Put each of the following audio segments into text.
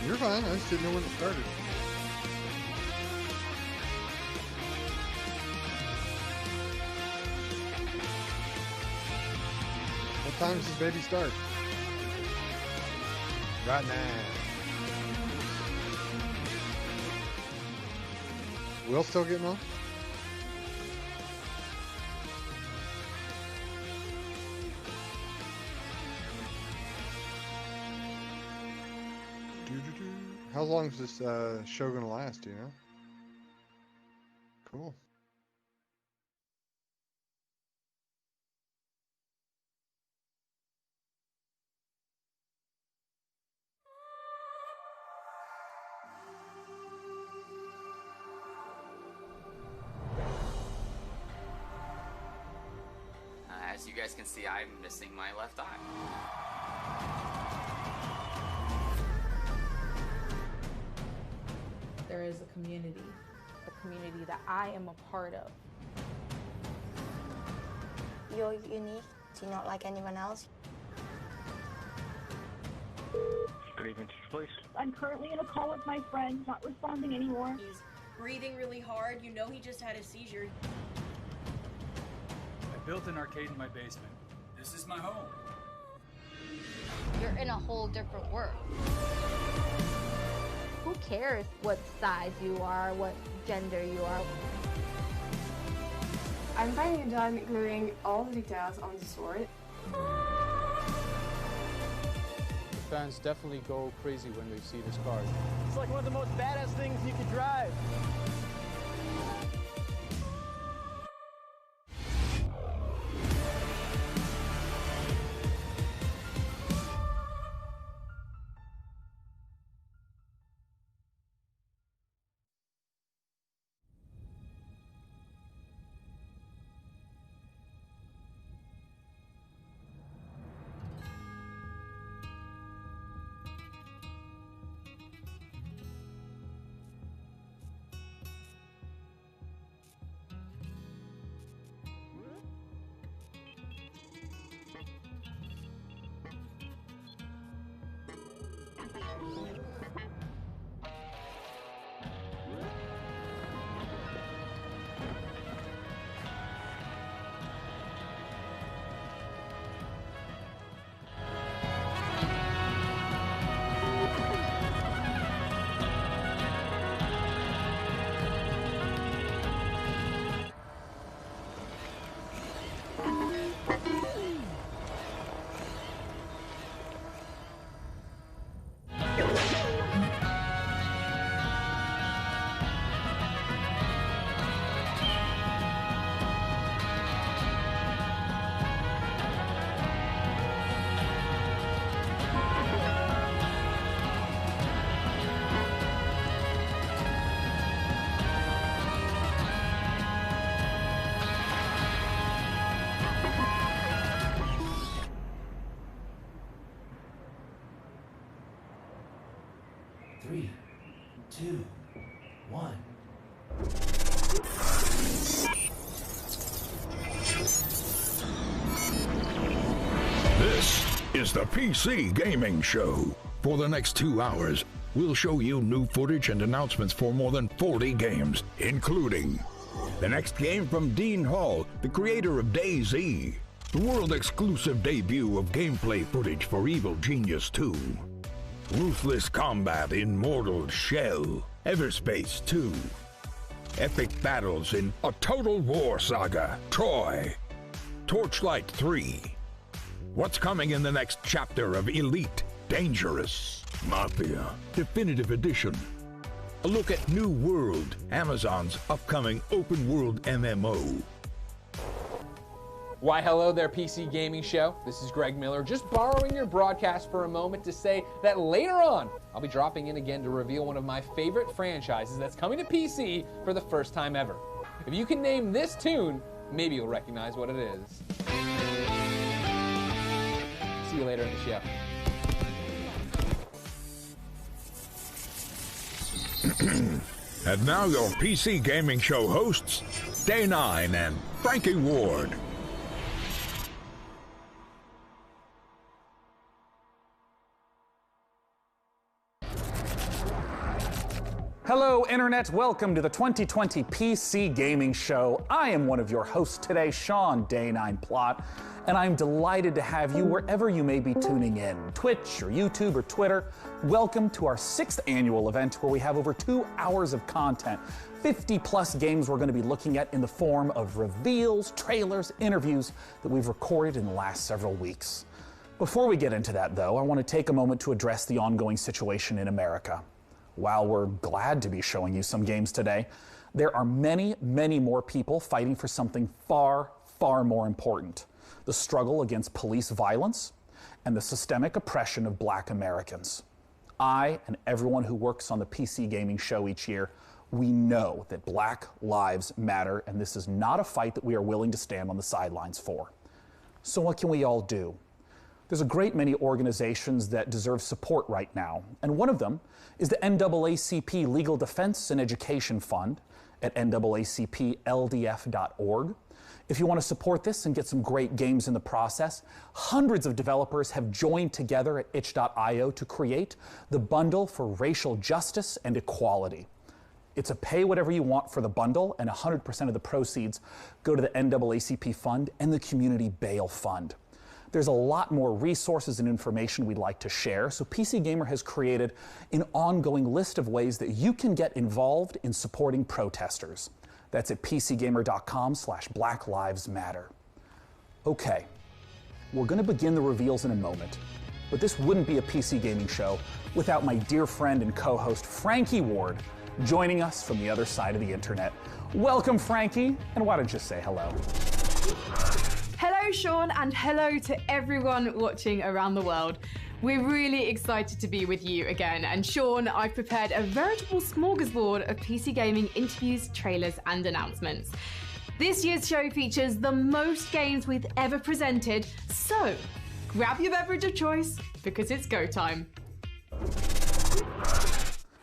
You're fine. I just didn't know when it started. What time does this baby start? Right now. Will still getting on? How long is this show gonna last, do you know? Cool. As you guys can see, I'm missing my left eye. There is a community that I am a part of. You're unique. You're not like anyone else. Good evening, please. I'm currently in a call with my friend, not responding anymore. He's breathing really hard. You know he just had a seizure. I built an arcade in my basement. This is my home. You're in a whole different world. Who cares what size you are, what gender you are? I'm finally done gluing all the details on the sword. The fans definitely go crazy when they see this card. It's like one of the most badass things you could drive. Three, two, one. This is the PC Gaming Show. For the next 2 hours, we'll show you new footage and announcements for more than 40 games, including the next game from Dean Hall, the creator of DayZ, the world-exclusive debut of gameplay footage for Evil Genius 2, Ruthless Combat in Mortal Shell, Everspace 2, epic battles in a Total War saga, Troy, Torchlight 3, what's coming in the next chapter of Elite Dangerous, Mafia Definitive Edition, a look at New World, Amazon's upcoming open-world MMO. Why, hello there, PC Gaming Show. This is Greg Miller, just borrowing your broadcast for a moment to say that later on, I'll be dropping in again to reveal one of my favorite franchises that's coming to PC for the first time ever. If you can name this tune, maybe you'll recognize what it is. See you later in the show. And now your PC Gaming Show hosts, Day9 and Frankie Ward. Hello, Internet. Welcome to the 2020 PC Gaming Show. I am one of your hosts today, Sean Day9 Plot, and I'm delighted to have you wherever you may be tuning in, Twitch or YouTube or Twitter. Welcome to our 6th annual event where we have over 2 hours of content, 50 plus games we're going to be looking at in the form of reveals, trailers, interviews that we've recorded in the last several weeks. Before we get into that, though, I want to take a moment to address the ongoing situation in America. While we're glad to be showing you some games today, there are many, many more people fighting for something far, far more important: the struggle against police violence and the systemic oppression of Black Americans. I and everyone who works on the PC Gaming Show each year, we know that Black lives matter, and this is not a fight that we are willing to stand on the sidelines for. So what can we all do? There's a great many organizations that deserve support right now, and one of them is the NAACP Legal Defense and Education Fund at naacpldf.org. If you want to support this and get some great games in the process, hundreds of developers have joined together at itch.io to create the Bundle for Racial Justice and Equality. It's a pay whatever you want for the bundle, and 100% of the proceeds go to the NAACP Fund and the Community Bail Fund. There's a lot more resources and information we'd like to share, so PC Gamer has created an ongoing list of ways that you can get involved in supporting protesters. That's at pcgamer.com/Black Lives Matter. Okay, we're going to begin the reveals in a moment, but this wouldn't be a PC Gaming Show without my dear friend and co-host Frankie Ward joining us from the other side of the internet. Welcome, Frankie, and why don't you say hello? Hello, Sean, and hello to everyone watching around the world. We're really excited to be with you again, and Sean, I've prepared a veritable smorgasbord of PC gaming interviews, trailers, and announcements. This year's show features the most games we've ever presented, so grab your beverage of choice, because it's go time.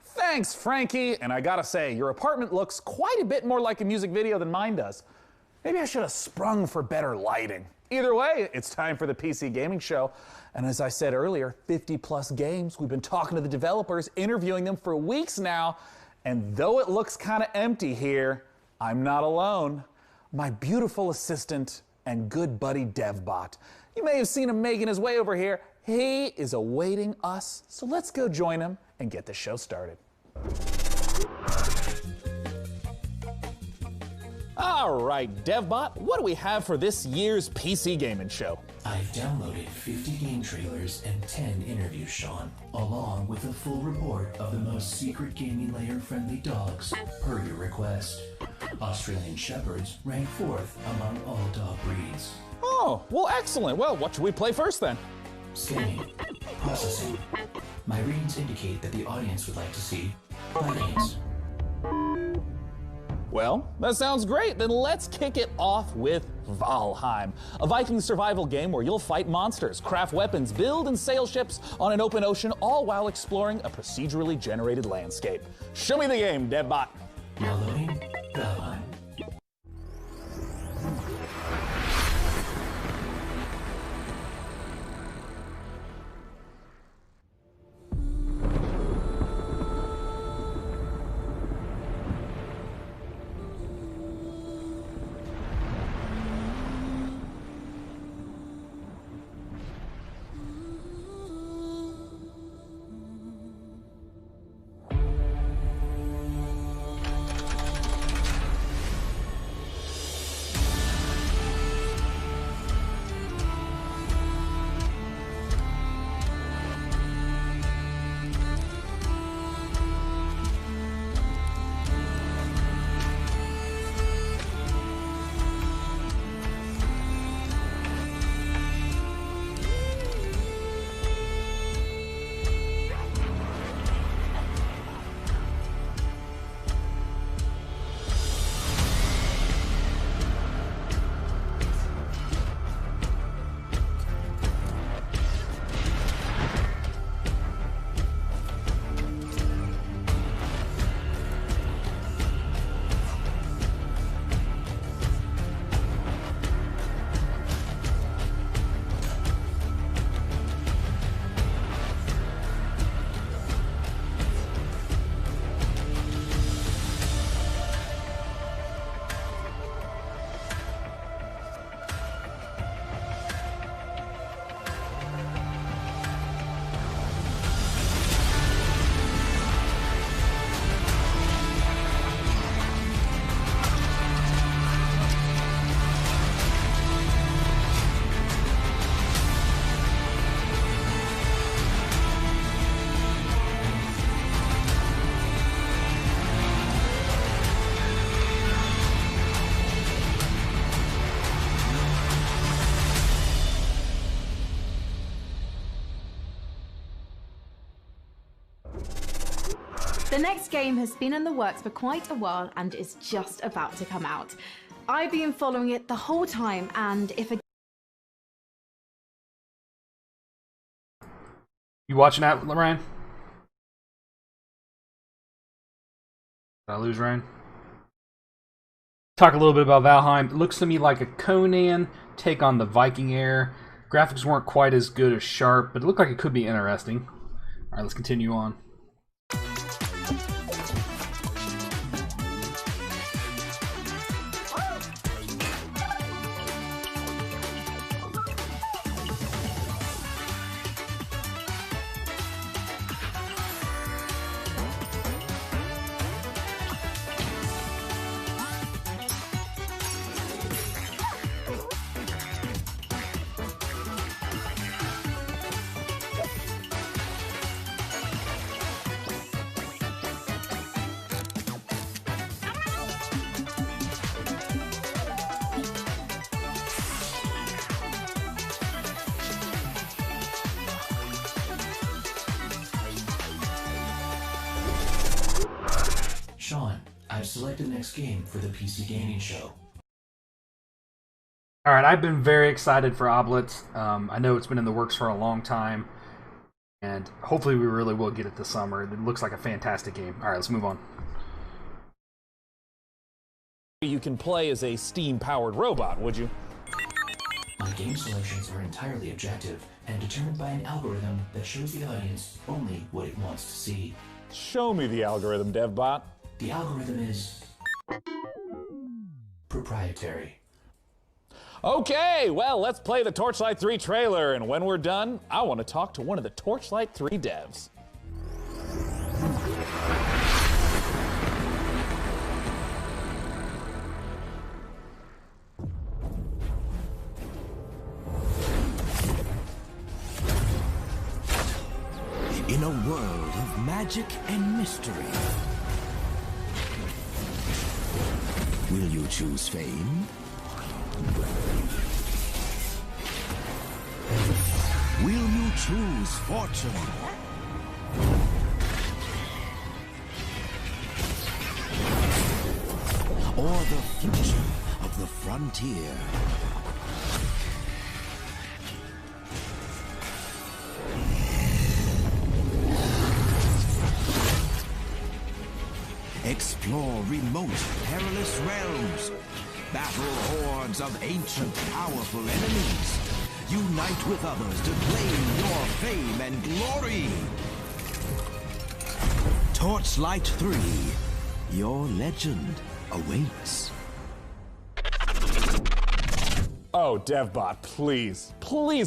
Thanks, Frankie, and I gotta say, your apartment looks quite a bit more like a music video than mine does. Maybe I should have sprung for better lighting. Either way, it's time for the PC Gaming Show. And as I said earlier, 50 plus games. We've been talking to the developers, interviewing them for weeks now. And though it looks kind of empty here, I'm not alone. My beautiful assistant and good buddy DevBot. You may have seen him making his way over here. He is awaiting us. So let's go join him and get the show started. All right, DevBot, what do we have for this year's PC Gaming Show? I downloaded 50 game trailers and 10 interviews, Sean, along with a full report of the most secret gaming layer friendly dogs, per your request. Australian Shepherds rank 4th among all dog breeds. Oh, well, excellent. Well, what should we play first then? Scanning. Processing. My readings indicate that the audience would like to see Vikings. Well, that sounds great. Then let's kick it off with Valheim, a Viking survival game where you'll fight monsters, craft weapons, build and sail ships on an open ocean, all while exploring a procedurally generated landscape. Show me the game, DevBot. Now loading Valheim. next game has been in the works for quite a while and is just about to come out. I've been following it the whole time, and if a... You watching that, Ryan? Did I lose Ryan? Talk a little bit about Valheim. It looks to me like a Conan take on the Viking era. Graphics weren't quite as good as sharp, but it looked like it could be interesting. Alright, let's continue on. Sean, I've selected the next game for the PC Gaming Show. Alright, I've been very excited for Ooblets. I know it's been in the works for a long time, and hopefully we really will get it this summer. It looks like a fantastic game. Alright, let's move on. You can play as a steam-powered robot, would you? My game selections are entirely objective and determined by an algorithm that shows the audience only what it wants to see. Show me the algorithm, DevBot. The algorithm is proprietary. Okay, well, let's play the Torchlight 3 trailer, and when we're done, I want to talk to one of the Torchlight 3 devs. In a world of magic and mystery, will you choose fame? Will you choose fortune? Or the future of the frontier? Explore remote, perilous realms. Battle hordes of ancient, powerful enemies. Unite with others to claim your fame and glory. Torchlight 3. Your legend awaits. Oh, DevBot, please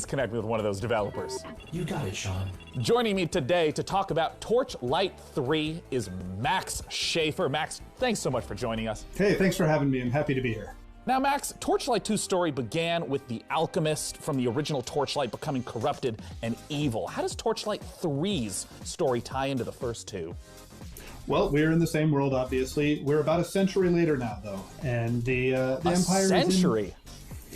connect me with one of those developers. You got it, Sean. Joining me today to talk about Torchlight 3 is Max Schaefer. Max, thanks so much for joining us. Hey, thanks for having me. I'm happy to be here. Now, Max, Torchlight 2's story began with the alchemist from the original Torchlight becoming corrupted and evil. How does Torchlight 3's story tie into the first two? Well, we're in the same world, obviously. We're about a century later now, though, and the Empire is century?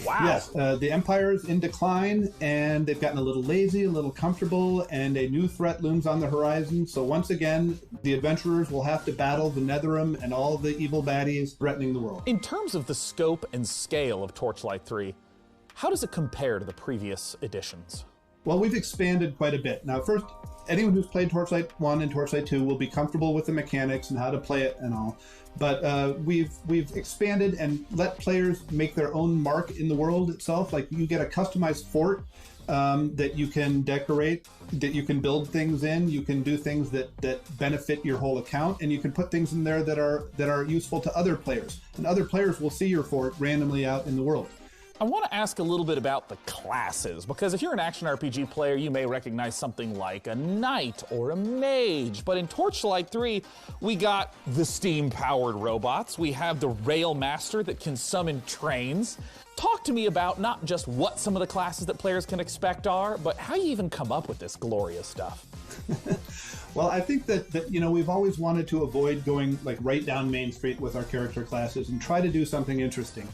Wow. Yes, the Empire is in decline, and they've gotten a little lazy, a little comfortable, and a new threat looms on the horizon. So once again, the adventurers will have to battle the Netherim and all the evil baddies threatening the world. In terms of the scope and scale of Torchlight 3, how does it compare to the previous editions? Well, we've expanded quite a bit. Now, first, anyone who's played Torchlight 1 and Torchlight 2 will be comfortable with the mechanics and how to play it and all. But we've expanded and let players make their own mark in the world itself. Like, you get a customized fort that you can decorate, that you can build things in. You can do things that benefit your whole account, and you can put things in there that are useful to other players. And other players will see your fort randomly out in the world. I want to ask a little bit about the classes, because if you're an action RPG player, you may recognize something like a knight or a mage. But in Torchlight 3, we got the steam-powered robots. We have the rail master that can summon trains. Talk to me about not just what some of the classes that players can expect are, but how you even come up with this glorious stuff. Well, I think that you know, we've always wanted to avoid going like right down Main Street with our character classes and try to do something interesting.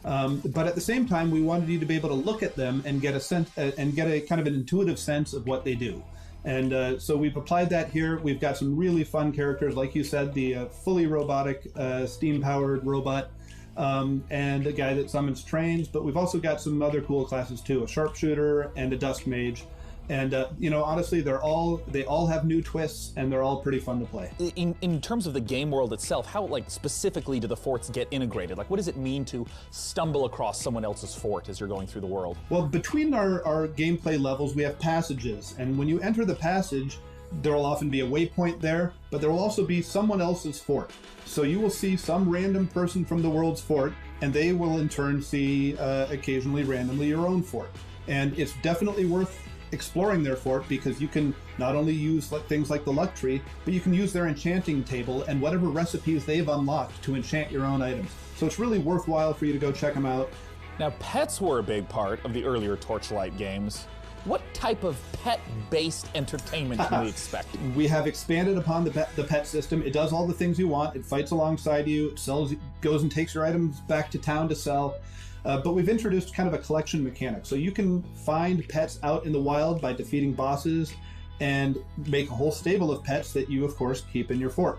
But at the same time, we wanted you to be able to look at them and get a sense and get a kind of an intuitive sense of what they do. And so we've applied that here. We've got some really fun characters, like you said, the fully robotic, steam-powered robot, and a guy that summons trains. But we've also got some other cool classes too, a sharpshooter and a dust mage. And honestly, they all have new twists, and they're all pretty fun to play. In terms of the game world itself, how specifically do the forts get integrated? What does it mean to stumble across someone else's fort as you're going through the world? Well, between our gameplay levels, we have passages, and when you enter the passage, there will often be a waypoint there, but there will also be someone else's fort. So you will see some random person from the world's fort, and they will in turn see occasionally randomly your own fort. And it's definitely worth exploring their fort, because you can not only use things like the luck tree, but you can use their enchanting table and whatever recipes they've unlocked to enchant your own items. So it's really worthwhile for you to go check them out. Now, pets were a big part of the earlier Torchlight games. What type of pet-based entertainment can we expect? We have expanded upon the pet system. It does all the things you want. It fights alongside you. It goes and takes your items back to town to sell. But we've introduced kind of a collection mechanic. So you can find pets out in the wild by defeating bosses and make a whole stable of pets that you, of course, keep in your fort.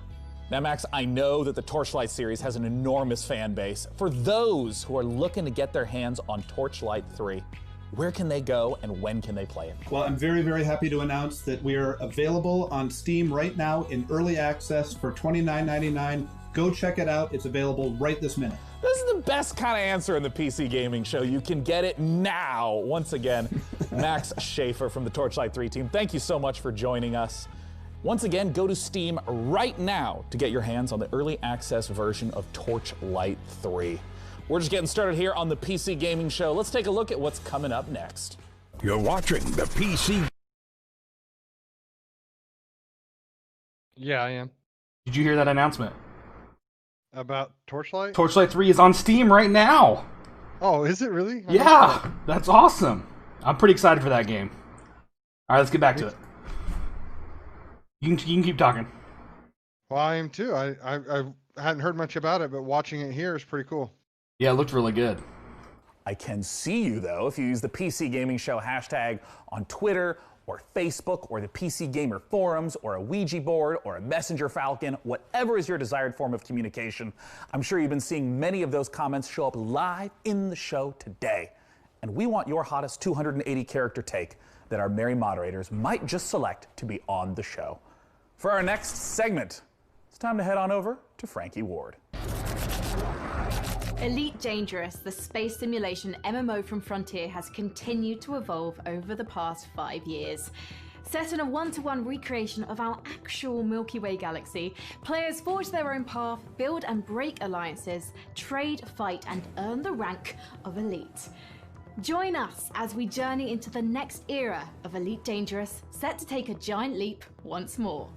Now, Max, I know that the Torchlight series has an enormous fan base. For those who are looking to get their hands on Torchlight 3, where can they go and when can they play it? Well, I'm very, very happy to announce that we are available on Steam right now in early access for $29.99. Go check it out. It's available right this minute. This is the best kind of answer in the PC gaming show. You can get it now. Once again, Max Schaefer from the Torchlight 3 team, thank you so much for joining us. Once again, go to Steam right now to get your hands on the early access version of Torchlight 3. We're just getting started here on the PC gaming show. Let's take a look at what's coming up next. You're watching the PC. Yeah, I am. Did you hear that announcement? About Torchlight? Torchlight 3 is on Steam right now. Oh, is it really? Yeah, that's awesome. I'm pretty excited for that game. All right, let's get back to it. You can keep talking. Well, I am too. I hadn't heard much about it, but watching it here is pretty cool. Yeah, it looked really good. I can see you, though, if you use the PC Gaming Show hashtag on Twitter or Facebook or the PC Gamer forums or a Ouija board or a Messenger Falcon, whatever is your desired form of communication. I'm sure you've been seeing many of those comments show up live in the show today. And we want your hottest 280 character take that our merry moderators might just select to be on the show. For our next segment, it's time to head on over to Frankie Ward. Elite Dangerous, the space simulation MMO from Frontier, has continued to evolve over the past 5 years. Set in a one-to-one recreation of our actual Milky Way galaxy, players forge their own path, build and break alliances, trade, fight, and earn the rank of Elite. Join us as we journey into the next era of Elite Dangerous, set to take a giant leap once more.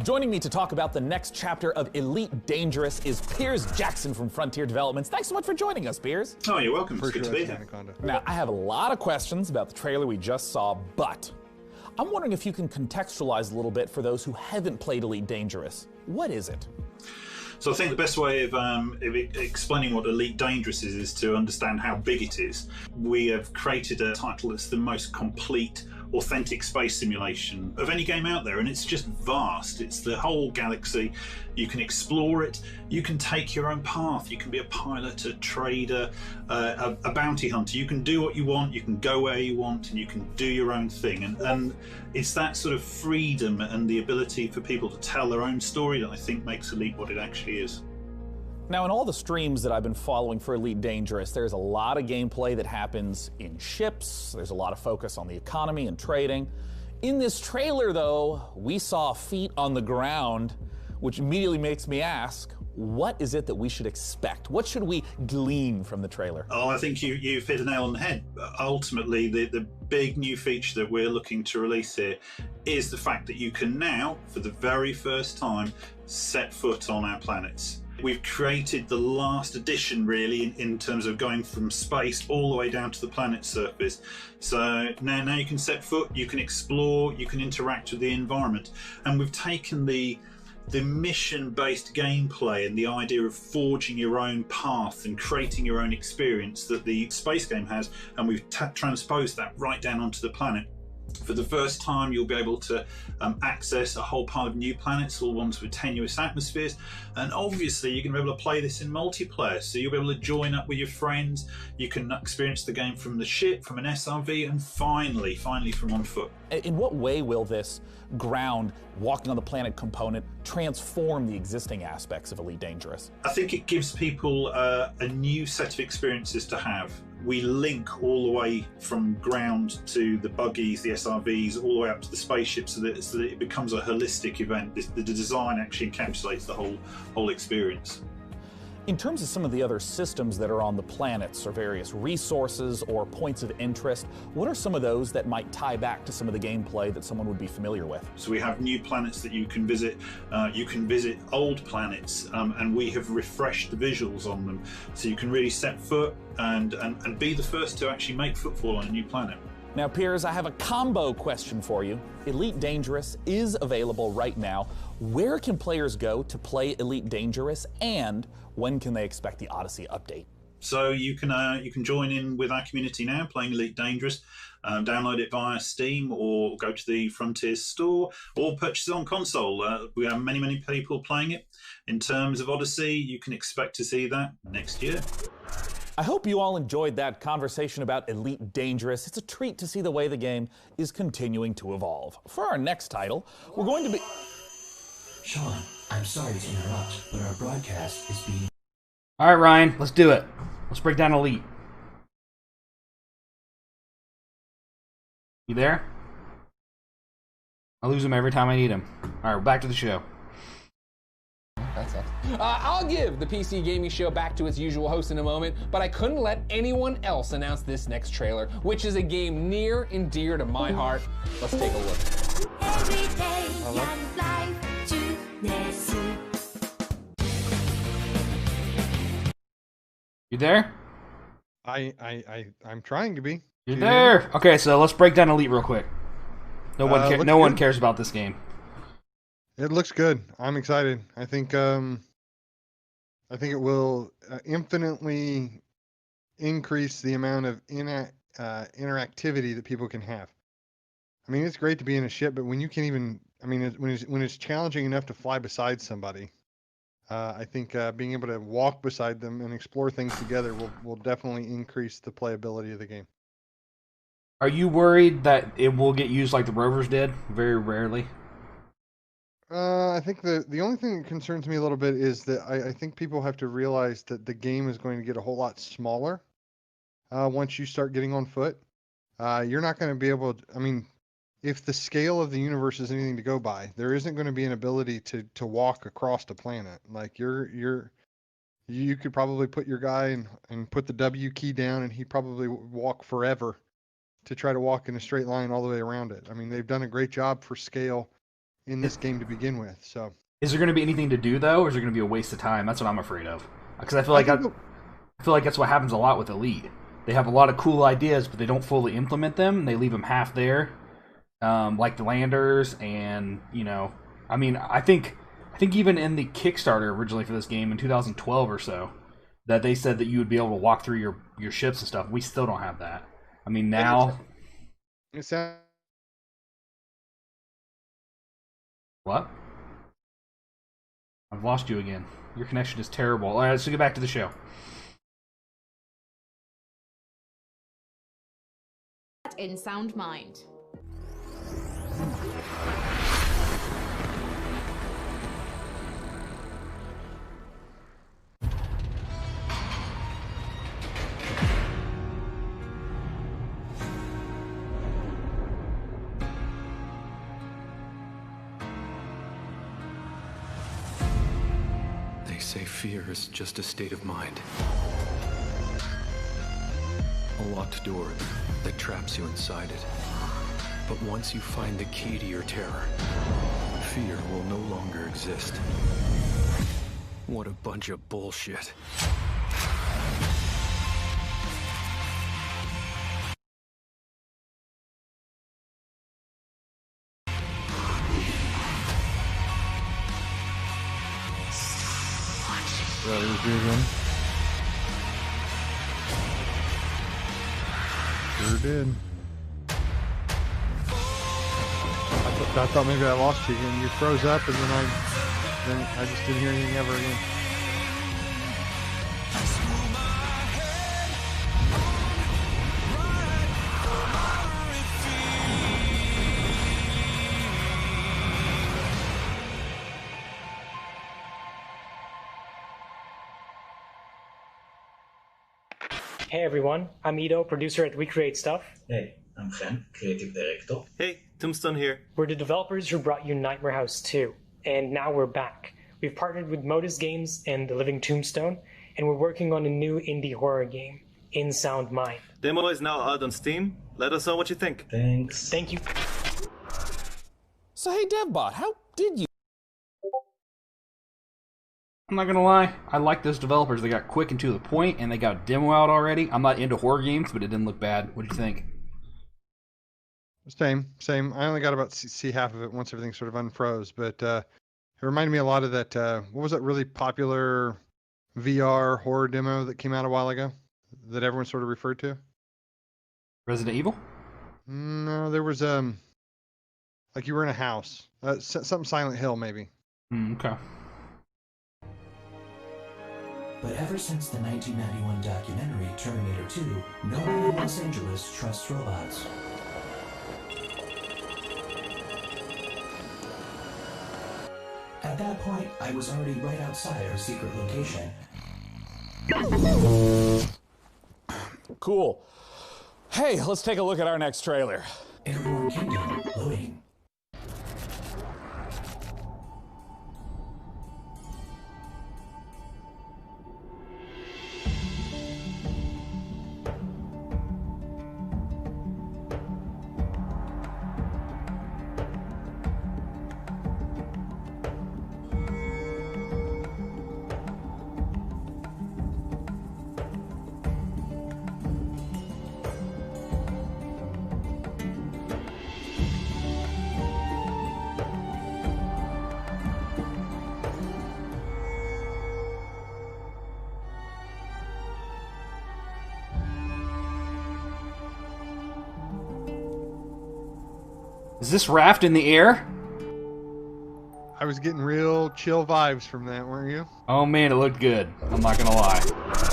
Joining me to talk about the next chapter of Elite Dangerous is Piers Jackson from Frontier Developments. Thanks so much for joining us, Piers. Oh, you're welcome. It's good to be here. Now, I have a lot of questions about the trailer we just saw, but I'm wondering if you can contextualize a little bit for those who haven't played Elite Dangerous. What is it? So I think the best way of explaining what Elite Dangerous is to understand how big it is. We have created a title that's the most complete authentic space simulation of any game out there, and it's just vast. It's the whole galaxy. You can explore it. You can take your own path. You can be a pilot, a trader, a bounty hunter. You can do what you want. You can go where you want, and you can do your own thing. And it's that sort of freedom and the ability for people to tell their own story that I think makes Elite what it actually is. Now, in all the streams that I've been following for Elite Dangerous, there's a lot of gameplay that happens in ships. There's a lot of focus on the economy and trading. In this trailer, though, we saw feet on the ground, which immediately makes me ask, what is it that we should expect? What should we glean from the trailer? Oh, I think you've hit a nail on the head. Ultimately, the big new feature that we're looking to release here is the fact that you can now, for the very first time, set foot on our planets. We've created the last edition, really, in terms of going from space all the way down to the planet's surface. So now you can set foot, you can explore, you can interact with the environment. And we've taken the mission-based gameplay and the idea of forging your own path and creating your own experience that the space game has, and we've transposed that right down onto the planet. For the first time, you'll be able to access a whole pile of new planets, all ones with tenuous atmospheres, and obviously you're going to be able to play this in multiplayer, so you'll be able to join up with your friends. You can experience the game from the ship, from an SRV, and finally from on foot. In what way will this ground, walking on the planet component transform the existing aspects of Elite Dangerous? I think it gives people a new set of experiences to have. We link all the way from ground to the buggies, the SRVs, all the way up to the spaceships, so that it becomes a holistic event. The design actually encapsulates the whole experience. In terms of some of the other systems that are on the planets, or various resources or points of interest, what are some of those that might tie back to some of the gameplay that someone would be familiar with? So we have new planets that you can visit. You can visit old planets, and we have refreshed the visuals on them, so you can really set foot and be the first to actually make footfall on a new planet. Now, Piers, I have a combo question for you. Elite Dangerous is available right now. Where can players go to play Elite Dangerous, and when can they expect the Odyssey update? So you can join in with our community now, playing Elite Dangerous. Download it via Steam, or go to the Frontiers store, or purchase it on console. We have many people playing it. In terms of Odyssey, you can expect to see that next year. I hope you all enjoyed that conversation about Elite Dangerous. It's a treat to see the way the game is continuing to evolve. For our next title, we're going to be... Sean, I'm sorry to interrupt, but our broadcast is being... All right, Ryan, let's do it. Let's break down Elite. You there? I lose him every time I need him. All right, back to the show. I'll give the PC Gaming Show back to its usual host in a moment, but I couldn't let anyone else announce this next trailer, which is a game near and dear to my heart. Let's take a look. Every day and life to listen. You there? I'm trying to be. You're there. Okay, so let's break down Elite real quick. No one cares about this game. It looks good. I'm excited. I think it will infinitely increase the amount of interactivity that people can have. I mean, it's great to be in a ship, but when you can even, I mean, when it's challenging enough to fly beside somebody, I think being able to walk beside them and explore things together will definitely increase the playability of the game. Are you worried that it will get used like the Rovers did? Very rarely. I think the only thing that concerns me a little bit is that I think people have to realize that the game is going to get a whole lot smaller once you start getting on foot. You're not going to be able to, I mean, if the scale of the universe is anything to go by, there isn't going to be an ability to walk across the planet. Like you could probably put your guy and put the W key down, and he'd probably walk forever to try to walk in a straight line all the way around it. I mean, they've done a great job for scale in this game to begin with. So, is there going to be anything to do though, or is it going to be a waste of time? That's what I'm afraid of. Because I feel like that's what happens a lot with Elite. They have a lot of cool ideas, but they don't fully implement them. They leave them half there, like the landers, and I mean, I think even in the Kickstarter originally for this game in 2012 or so, that they said that you would be able to walk through your ships and stuff. We still don't have that. I mean, now it sounds What? I've lost you again. Your connection is terrible. All right, let's get back to the show. In sound mind. They say fear is just a state of mind. A locked door that traps you inside it. But once you find the key to your terror, fear will no longer exist. What a bunch of bullshit. That was again. Sure did. I thought maybe I lost you again. You froze up, and then I just didn't hear anything ever again. Hey everyone, I'm Ido, producer at We Create Stuff. Hey, I'm Chen, creative director. Hey, Tombstone here. We're the developers who brought you Nightmare House 2, and now we're back. We've partnered with Modus Games and The Living Tombstone, and we're working on a new indie horror game, In Sound Mind. Demo is now out on Steam. Let us know what you think. Thanks. Thank you. So hey DevBot, how did you... I'm not gonna lie, I like those developers. They got quick and to the point, and they got a demo out already. I'm not into horror games, but it didn't look bad. What do you think? Same. I only got about see half of it once everything sort of unfroze, but it reminded me a lot of that, what was that really popular VR horror demo that came out a while ago that everyone sort of referred to? Resident Evil? No, there was, like you were in a house. Something Silent Hill, maybe. Okay. But ever since the 1991 documentary Terminator 2, nobody in Los Angeles trusts robots. At that point, I was already right outside our secret location. Cool. Hey, let's take a look at our next trailer. Airborne Kingdom loading. Is this Raft in the air? I was getting real chill vibes from that, weren't you? Oh man, it looked good. I'm not gonna lie.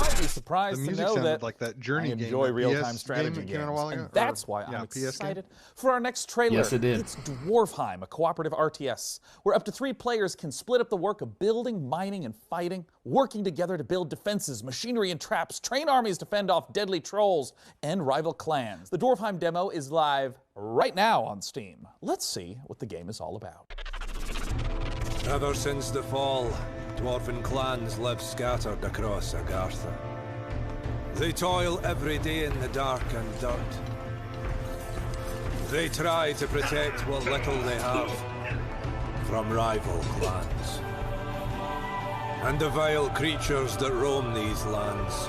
Might be surprised The to music know sounded that like that Journey I game, enjoy that real-time PS strategy game that came out a games, while ago, and that's or- why yeah, I'm PS game. excited for our next trailer. Yes, it did. It's Dwarfheim, a cooperative RTS, where up to 3 players can split up the work of building, mining, and fighting, working together to build defenses, machinery, and traps, train armies to fend off deadly trolls and rival clans. The Dwarfheim demo is live right now on Steam. Let's see what the game is all about. Ever since the fall, dwarven clans live scattered across Agartha. They toil every day in the dark and dirt. They try to protect what little they have from rival clans and the vile creatures that roam these lands.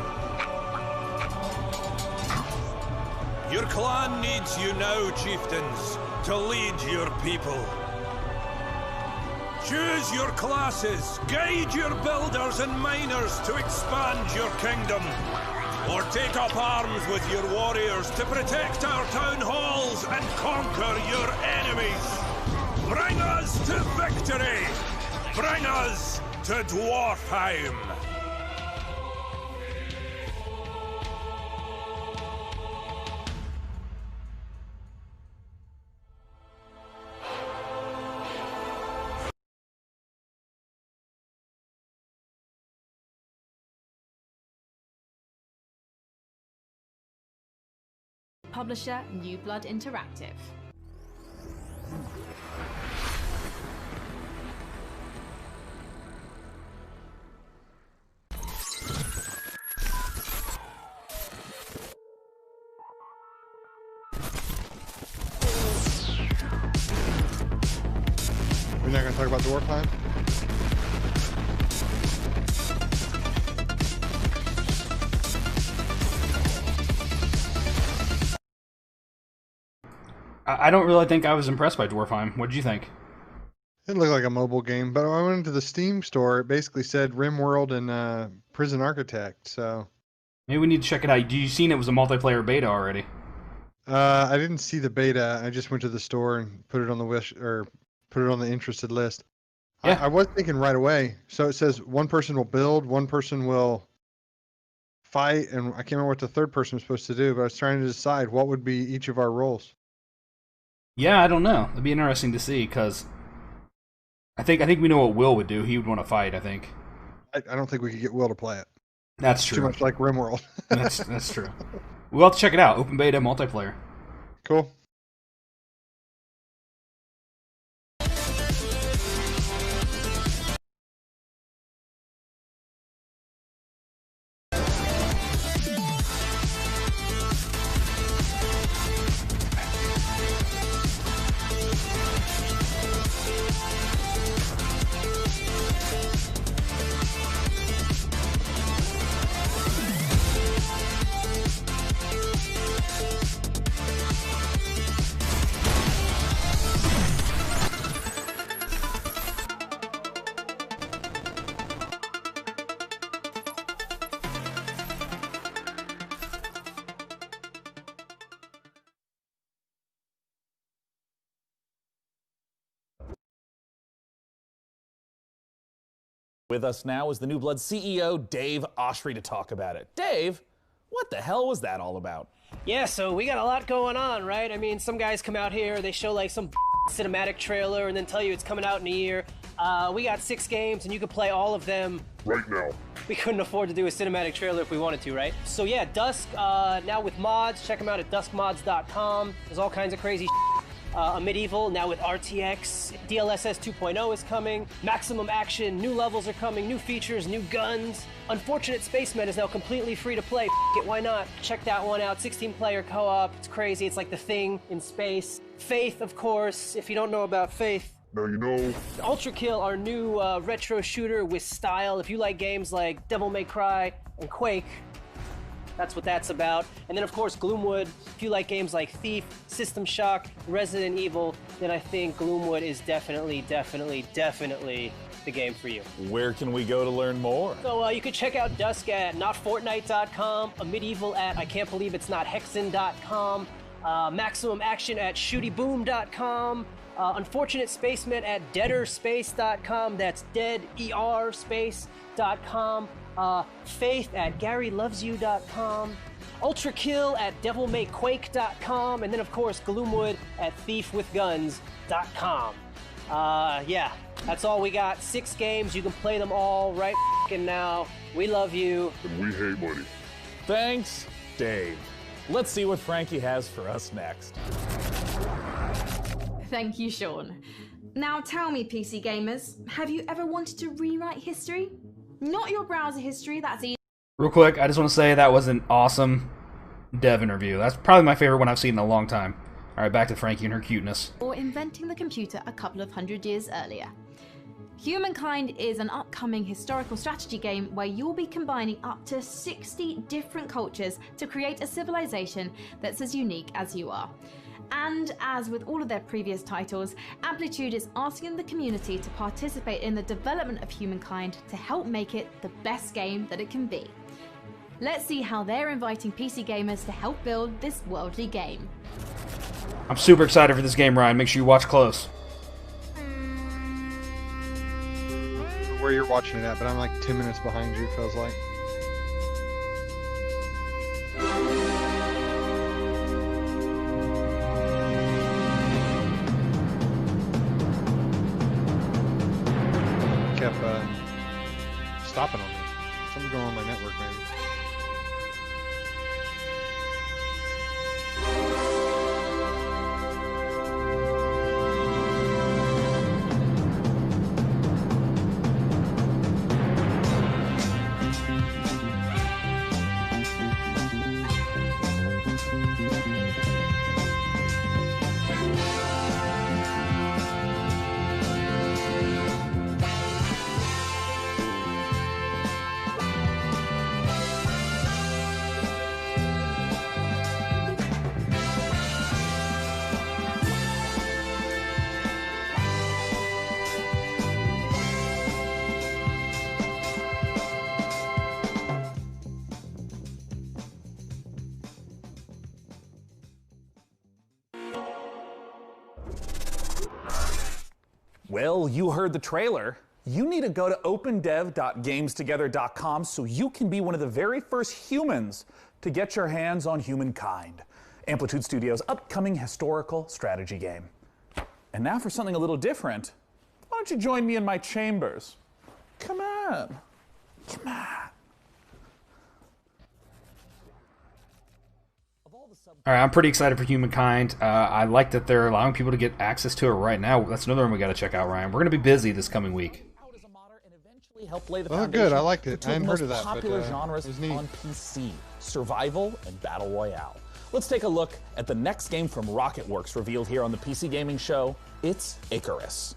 Your clan needs you now, chieftains, to lead your people. Choose your classes, guide your builders and miners to expand your kingdom, or take up arms with your warriors to protect our town halls and conquer your enemies. Bring us to victory! Bring us to Dwafheim! Publisher New Blood Interactive. We're not going to talk about Dwafheim? I don't really think I was impressed by Dwarfheim. What did you think? It looked like a mobile game, but when I went into the Steam store, it basically said RimWorld and Prison Architect, so... Maybe we need to check it out. Did you seen it was a multiplayer beta already? I didn't see the beta. I just went to the store and put it on the wish, or put it on the interested list. Yeah. I was thinking right away. So it says one person will build, one person will fight, and I can't remember what the third person was supposed to do, but I was trying to decide what would be each of our roles. Yeah, I don't know. It'd be interesting to see, because I think we know what Will would do. He would want to fight, I think. I don't think we could get Will to play it. That's true. Too much like RimWorld. That's true. We'll have to check it out. Open beta multiplayer. Cool. With us now is the New Blood CEO, Dave Oshry, to talk about it. Dave, what the hell was that all about? Yeah, so we got a lot going on, right? I mean, some guys come out here, they show like some cinematic trailer and then tell you it's coming out in a year. We got 6 games and you can play all of them right now. We couldn't afford to do a cinematic trailer if we wanted to, right? So yeah, Dusk, now with mods, check them out at duskmods.com. There's all kinds of crazy a Medieval, now with RTX, DLSS 2.0 is coming, maximum action, new levels are coming, new features, new guns. Unfortunate Spacemen is now completely free to play. It, why not? Check that one out, 16-player co-op, it's crazy, it's like The Thing in space. Faith, of course, if you don't know about Faith. Now you know. Ultra Kill, our new retro shooter with style. If you like games like Devil May Cry and Quake, that's what that's about. And then of course Gloomwood, if you like games like Thief, System Shock, Resident Evil, then I think Gloomwood is definitely the game for you. Where can we go to learn more? So you can check out Dusk at notfortnite.com, a Medieval at ican'tbelievei'snothexen.com, Maximum Action at shootyboom.com, Unfortunate Spacemen at deaderspace.com, that's deaderspace.com, Faith at GaryLovesYou.com, Ultra Kill at DevilMayQuake.com, and then of course Gloomwood at ThiefWithGuns.com. Yeah, that's all we got. 6 games, you can play them all right now. We love you. And we hate money. Thanks, Dave. Let's see what Frankie has for us next. Thank you, Sean. Now tell me, PC gamers, have you ever wanted to rewrite history? Not your browser history, that's easy. Real quick, I just want to say that was an awesome dev interview. That's probably my favorite one I've seen in a long time. Alright, back to Frankie and her cuteness. Or inventing the computer a couple of hundred years earlier. Humankind is an upcoming historical strategy game where you'll be combining up to 60 different cultures to create a civilization that's as unique as you are. And as with all of their previous titles, Amplitude is asking the community to participate in the development of Humankind to help make it the best game that it can be. Let's see how they're inviting PC gamers to help build this worldly game. I'm super excited for this game, Ryan. Make sure you watch close. where you're watching it at, but I'm like 10 minutes behind you, it feels like. Kept stopping on me. Something's going on with my network, maybe. Well, you heard the trailer. You need to go to opendev.gametogether.com so you can be one of the very first humans to get your hands on Humankind, Amplitude Studios' upcoming historical strategy game. And now for something a little different, why don't you join me in my chambers? Come on. Come on. All right, I'm pretty excited for Humankind. I like that they're allowing people to get access to it right now. That's another one we got to check out, Ryan. We're going to be busy this coming week. Help lay the Oh, foundation good. I liked for it. two I of the hadn't heard most of that, but, popular it genres was neat. on PC: survival and battle royale. Let's take a look at the next game from Rocketworks revealed here on the PC Gaming Show. It's Icarus.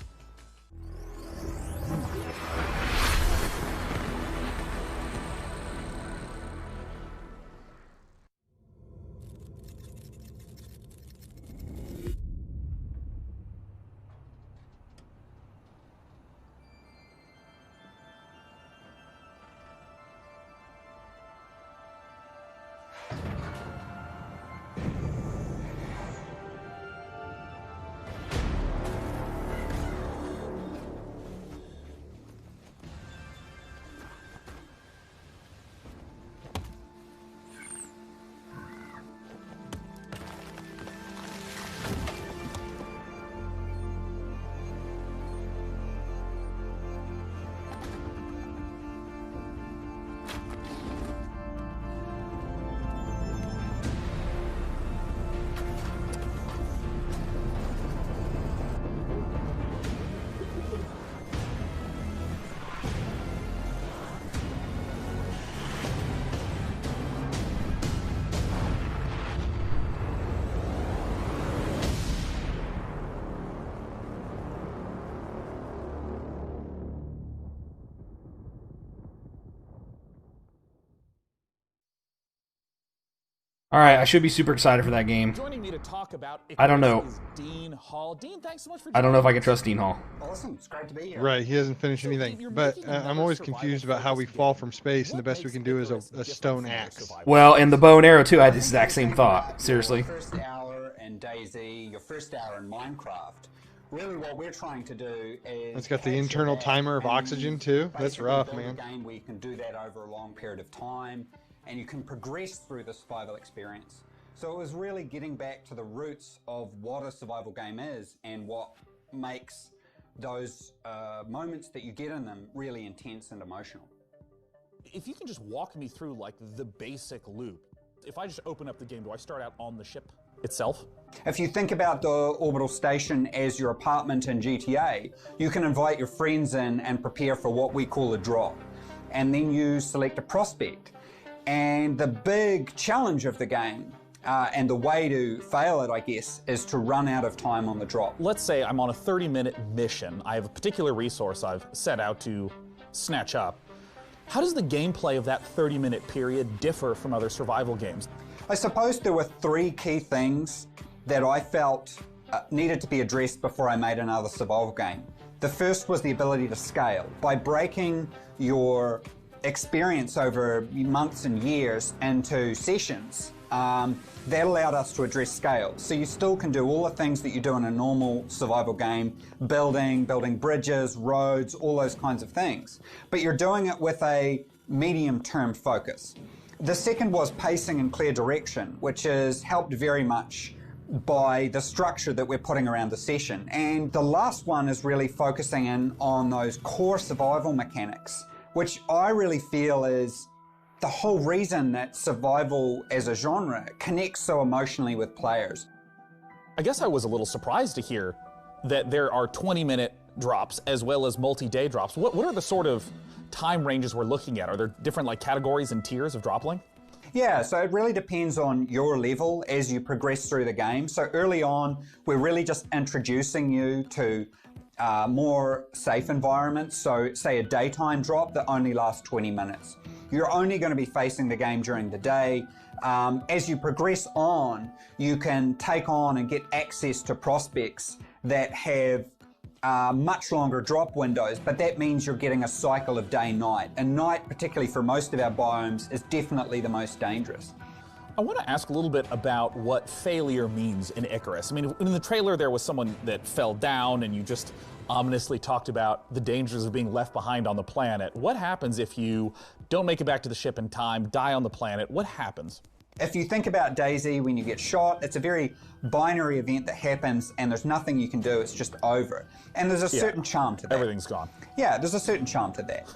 All right, I should be super excited for that game. Joining me to talk about I don't know. is Dean Hall. Dean, thanks so much for I don't know if I can trust Dean Hall. Awesome, it's great to be here. Right, he hasn't finished anything. But I'm always confused about how we fall from space, and the best we can do is a stone axe. Well, and the bow and arrow too. I had the exact same thought. Seriously. Your first hour in DayZ, your first hour in Minecraft. Really, what we're trying to do is. It's got the internal timer of oxygen too. That's rough, man. Game where you can do that over a long period of time, and you can progress through the survival experience. So it was really getting back to the roots of what a survival game is and what makes those moments that you get in them really intense and emotional. If you can just walk me through like the basic loop. If I just open up the game, do I start out on the ship itself? If you think about the orbital station as your apartment in GTA, you can invite your friends in and prepare for what we call a drop. And then you select a prospect. And the big challenge of the game, and the way to fail it, I guess, is to run out of time on the drop. Let's say I'm on a 30-minute mission. I have a particular resource I've set out to snatch up. How does the gameplay of that 30-minute period differ from other survival games? I suppose there were three key things that I felt needed to be addressed before I made another survival game. The first was the ability to scale. By breaking your experience over months and years into sessions, that allowed us to address scale. So you still can do all the things that you do in a normal survival game, building bridges, roads, all those kinds of things. But you're doing it with a medium-term focus. The second was pacing and clear direction, which is helped very much by the structure that we're putting around the session. And the last one is really focusing in on those core survival mechanics, which I really feel is the whole reason that survival as a genre connects so emotionally with players. I guess I was a little surprised to hear that there are 20-minute drops as well as multi-day drops. What are the sort of time ranges we're looking at? Are there different like categories and tiers of drop length? Yeah, so it really depends on your level as you progress through the game. So early on, we're really just introducing you to more safe environments. So say a daytime drop that only lasts 20 minutes. You're only going to be facing the game during the day. As you progress on, you can take on and get access to prospects that have much longer drop windows, but that means you're getting a cycle of day-night. And night, particularly for most of our biomes, is definitely the most dangerous. I want to ask a little bit about what failure means in Icarus. I mean, in the trailer there was someone that fell down and you just ominously talked about the dangers of being left behind on the planet. What happens if you don't make it back to the ship in time, die on the planet? What happens? If you think about DayZ, when you get shot, it's a very binary event that happens and there's nothing you can do, it's just over. And there's a certain charm to that. Everything's gone. Yeah, there's a certain charm to that.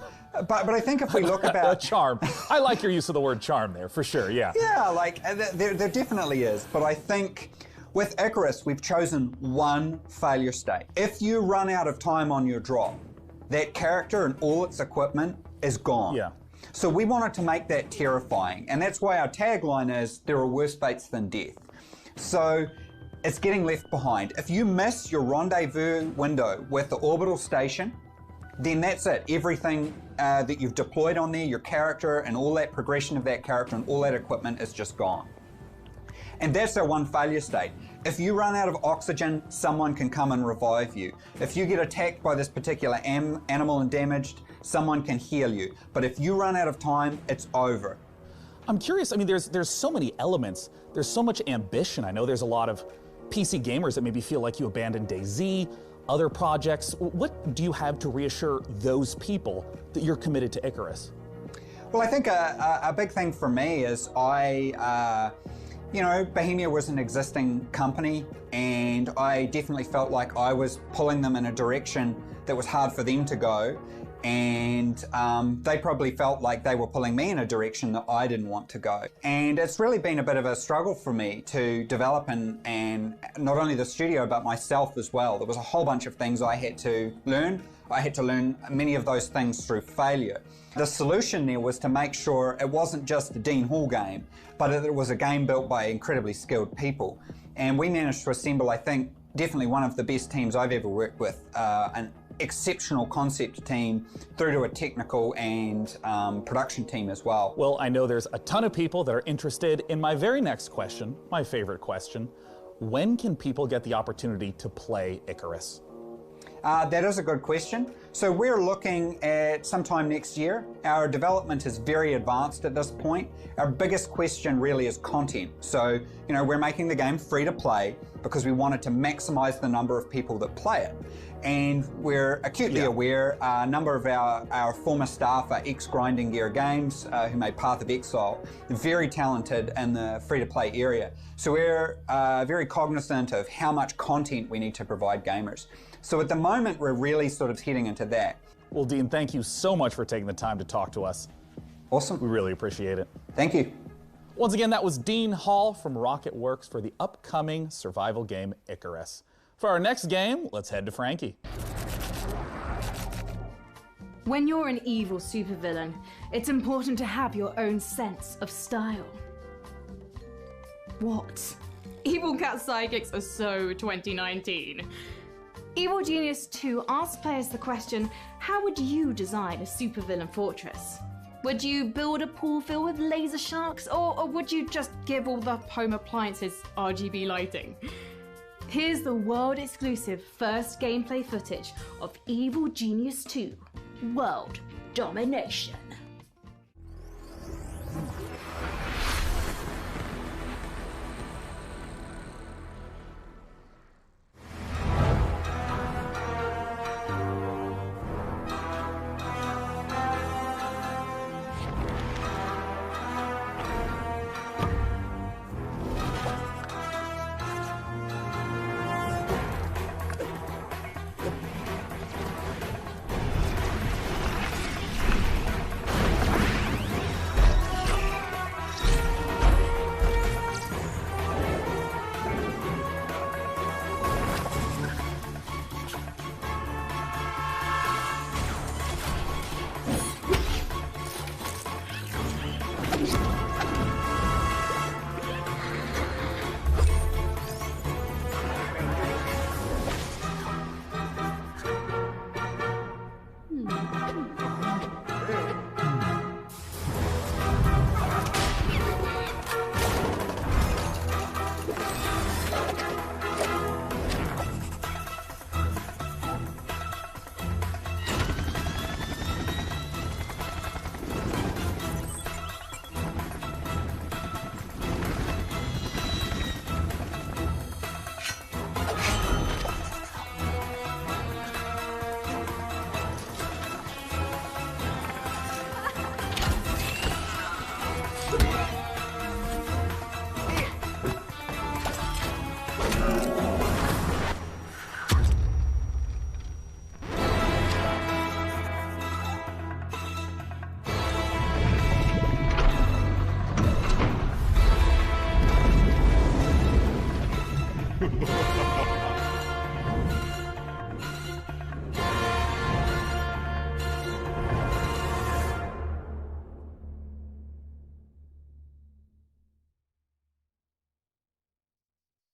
But I think if we look about... charm. I like your use of the word charm there, for sure, yeah. Yeah, like, there definitely is. But I think with Icarus, we've chosen one failure state. If you run out of time on your drop, that character and all its equipment is gone. Yeah. So we wanted to make that terrifying, and that's why our tagline is, there are worse fates than death. So it's getting left behind. If you miss your rendezvous window with the orbital station, then that's it. Everything that you've deployed on there, your character and all that progression of that character and all that equipment is just gone. And that's our one failure state. If you run out of oxygen, someone can come and revive you. If you get attacked by this particular animal and damaged, someone can heal you. But if you run out of time, it's over. I'm curious, I mean, there's so many elements. There's so much ambition. I know there's a lot of PC gamers that maybe feel like you abandoned DayZ, other projects. What do you have to reassure those people that you're committed to Icarus? Well, I think a big thing for me is you know, Bohemia was an existing company, and I definitely felt like I was pulling them in a direction that was hard for them to go, and they probably felt like they were pulling me in a direction that I didn't want to go. And it's really been a bit of a struggle for me to develop and not only the studio, but myself as well. There was a whole bunch of things I had to learn. I had to learn many of those things through failure. The solution there was to make sure it wasn't just a Dean Hall game, but it was a game built by incredibly skilled people. And we managed to assemble, I think, definitely one of the best teams I've ever worked with, an exceptional concept team through to a technical and production team as well. Well, I know there's a ton of people that are interested in my very next question, my favorite question. When can people get the opportunity to play Icarus? That is a good question. So we're looking at sometime next year. Our development is very advanced at this point. Our biggest question really is content. So, you know, we're making the game free to play because we wanted to maximize the number of people that play it. And we're acutely aware a number of our former staff are ex-Grinding Gear Games who made Path of Exile, very talented in the free-to-play area. So we're very cognizant of how much content we need to provide gamers. So at the moment, we're really sort of heading into that. Well, Dean, thank you so much for taking the time to talk to us. Awesome. We really appreciate it. Thank you. Once again, that was Dean Hall from Rocket Works for the upcoming survival game Icarus. For our next game, let's head to Frankie. When you're an evil supervillain, it's important to have your own sense of style. What? Evil Cat Psychics are so 2019. Evil Genius 2 asks players the question, how would you design a supervillain fortress? Would you build a pool filled with laser sharks, or would you just give all the home appliances RGB lighting? Here's the world-exclusive first gameplay footage of Evil Genius 2, World Domination.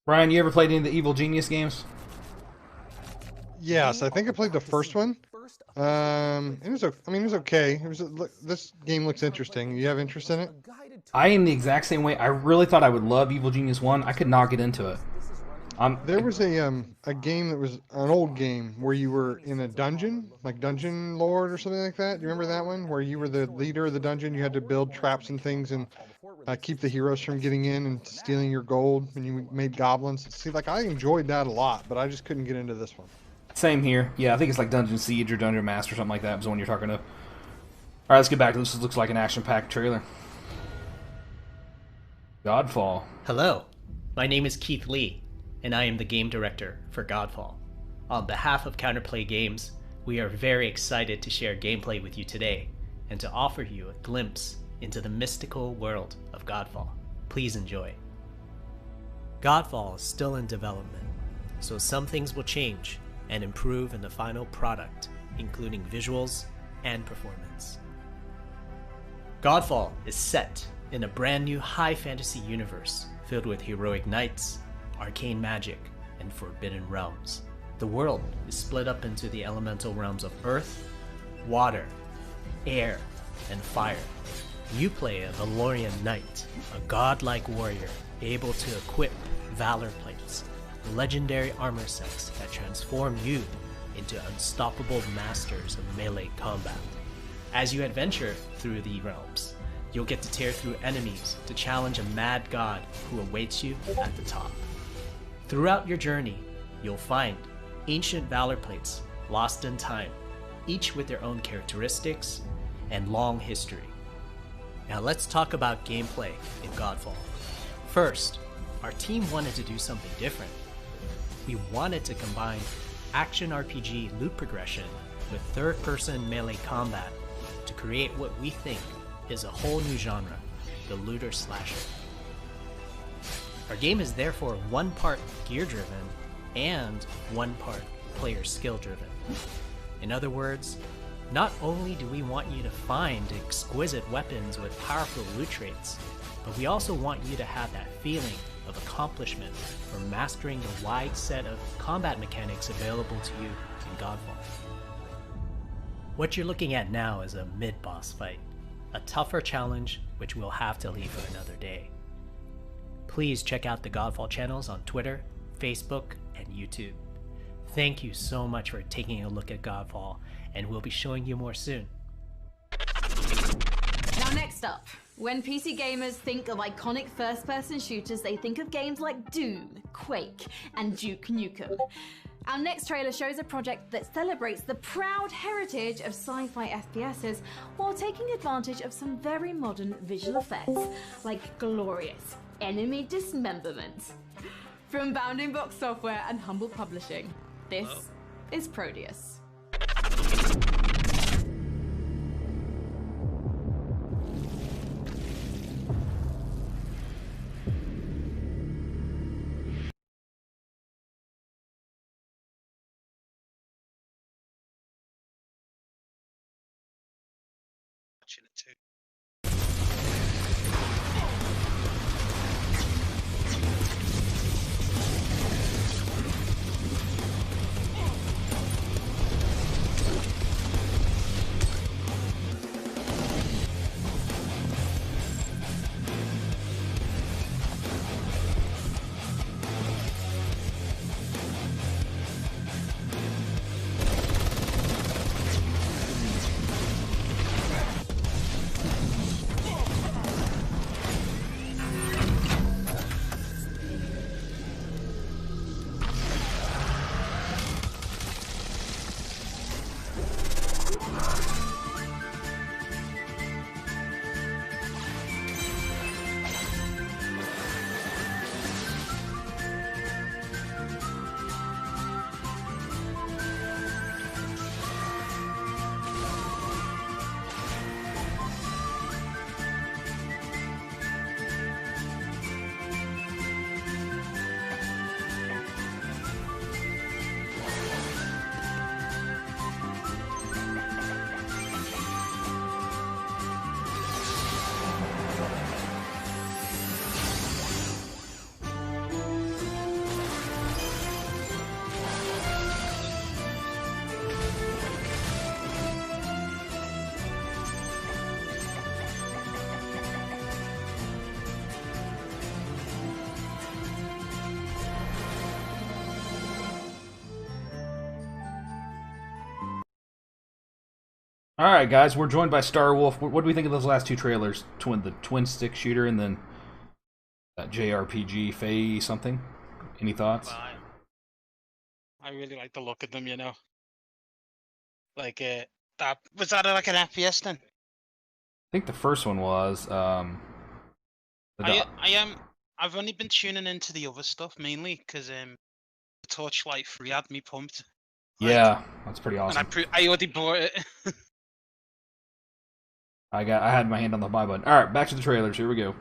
Brian, you ever played any of the Evil Genius games? Yes, I think I played the first one. It was, I mean, it was okay. It was. This game looks interesting. You have interest in it? I am the exact same way. I really thought I would love Evil Genius 1. I could not get into it. There was a game that was an old game where you were in a dungeon, like Dungeon Lord or something like that. Do you remember that one? Where you were the leader of the dungeon, you had to build traps and things and keep the heroes from getting in and stealing your gold, and you made goblins. See, like, I enjoyed that a lot, but I just couldn't get into this one. Same here. Yeah, I think it's like Dungeon Siege or Dungeon Master or something like that was the one you're talking to. Alright, let's get back to this. This looks like an action-packed trailer. Godfall. Hello, my name is Keith Lee, and I am the game director for Godfall. On behalf of Counterplay Games, we are very excited to share gameplay with you today and to offer you a glimpse into the mystical world of Godfall. Please enjoy. Godfall is still in development, so some things will change and improve in the final product, including visuals and performance. Godfall is set in a brand new high fantasy universe filled with heroic knights, arcane magic, and forbidden realms. The world is split up into the elemental realms of earth, water, air, and fire. You play a Valorian knight, a godlike warrior able to equip valor plates, legendary armor sets that transform you into unstoppable masters of melee combat. As you adventure through the realms, you'll get to tear through enemies to challenge a mad god who awaits you at the top. Throughout your journey, you'll find ancient valor plates lost in time, each with their own characteristics and long history. Now let's talk about gameplay in Godfall. First, our team wanted to do something different. We wanted to combine action RPG loot progression with third-person melee combat to create what we think is a whole new genre, the looter slasher. Our game is therefore one part gear-driven and one part player skill-driven. In other words, not only do we want you to find exquisite weapons with powerful loot traits, but we also want you to have that feeling of accomplishment for mastering the wide set of combat mechanics available to you in Godfall. What you're looking at now is a mid-boss fight, a tougher challenge which we'll have to leave for another day. Please check out the Godfall channels on Twitter, Facebook, and YouTube. Thank you so much for taking a look at Godfall, and we'll be showing you more soon. Now next up, when PC gamers think of iconic first-person shooters, they think of games like Doom, Quake, and Duke Nukem. Our next trailer shows a project that celebrates the proud heritage of sci-fi FPSs while taking advantage of some very modern visual effects, like glorious enemy dismemberment. From Bounding Box Software and Humble Publishing, this is Proteus. All right, guys, we're joined by Starwolf. What do we think of those last two trailers? The twin stick shooter and then that JRPG Faye something. Any thoughts? I really like the look of them, you know. Like was that like an FPS then? I think the first one was. I've only been tuning into the other stuff mainly because the Torchlight 3 had me pumped. Yeah, that's pretty awesome. And I already bought it. I had my hand on the buy button. All right, back to the trailers. Here we go.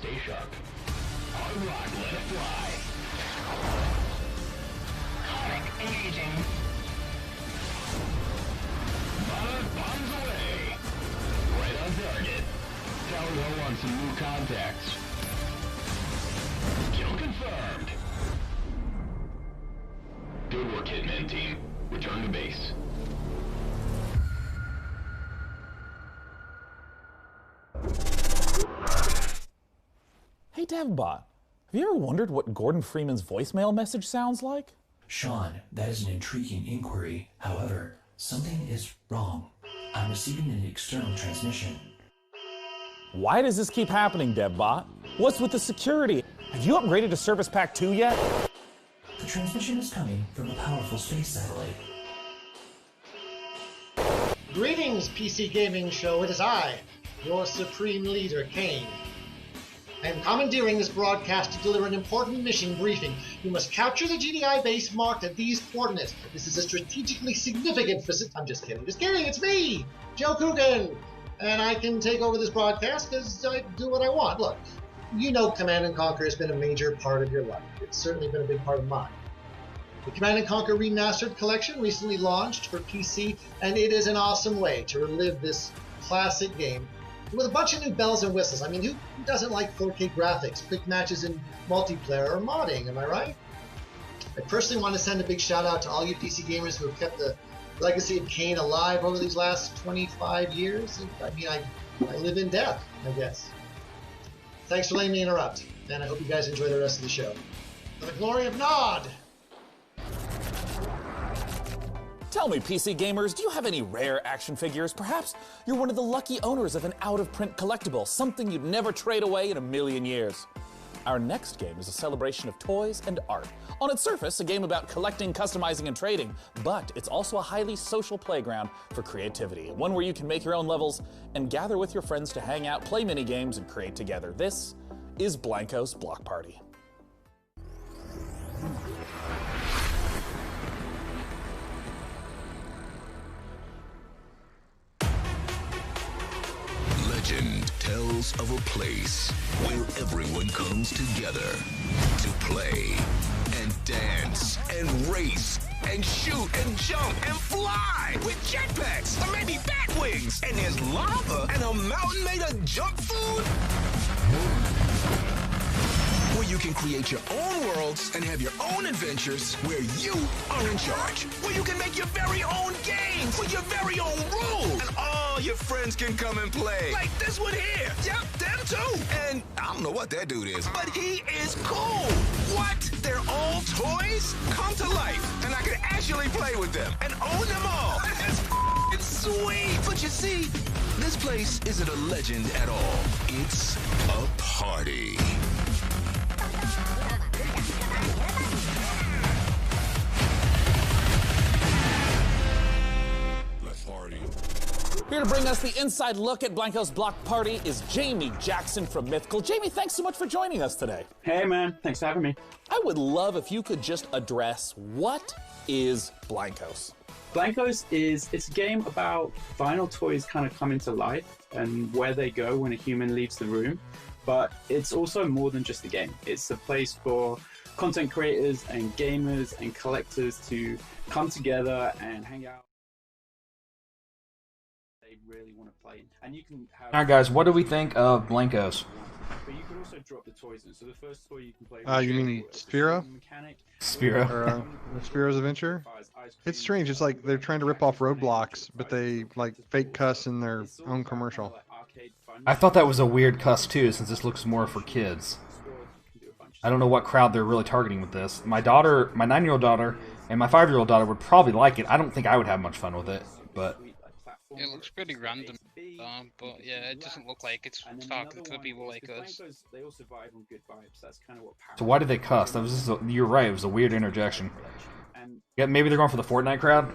Stay sharp. Hard rock, let it fly. Sonic engaging. Monarch bombs away. Right on target. Tally ho on some new contacts. Kill confirmed. Good work, Hitman team. Return to base. Hey, Devbot, have you ever wondered what Gordon Freeman's voicemail message sounds like? Sean, that is an intriguing inquiry. However, something is wrong. I'm receiving an external transmission. Why does this keep happening, Devbot? What's with the security? Have you upgraded to Service Pack 2 yet? The transmission is coming from a powerful space satellite. Greetings, PC Gaming Show. It is I, your supreme leader, Kane. I am commandeering this broadcast to deliver an important mission briefing. You must capture the GDI base marked at these coordinates. This is a strategically significant I'm just kidding, it's me, Joe Coogan! And I can take over this broadcast because I do what I want. Look, you know Command & Conquer has been a major part of your life. It's certainly been a big part of mine. The Command & Conquer Remastered Collection recently launched for PC, and it is an awesome way to relive this classic game with a bunch of new bells and whistles. I mean, who doesn't like 4K graphics, quick matches in multiplayer, or modding, am I right? I personally want to send a big shout out to all you PC gamers who have kept the legacy of Kane alive over these last 25 years. I mean, I live in death, I guess. Thanks for letting me interrupt, and I hope you guys enjoy the rest of the show. For the glory of Nod! Tell me, PC gamers, do you have any rare action figures? Perhaps you're one of the lucky owners of an out-of-print collectible, something you'd never trade away in a million years. Our next game is a celebration of toys and art. On its surface, a game about collecting, customizing, and trading, but it's also a highly social playground for creativity, one where you can make your own levels and gather with your friends to hang out, play mini-games, and create together. This is Blanco's Block Party. Legend tells of a place where everyone comes together to play and dance and race and shoot and jump and fly with jetpacks or maybe bat wings. And there's lava and a mountain made of junk food. Where you can create your own worlds and have your own adventures where you are in charge. Where you can make your very own games with your very own rules. And all your friends can come and play. Like this one here. Yep, them too. And I don't know what that dude is, but he is cool. What? They're all toys? Come to life. And I can actually play with them and own them all. That's sweet. But you see, this place isn't a legend at all. It's a party. Here to bring us the inside look at Blanco's Block Party is Jamie Jackson from Mythical. Jamie, thanks so much for joining us today. Hey man, thanks for having me. I would love if you could just address what is Blancos? Blancos it's a game about vinyl toys kind of coming to life and where they go when a human leaves the room. But it's also more than just a game. It's a place for content creators and gamers and collectors to come together and hang out. They really want to play, and you can have. All right, guys, what do we think of Blankos? But you can also drop the toys in. So the first toy you can play. You mean Sphero? Sphero. Or Sphero's Adventure? It's strange. It's like they're trying to rip off Roblox, but they like fake cuss in their own commercial. I thought that was a weird cuss too, since this looks more for kids. I don't know what crowd they're really targeting with this. My daughter, my 9-year-old daughter, and my 5-year-old daughter would probably like it. I don't think I would have much fun with it, but. It looks pretty random, but yeah, it doesn't look like it's targeted for people like us. They all survive on good vibes. That's kind of what. So why did they cuss? That was just you're right. It was a weird interjection. Yeah, maybe they're going for the Fortnite crowd,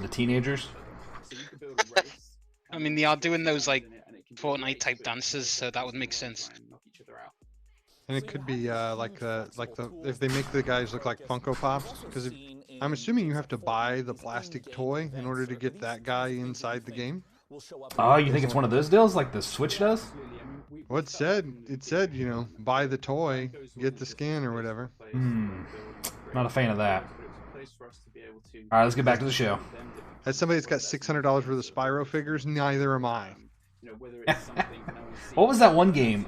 the teenagers. I mean, they are doing those like Fortnite type dances, so that would make sense. And it could be if they make the guys look like Funko Pops, because I'm assuming you have to buy the plastic toy in order to get that guy inside the game. Oh, you think it's one of those deals like the Switch does? Well, it said, you know, buy the toy, get the skin or whatever. Not a fan of that. Alright, let's get back to the show. As somebody that's got $600 worth of Spyro figures, neither am I. What was that one game?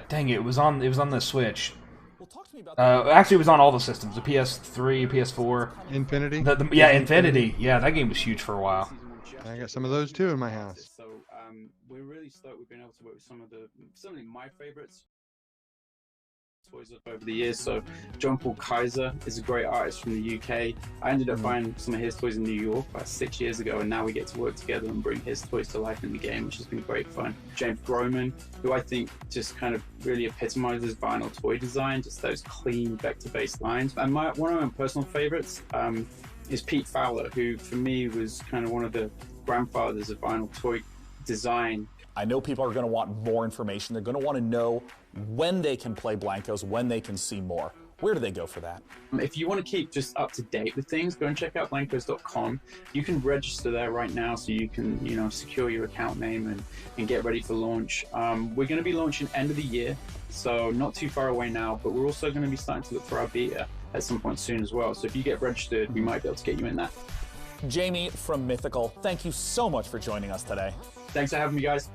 Dang it, it was on the Switch. Actually, it was on all the systems, the PS3, PS4. Infinity? Yeah, Infinity. Yeah, that game was huge for a while. I got some of those too in my house. So we're really stoked we've been able to work with some of my favorites toys up over the years. So John Paul Kaiser is a great artist from the UK. I ended up buying some of his toys in New York about 6 years ago, and now we get to work together and bring his toys to life in the game, which has been great fun. James Groman, who I think just kind of really epitomizes vinyl toy design, just those clean vector-based lines. And one of my personal favorites is Pete Fowler, who for me was kind of one of the grandfathers of vinyl toy design. I know people are going to want more information. They're going to want to know when they can play Blankos, when they can see more. Where do they go for that? If you want to keep just up to date with things, go and check out blankos.com. You can register there right now, so you can, you know, secure your account name and get ready for launch. We're going to be launching end of the year, so not too far away now, but we're also going to be starting to look for our beta at some point soon as well. So if you get registered, we might be able to get you in there. Jamie from Mythical, thank you so much for joining us today. Thanks for having me, guys.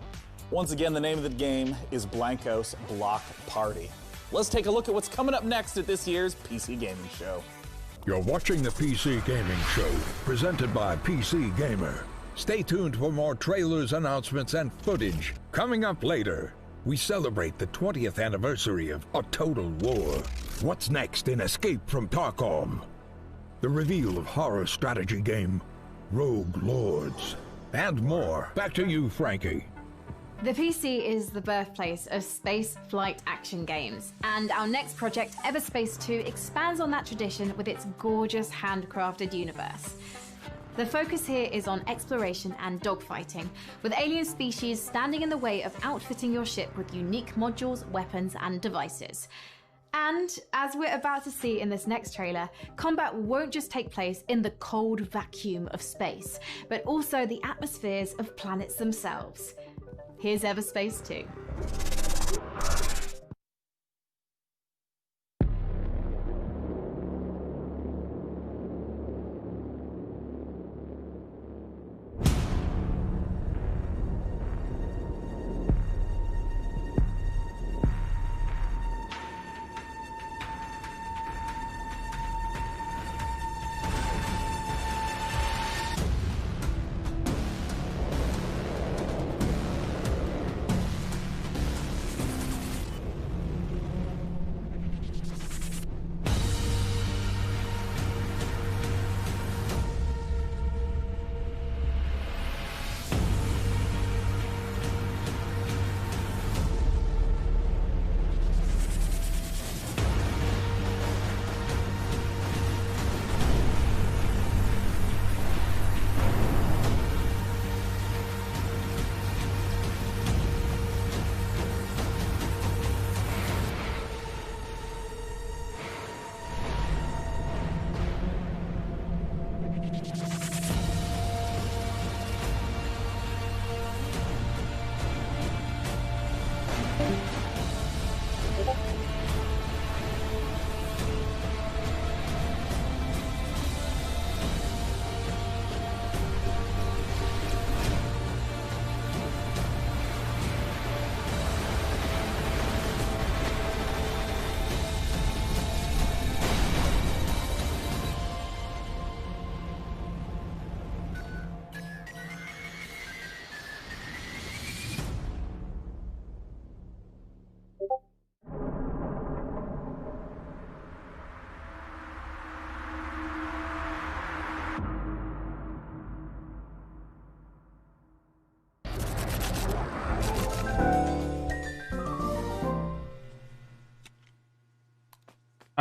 Once again, the name of the game is Blankos Block Party. Let's take a look at what's coming up next at this year's PC Gaming Show. You're watching the PC Gaming Show, presented by PC Gamer. Stay tuned for more trailers, announcements, and footage. Coming up later, we celebrate the 20th anniversary of A Total War. What's next in Escape from Tarkov? The reveal of horror strategy game Rogue Lords, and more. Back to you, Frankie. The PC is the birthplace of space flight action games, and our next project, Everspace 2, expands on that tradition with its gorgeous handcrafted universe. The focus here is on exploration and dogfighting, with alien species standing in the way of outfitting your ship with unique modules, weapons, and devices. And, as we're about to see in this next trailer, combat won't just take place in the cold vacuum of space, but also the atmospheres of planets themselves. Here's Everspace 2.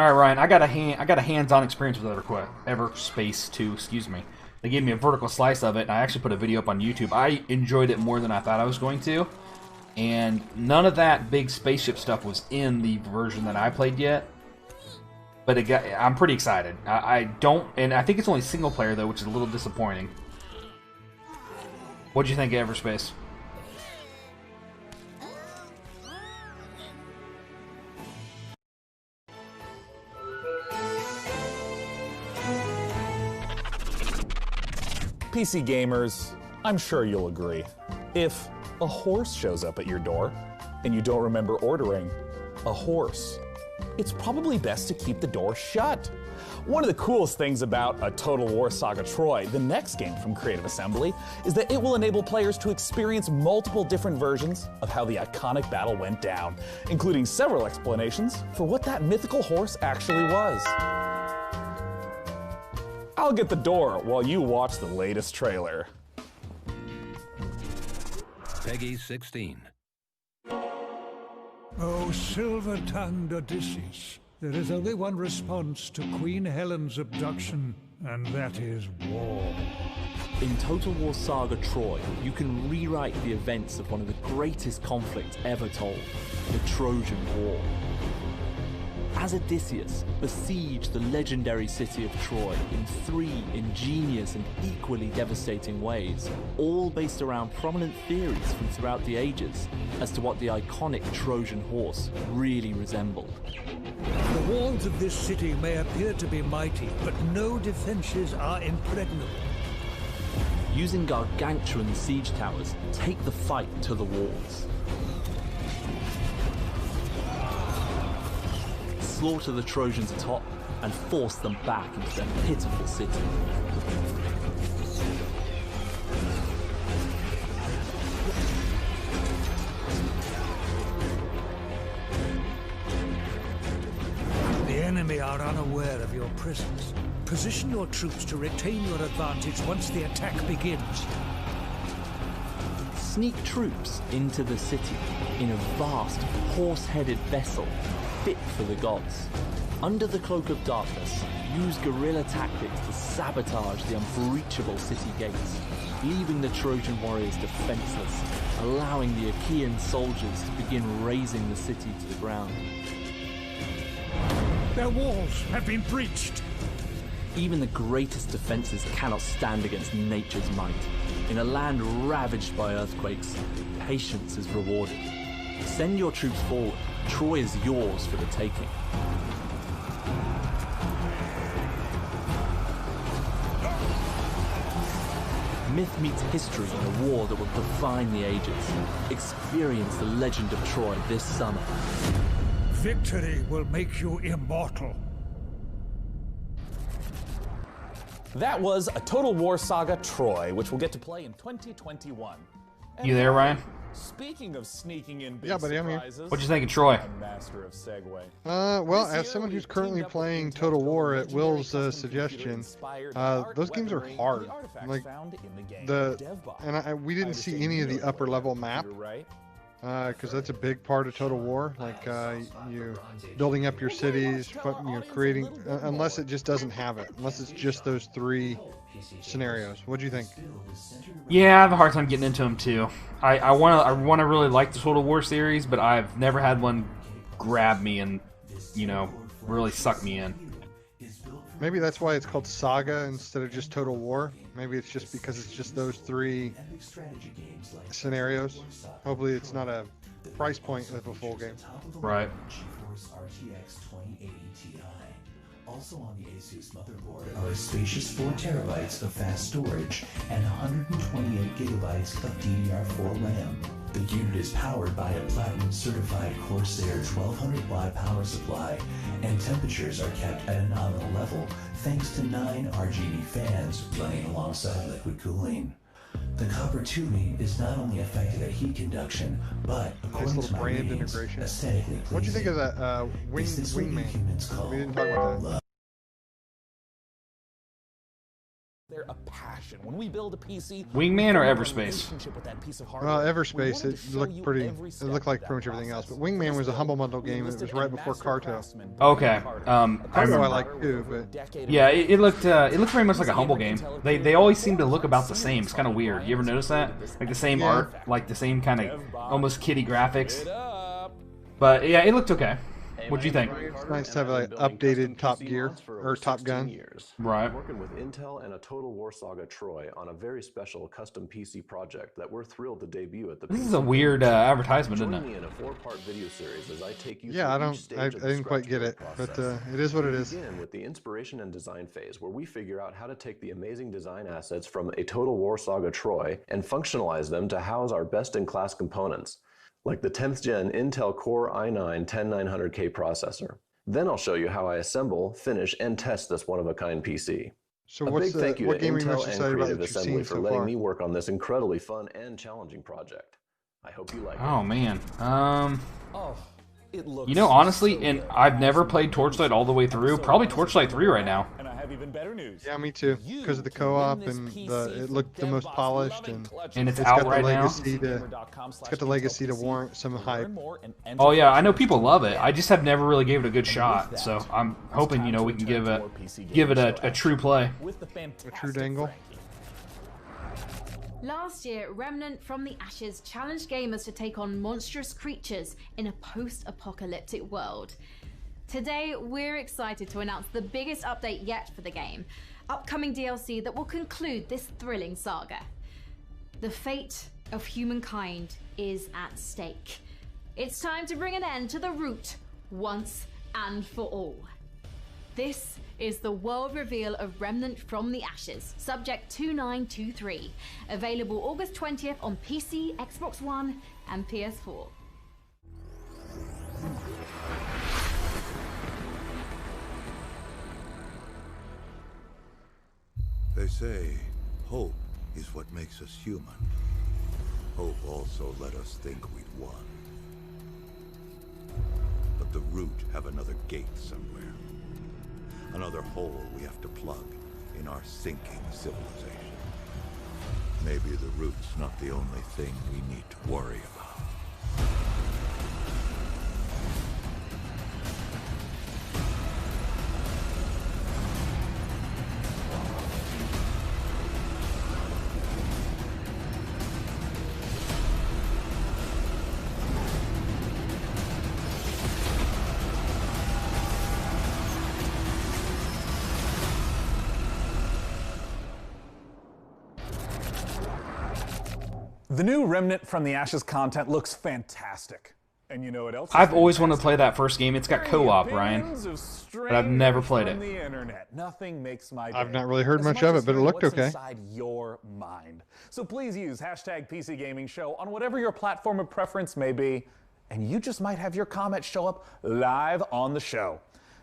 All right, Ryan. I got a hands-on experience with Everspace 2. Excuse me. They gave me a vertical slice of it, and I actually put a video up on YouTube. I enjoyed it more than I thought I was going to, and none of that big spaceship stuff was in the version that I played yet. But I'm pretty excited. I think it's only single player though, which is a little disappointing. What'd you think of Everspace? PC gamers, I'm sure you'll agree. If a horse shows up at your door and you don't remember ordering a horse, it's probably best to keep the door shut. One of the coolest things about a Total War Saga Troy, the next game from Creative Assembly, is that it will enable players to experience multiple different versions of how the iconic battle went down, including several explanations for what that mythical horse actually was. I'll get the door while you watch the latest trailer. Peggy 16. Oh, silver-tongued Odysseus, there is only one response to Queen Helen's abduction, and that is war. In Total War Saga Troy, you can rewrite the events of one of the greatest conflicts ever told, the Trojan War. As Odysseus besieged the legendary city of Troy in 3 ingenious and equally devastating ways, all based around prominent theories from throughout the ages as to what the iconic Trojan horse really resembled. The walls of this city may appear to be mighty, but no defenses are impregnable. Using gargantuan siege towers, take the fight to the walls. Slaughter the Trojans atop and force them back into their pitiful city. The enemy are unaware of your presence. Position your troops to retain your advantage once the attack begins. Sneak troops into the city in a vast, horse-headed vessel fit for the gods. Under the cloak of darkness, use guerrilla tactics to sabotage the unbreachable city gates, leaving the Trojan warriors defenseless, allowing the Achaean soldiers to begin razing the city to the ground. Their walls have been breached. Even the greatest defenses cannot stand against nature's might. In a land ravaged by earthquakes, patience is rewarded. Send your troops forward. Troy is yours for the taking. Myth meets history in a war that will define the ages. Experience the legend of Troy this summer. Victory will make you immortal. That was a Total War Saga Troy, which we'll get to play in 2021. You there, Ryan? Speaking of sneaking in big buddy, I'm here. surprises, What'd you think of Troy? I'm master of segue. Well, as someone who's currently playing Total War at Will's suggestion, those games are hard. Like we didn't see any of the upper level map, because that's a big part of Total War. Like you building up your cities, creating, unless it just doesn't have it, unless it's just those 3 scenarios. What do you think? Yeah, I have a hard time getting into them too. I want to really like the Total War series, but I've never had one grab me and really suck me in. Maybe that's why it's called Saga instead of just Total War. Maybe it's just because it's just those 3 scenarios. Hopefully it's not a price point of a full game. Right. Also on the Asus motherboard are a spacious 4 terabytes of fast storage and 128 gigabytes of DDR4 RAM. The unit is powered by a platinum certified Corsair 1200 watt power supply, and temperatures are kept at a nominal level thanks to 9 RGB fans running alongside liquid cooling. The copper tubing is not only effective at heat conduction, but according to my ratings, aesthetically pleasing. What do you think of that wingman? We didn't talk about that. a passion. When we build a PC, Wingman or Everspace? Everspace, it looked pretty. It looked like pretty much everything else. But Wingman was a Humble Bundle game. It was right before Carto. Okay. I like too, but yeah, it looked very much like a Humble game. They always seem to look about the same. It's kind of weird. You ever notice that? Like the same art, like the same kind of almost kiddie graphics. But yeah, it looked okay. What'd you think? It's nice to have like updated Top Gear or Top Gun. Right. Working with Intel and a Total War Saga Troy on a very special custom PC project that we're thrilled to debut at the. This is a weird advertisement, isn't it? Join me in a 4-part video series as I take you. Yeah, I didn't quite get it, but it is what it is. We begin with the inspiration and design phase, where we figure out how to take the amazing design assets from a Total War Saga Troy and functionalize them to house our best-in-class components, like the 10th gen Intel Core i9-10900K processor. Then I'll show you how I assemble, finish, and test this one-of-a-kind PC. So a what's big thank you what to game are you most Intel and excited about Creative that you've Assembly seen for so letting far? me work on this incredibly fun and challenging project. I hope you like it. Oh man. It looks You know, honestly, and I've never played Torchlight all the way through. Probably Torchlight 3 right now. And I have even better news. Yeah, me too. Because of the co-op and it looked the most polished and it's out got right the now. legacy it's got the legacy to warrant some hype. Oh yeah, I know people love it. I just have never really gave it a good shot. So I'm hoping, you know, we can give it a true play. A true dangle. Last year, Remnant from the Ashes challenged gamers to take on monstrous creatures in a post-apocalyptic world. Today, we're excited to announce the biggest update yet for the game, upcoming DLC that will conclude this thrilling saga. The fate of humankind is at stake. It's time to bring an end to the root once and for all. This is the world reveal of Remnant from the Ashes, Subject 2923, available August 20th on PC, Xbox One, and PS4. They say hope is what makes us human. Hope also let us think we'd won. But the Root have another gate somewhere. Another hole we have to plug in our sinking civilization. Maybe the Root's not the only thing we need to worry about. The new Remnant from the Ashes content looks fantastic. And you know what else? I've always wanted to play that first game. It's got co-op, Ryan, but I've never played it. The internet. Nothing makes my day I've not really heard as much of as it, but it hearing looked what's okay. Inside your mind. So please use hashtag PC Gaming Show on whatever your platform of preference may be, and you just might have your comments show up live on the show.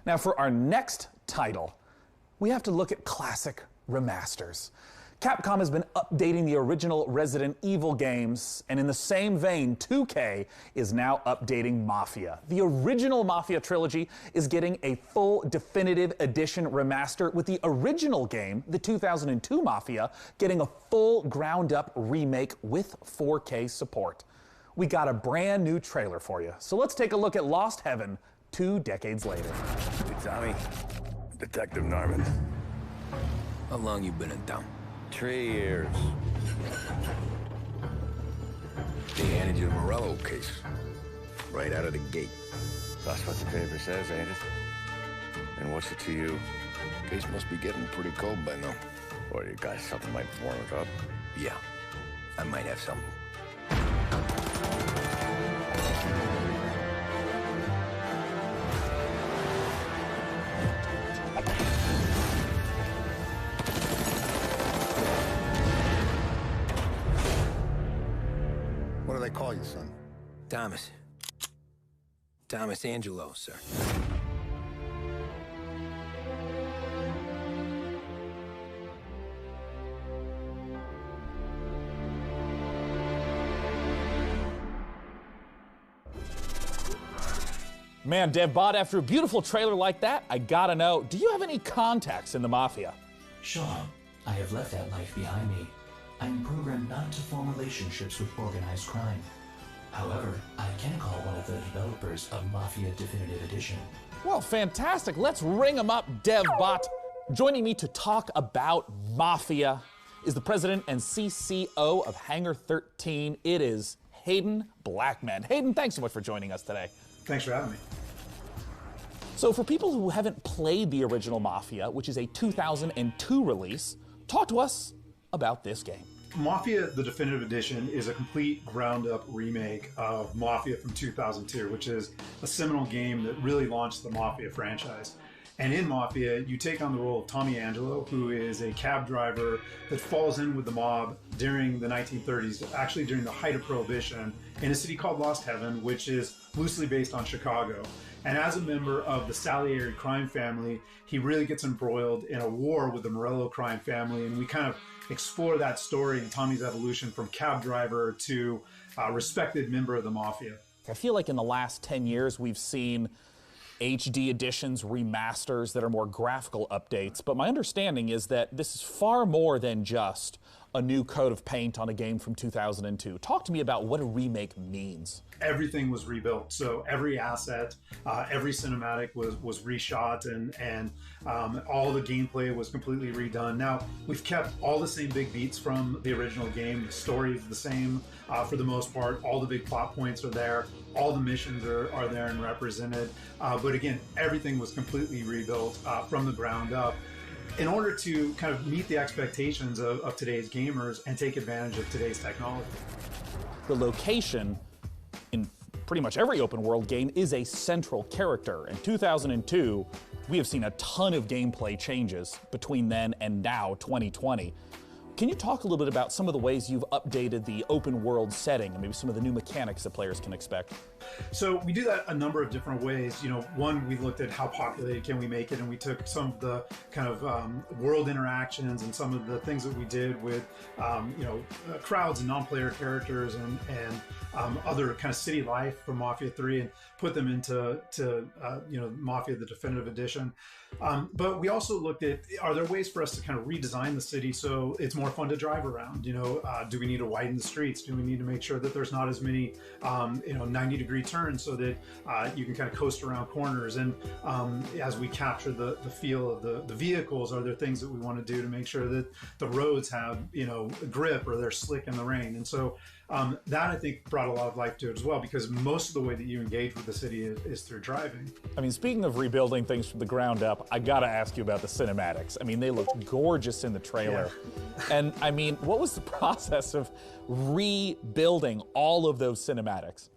Now, for our next title, we have to look at classic remasters. Capcom has been updating the original Resident Evil games, and in the same vein, 2K is now updating Mafia. The original Mafia trilogy is getting a full definitive edition remaster, with the original game, the 2002 Mafia, getting a full ground-up remake with 4K support. We got a brand new trailer for you, so let's take a look at Lost Heaven 2 decades later. Hey, Tommy. Detective Norman. How long you been in town? 3 years. They handed you the Morello case. Right out of the gate. That's what the paper says, ain't it? And what's it to you? Case must be getting pretty cold by now. Or you got something might warm it up? Yeah. I might have something. What do they call you, son? Thomas. Thomas Angelo, sir. Man, DevBot, after a beautiful trailer like that, I gotta know, do you have any contacts in the Mafia? Sean, I have left that life behind me. I am programmed not to form relationships with organized crime. However, I can call one of the developers of Mafia Definitive Edition. Well, fantastic. Let's ring him up, DevBot. Joining me to talk about Mafia is the president and CCO of Hangar 13. It is Hayden Blackman. Hayden, thanks so much for joining us today. Thanks for having me. So for people who haven't played the original Mafia, which is a 2002 release, talk to us about this game. Mafia, the Definitive Edition, is a complete ground-up remake of Mafia from 2002, which is a seminal game that really launched the Mafia franchise. And in Mafia, you take on the role of Tommy Angelo, who is a cab driver that falls in with the mob during the 1930s, actually during the height of Prohibition, in a city called Lost Heaven, which is loosely based on Chicago. And as a member of the Salieri crime family, he really gets embroiled in a war with the Morello crime family, and we kind of explore that story and Tommy's evolution from cab driver to respected member of the Mafia. I feel like in the last 10 years, we've seen HD editions, remasters that are more graphical updates, but my understanding is that this is far more than just a new coat of paint on a game from 2002. Talk to me about what a remake means. Everything was rebuilt, so every asset, every cinematic was reshot, and all the gameplay was completely redone. Now, we've kept all the same big beats from the original game. The story is the same for the most part. All the big plot points are there. All the missions are there and represented. But again, everything was completely rebuilt from the ground up in order to kind of meet the expectations of today's gamers and take advantage of today's technology. The location in pretty much every open world game is a central character. In 2002, we have seen a ton of gameplay changes between then and now, 2020. Can you talk a little bit about some of the ways you've updated the open world setting and maybe some of the new mechanics that players can expect? So we do that a number of different ways. You know, one, we looked at how populated can we make it, and we took some of the kind of world interactions and some of the things that we did with, crowds and non-player characters and other kind of city life from Mafia 3 and put them into Mafia the Definitive Edition. But we also looked at, are there ways for us to kind of redesign the city so it's more fun to drive around? You know, do we need to widen the streets? Do we need to make sure that there's not as many 90-degree turns so that you can kind of coast around corners? And as we capture the feel of the vehicles, are there things that we want to do to make sure that the roads have grip or they're slick in the rain? And so that, I think, brought a lot of life to it as well, because most of the way that you engage with the city is through driving. I mean, speaking of rebuilding things from the ground up, I gotta ask you about the cinematics. I mean, they looked gorgeous in the trailer. Yeah. And I mean, what was the process of rebuilding all of those cinematics?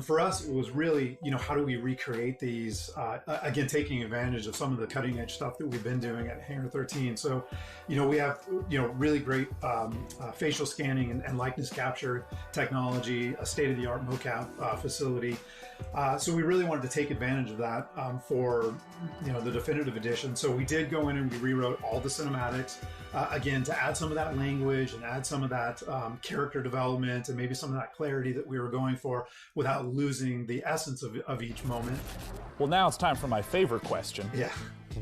For us, it was really, how do we recreate these, again, taking advantage of some of the cutting edge stuff that we've been doing at Hangar 13. So, we have, really great facial scanning and likeness capture technology, a state-of-the-art mocap facility. So we really wanted to take advantage of that for, the Definitive Edition. So we did go in and we rewrote all the cinematics, again, to add some of that language and add some of that character development and maybe some of that clarity that we were going for without losing the essence of each moment. Well, now it's time for my favorite question. Yeah.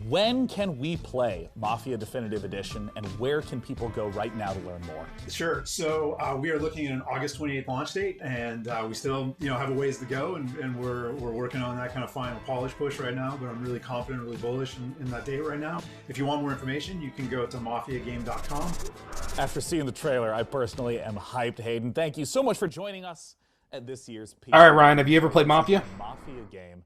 When can we play Mafia Definitive Edition, and where can people go right now to learn more? Sure. So we are looking at an August 28th launch date, and we still, have a ways to go, and we're working on that kind of final polish push right now, but I'm really confident, really bullish in that date right now. If you want more information, you can go to mafiagame.com. After seeing the trailer, I personally am hyped, Hayden. Thank you so much for joining us at this year's PC. All right, Ryan, have you ever played Mafia? Mafiagame.com.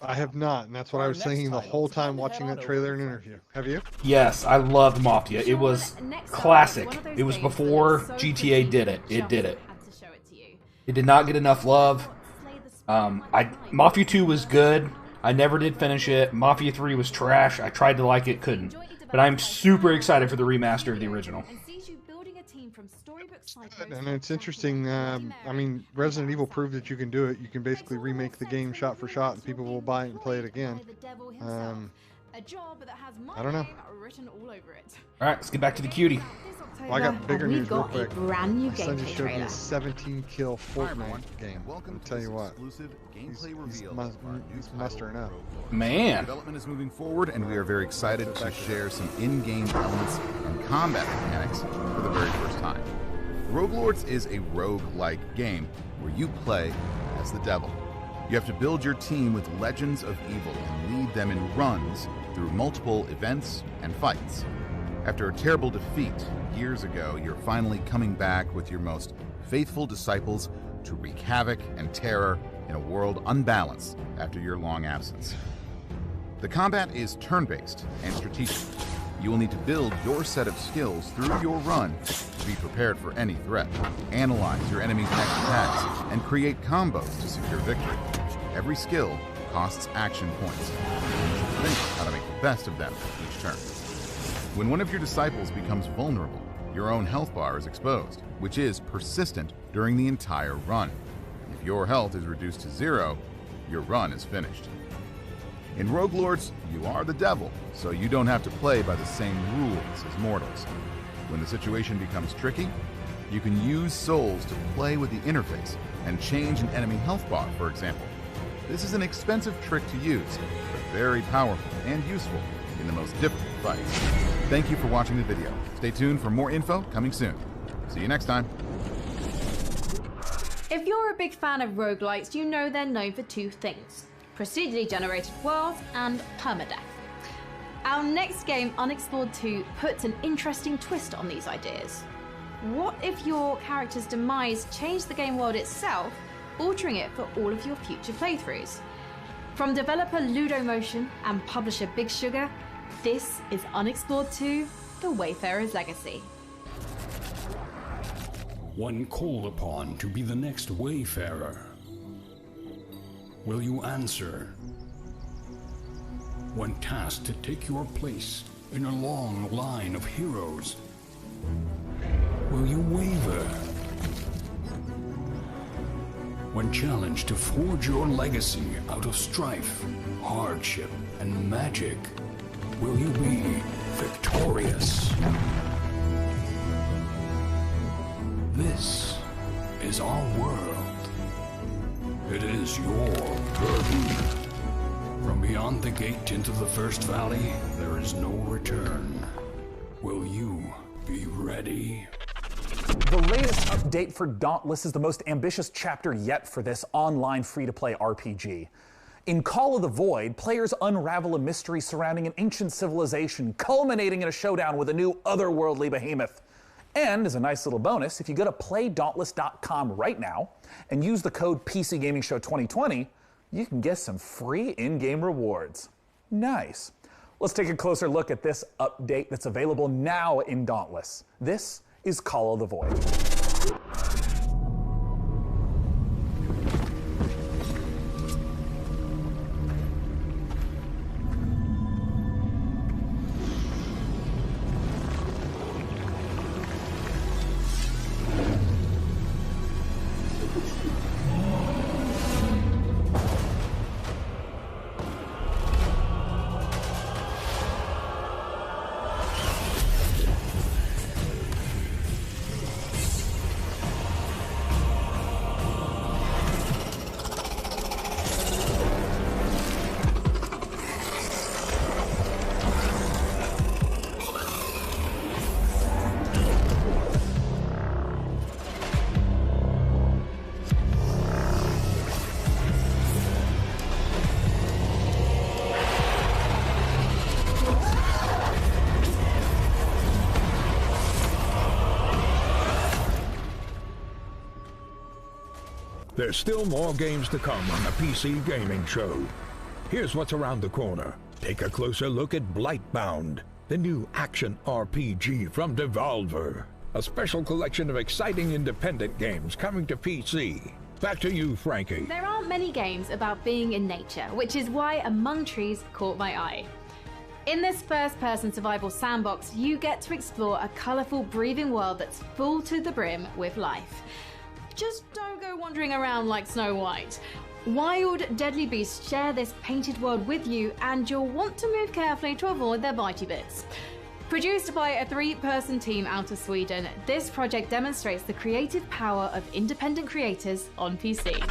I have not, and that's what I was thinking the whole time watching that trailer and interview. Have you? Yes, I loved Mafia. It was classic. It was before GTA did it. It did it. It did not get enough love. Mafia 2 was good. I never did finish it. Mafia 3 was trash. I tried to like it, couldn't. But I'm super excited for the remaster of the original. And it's interesting, I mean, Resident Evil proved that you can do it. You can basically remake the game shot for shot, and people will buy it and play it again. A job that has my I don't know. name written all over it. All right, let's get back to the cutie. Well, I got bigger news real quick. Brand new My son just gameplay showed me trailer. a 17 kill Fortnite game. Welcome I'll tell you what. exclusive gameplay He's reveal of our new he's title, mustering up. Man. Development is moving forward, and we are very excited to share some in-game elements and combat mechanics for the very first time. Roguelords is a rogue-like game where you play as the devil. You have to build your team with legends of evil and lead them in runs through multiple events and fights. After a terrible defeat years ago, you're finally coming back with your most faithful disciples to wreak havoc and terror in a world unbalanced after your long absence. The combat is turn-based and strategic. You will need to build your set of skills through your run to be prepared for any threat, analyze your enemy's next attacks, and create combos to secure victory. Every skill costs action points. You should think how to make the best of them each turn. When one of your disciples becomes vulnerable, your own health bar is exposed, which is persistent during the entire run. If your health is reduced to 0, your run is finished. In Roguelords, you are the devil, so you don't have to play by the same rules as mortals. When the situation becomes tricky, you can use souls to play with the interface and change an enemy health bar, for example. This is an expensive trick to use, but very powerful and useful in the most difficult fights. Thank you for watching the video. Stay tuned for more info coming soon. See you next time. If you're a big fan of roguelites, you know they're known for two things: procedurally generated worlds and permadeath. Our next game, Unexplored 2, puts an interesting twist on these ideas. What if your character's demise changed the game world itself, altering it for all of your future playthroughs? From developer Ludomotion and publisher Big Sugar, this is Unexplored 2: The Wayfarer's Legacy. When called upon to be the next Wayfarer, will you answer? When tasked to take your place in a long line of heroes, will you waver? When challenged to forge your legacy out of strife, hardship, and magic, will you be victorious? This is our world. It is your burden. From beyond the gate into the First Valley, there is no return. Will you be ready? The latest update for Dauntless is the most ambitious chapter yet for this online free-to-play RPG. In Call of the Void, players unravel a mystery surrounding an ancient civilization, culminating in a showdown with a new otherworldly behemoth. And as a nice little bonus, if you go to playdauntless.com right now and use the code PCGamingShow2020, you can get some free in-game rewards. Nice. Let's take a closer look at this update that's available now in Dauntless. This is Call of the Void. There's still more games to come on the PC Gaming Show. Here's what's around the corner. Take a closer look at Blightbound, the new action RPG from Devolver. A special collection of exciting independent games coming to PC. Back to you, Frankie. There aren't many games about being in nature, which is why Among Trees caught my eye. In this first-person survival sandbox, you get to explore a colourful, breathing world that's full to the brim with life. Just don't go wandering around like Snow White. Wild, deadly beasts share this painted world with you, and you'll want to move carefully to avoid their bitey bits. Produced by a 3-person team out of Sweden, this project demonstrates the creative power of independent creators on PC.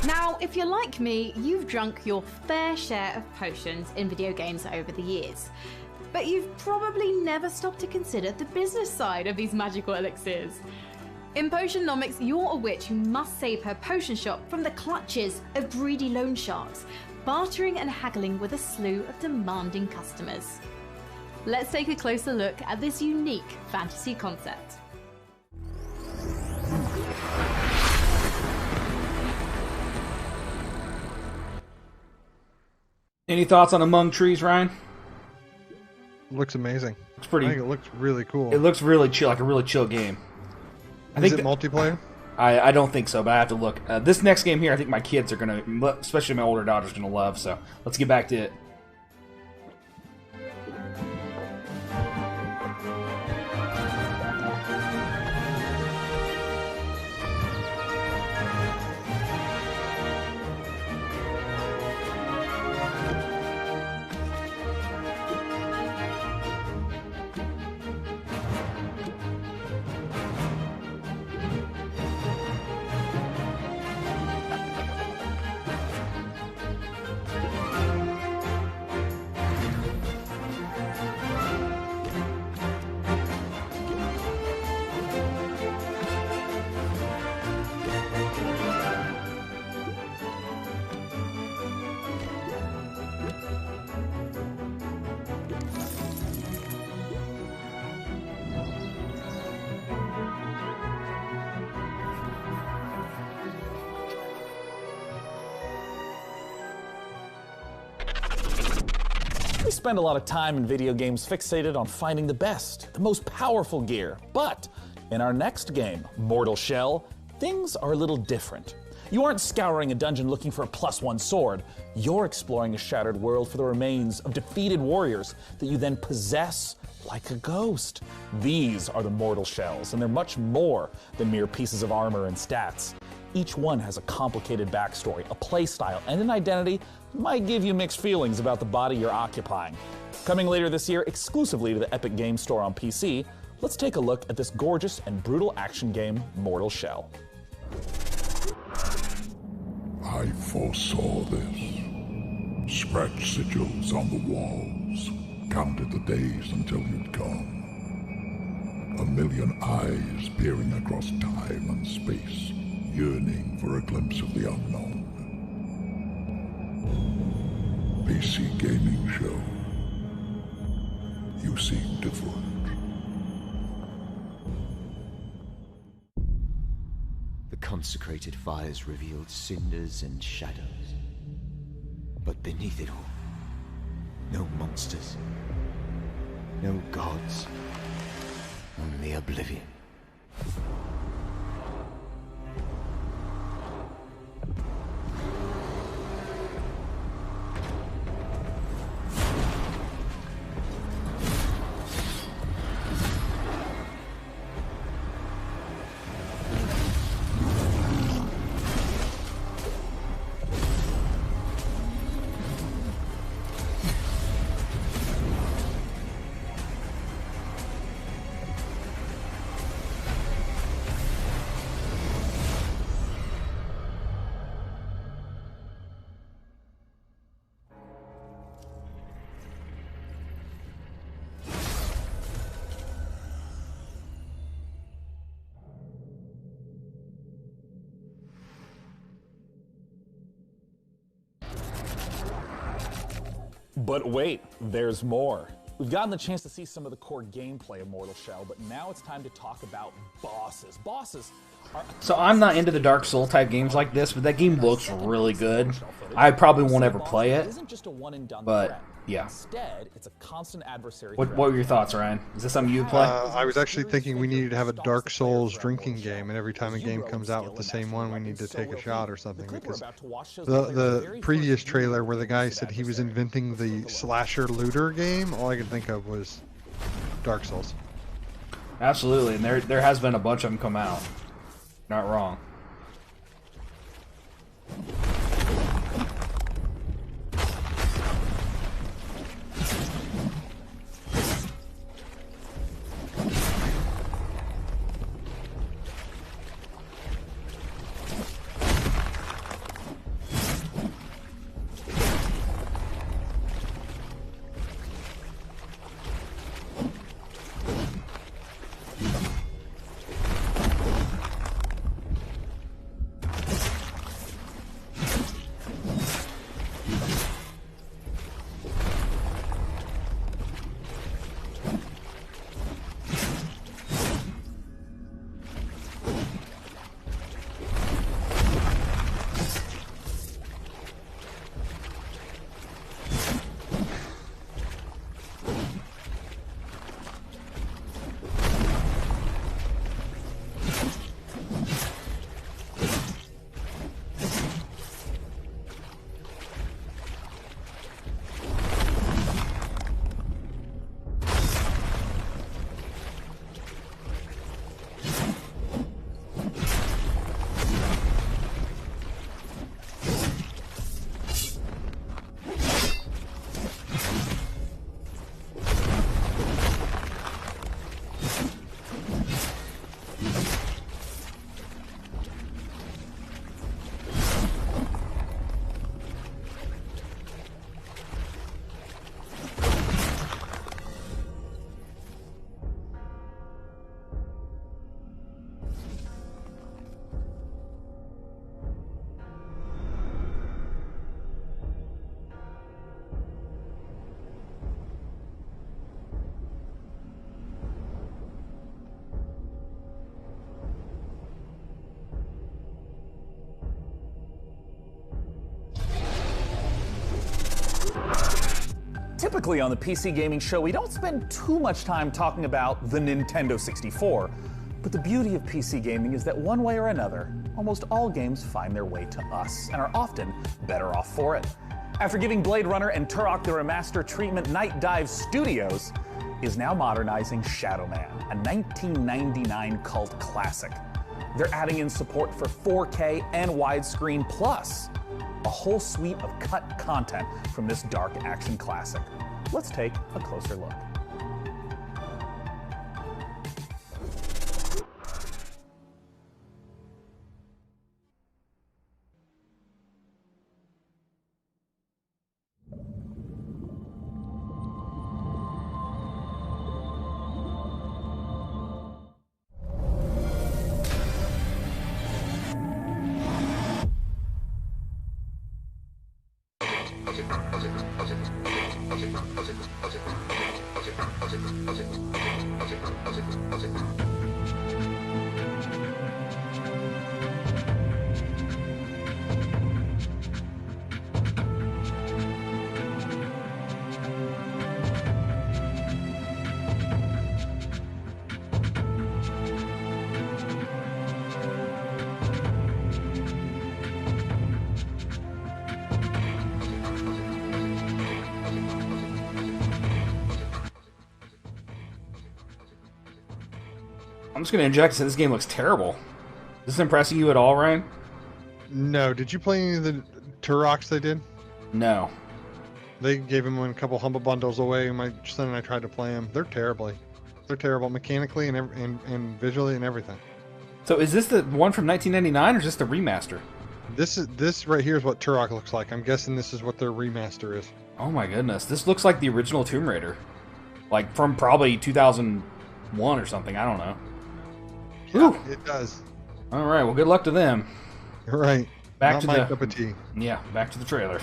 Now, if you're like me, you've drunk your fair share of potions in video games over the years. But you've probably never stopped to consider the business side of these magical elixirs. In Potionomics, you're a witch who must save her potion shop from the clutches of greedy loan sharks, bartering and haggling with a slew of demanding customers. Let's take a closer look at this unique fantasy concept. Any thoughts on Among Trees, Ryan? Looks amazing. It's pretty. I think it looks really cool. It looks really chill, like a really chill game. Is it multiplayer? I don't think so, but I have to look. This next game here, I think my kids are gonna, especially my older daughter's gonna love. So let's get back to it. We spend a lot of time in video games fixated on finding the best, the most powerful gear. But in our next game, Mortal Shell, things are a little different. You aren't scouring a dungeon looking for a +1 sword. You're exploring a shattered world for the remains of defeated warriors that you then possess like a ghost. These are the Mortal Shells, and they're much more than mere pieces of armor and stats. Each one has a complicated backstory, a playstyle, and an identity that might give you mixed feelings about the body you're occupying. Coming later this year exclusively to the Epic Games Store on PC, let's take a look at this gorgeous and brutal action game, Mortal Shell. I foresaw this. Scratched sigils on the walls. Counted the days until you'd come. 1,000,000 eyes peering across time and space, yearning for a glimpse of the unknown. PC Gaming Show. You seem different. The consecrated fires revealed cinders and shadows. But beneath it all, no monsters, no gods, only oblivion. But wait, there's more. We've gotten the chance to see some of the core gameplay of Mortal Shell, but now it's time to talk about bosses. Bosses are... So I'm not into the Dark Soul type games like this, but that game looks really good. I probably won't ever play it, but yeah. Instead, it's a constant adversary. What were your thoughts, Ryan? Is this something you'd play? I was actually thinking we needed to have a Dark Souls drinking game, and every time a game comes out with the same one, we need to take a shot or something. Because the previous trailer where the guy said he was inventing the slasher looter game, all I could think of was Dark Souls. Absolutely, and there has been a bunch of them come out. Not wrong. Typically on the PC Gaming Show, we don't spend too much time talking about the Nintendo 64. But the beauty of PC gaming is that one way or another, almost all games find their way to us and are often better off for it. After giving Blade Runner and Turok the Remaster treatment, Night Dive Studios is now modernizing Shadow Man, a 1999 cult classic. They're adding in support for 4K and widescreen plus a whole suite of cut content from this dark action classic. Let's take a closer look. I'm just going to inject and say this game looks terrible. Is this impressing you at all, Ryan? No. Did you play any of the Turoks they did? No. They gave him a couple Humble Bundles away, and my son and I tried to play them. They're terrible mechanically and visually and everything. So is this the one from 1999 or is this the remaster? This right here is what Turok looks like. I'm guessing this is what their remaster is. Oh my goodness. This looks like the original Tomb Raider. Like from probably 2001 or something. I don't know. Yeah, it does. All right. Well, good luck to them. All right. Back Not to my the cup of tea. Yeah, back to the trailer.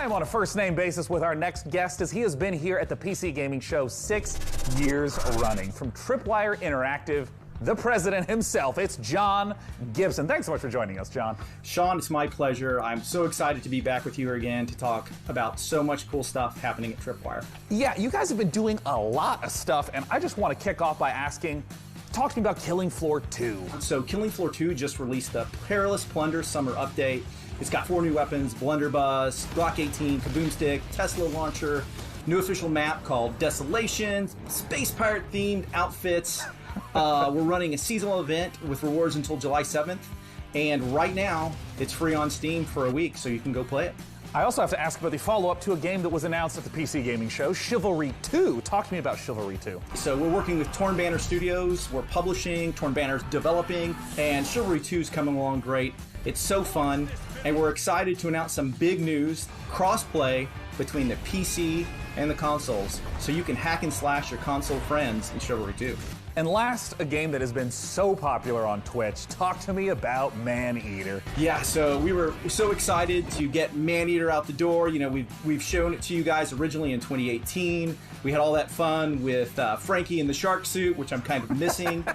I am on a first-name basis with our next guest, as he has been here at the PC Gaming Show 6 years running. From Tripwire Interactive, the president himself, it's John Gibson. Thanks so much for joining us, John. Sean, it's my pleasure. I'm so excited to be back with you again to talk about so much cool stuff happening at Tripwire. Yeah, you guys have been doing a lot of stuff, and I just want to kick off by asking, talk to me about Killing Floor 2. So Killing Floor 2 just released the Perilous Plunder Summer Update. It's got 4 new weapons, Blunderbuss, Glock 18, Kaboomstick, Tesla Launcher, new official map called Desolation, Space Pirate themed outfits. We're running a seasonal event with rewards until July 7th. And right now, it's free on Steam for a week, so you can go play it. I also have to ask about the follow-up to a game that was announced at the PC Gaming Show, Chivalry 2. Talk to me about Chivalry 2. So we're working with Torn Banner Studios. We're publishing, Torn Banner's developing, and Chivalry 2 is coming along great. It's so fun, and we're excited to announce some big news, cross-play between the PC and the consoles, so you can hack and slash your console friends in Chivalry 2. And last, a game that has been so popular on Twitch. Talk to me about Maneater. Yeah, so we were so excited to get Maneater out the door. You know, we've shown it to you guys originally in 2018. We had all that fun with Frankie in the shark suit, which I'm kind of missing.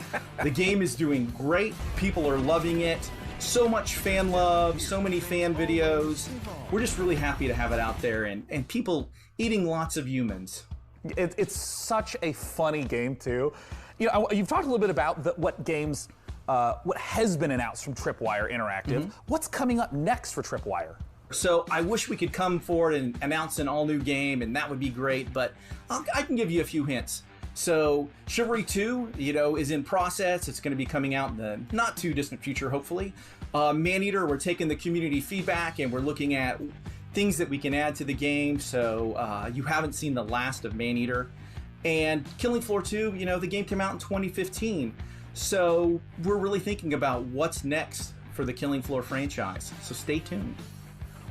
The game is doing great. People are loving it. So much fan love, so many fan videos. We're just really happy to have it out there and people eating lots of humans. It's such a funny game, too. You know, you've talked a little bit about what games, what has been announced from Tripwire Interactive. Mm-hmm. What's coming up next for Tripwire? So I wish we could come forward and announce an all-new game, and that would be great, but I can give you a few hints. So Chivalry 2, you know, is in process. It's going to be coming out in the not too distant future, hopefully. Maneater, we're taking the community feedback, and we're looking at things that we can add to the game, so you haven't seen the last of Maneater. And Killing Floor 2, you know, the game came out in 2015. So we're really thinking about what's next for the Killing Floor franchise. So stay tuned.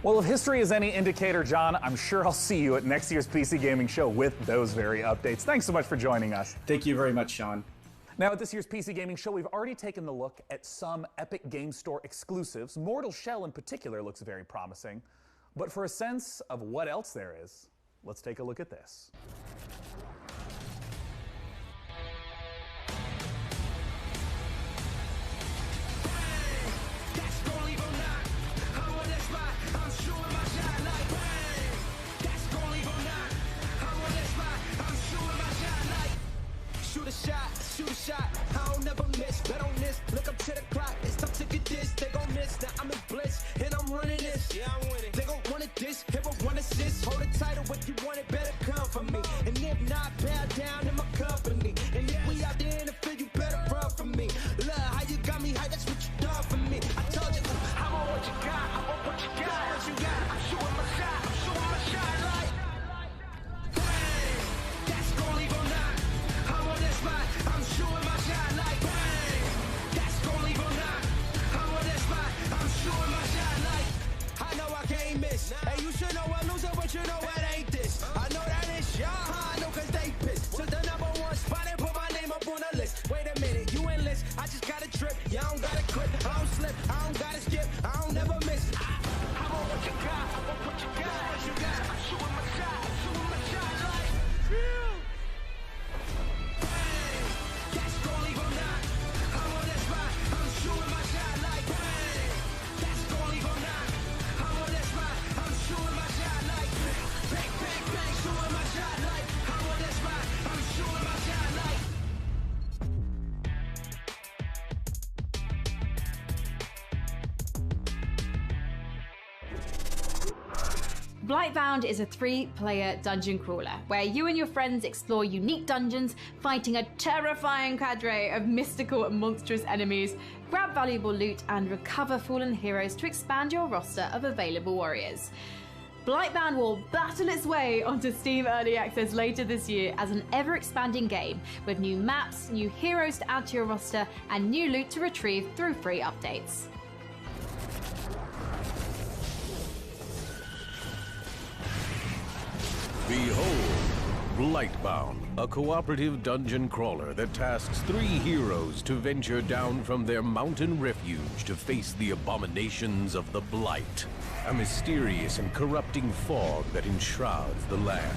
Well, if history is any indicator, John, I'm sure I'll see you at next year's PC Gaming Show with those very updates. Thanks so much for joining us. Thank you very much, Sean. Now, at this year's PC Gaming Show, we've already taken a look at some Epic Game Store exclusives. Mortal Shell in particular looks very promising. But for a sense of what else there is, let's take a look at this. Shoot a shot, I don't never miss. Bet on this, look up to the clock. It's time to get this, they gon' miss. Now I'm in bliss, and I'm running this. Yeah, I'm winning. They gon' want it this, hero one assist. Hold the title if you want it, better come for me. And if not, bow down in my company. And if we out there in the field, you better run from me. Look, how you got me high, that's what you done for me. I told you, I want what you got, I want what you got. What you got, I'm shooting my shot, I'm shooting my shot like. Bang, that's gon' leave on nine. I'm on that spot, I'm shooting my shot like. Bang, that's gon' leave on nine. I'm on that spot, I'm shooting my shot like. I know I can't miss. Hey, you should know a loser, but you know it ain't this. I know that it's y'all, I know cause they pissed. To the #1 spot and put my name up on the list. Wait a minute, you ain't list, I just got a trip. Yeah, I don't got a clip, I don't slip, I don't gotta skip, I don't never miss. I want what you got, I want what you got. What you got, I'm shooting my shot, I'm shooting my shot like. Bang, that's gon' leave on nine. I'm on that spot, I'm shooting my shot like. Bang, that's gon' leave on nine. I'm on that spot, I'm shooting my shot like. Bang, bang, bang, shooting my shot like. I'm on that spot, I'm shooting my shot like. Blightbound is a 3-player dungeon crawler where you and your friends explore unique dungeons, fighting a terrifying cadre of mystical and monstrous enemies, grab valuable loot, and recover fallen heroes to expand your roster of available warriors. Blightbound will battle its way onto Steam Early Access later this year as an ever-expanding game, with new maps, new heroes to add to your roster, and new loot to retrieve through free updates. Behold, Blightbound, a cooperative dungeon crawler that tasks 3 heroes to venture down from their mountain refuge to face the abominations of the Blight, a mysterious and corrupting fog that enshrouds the land.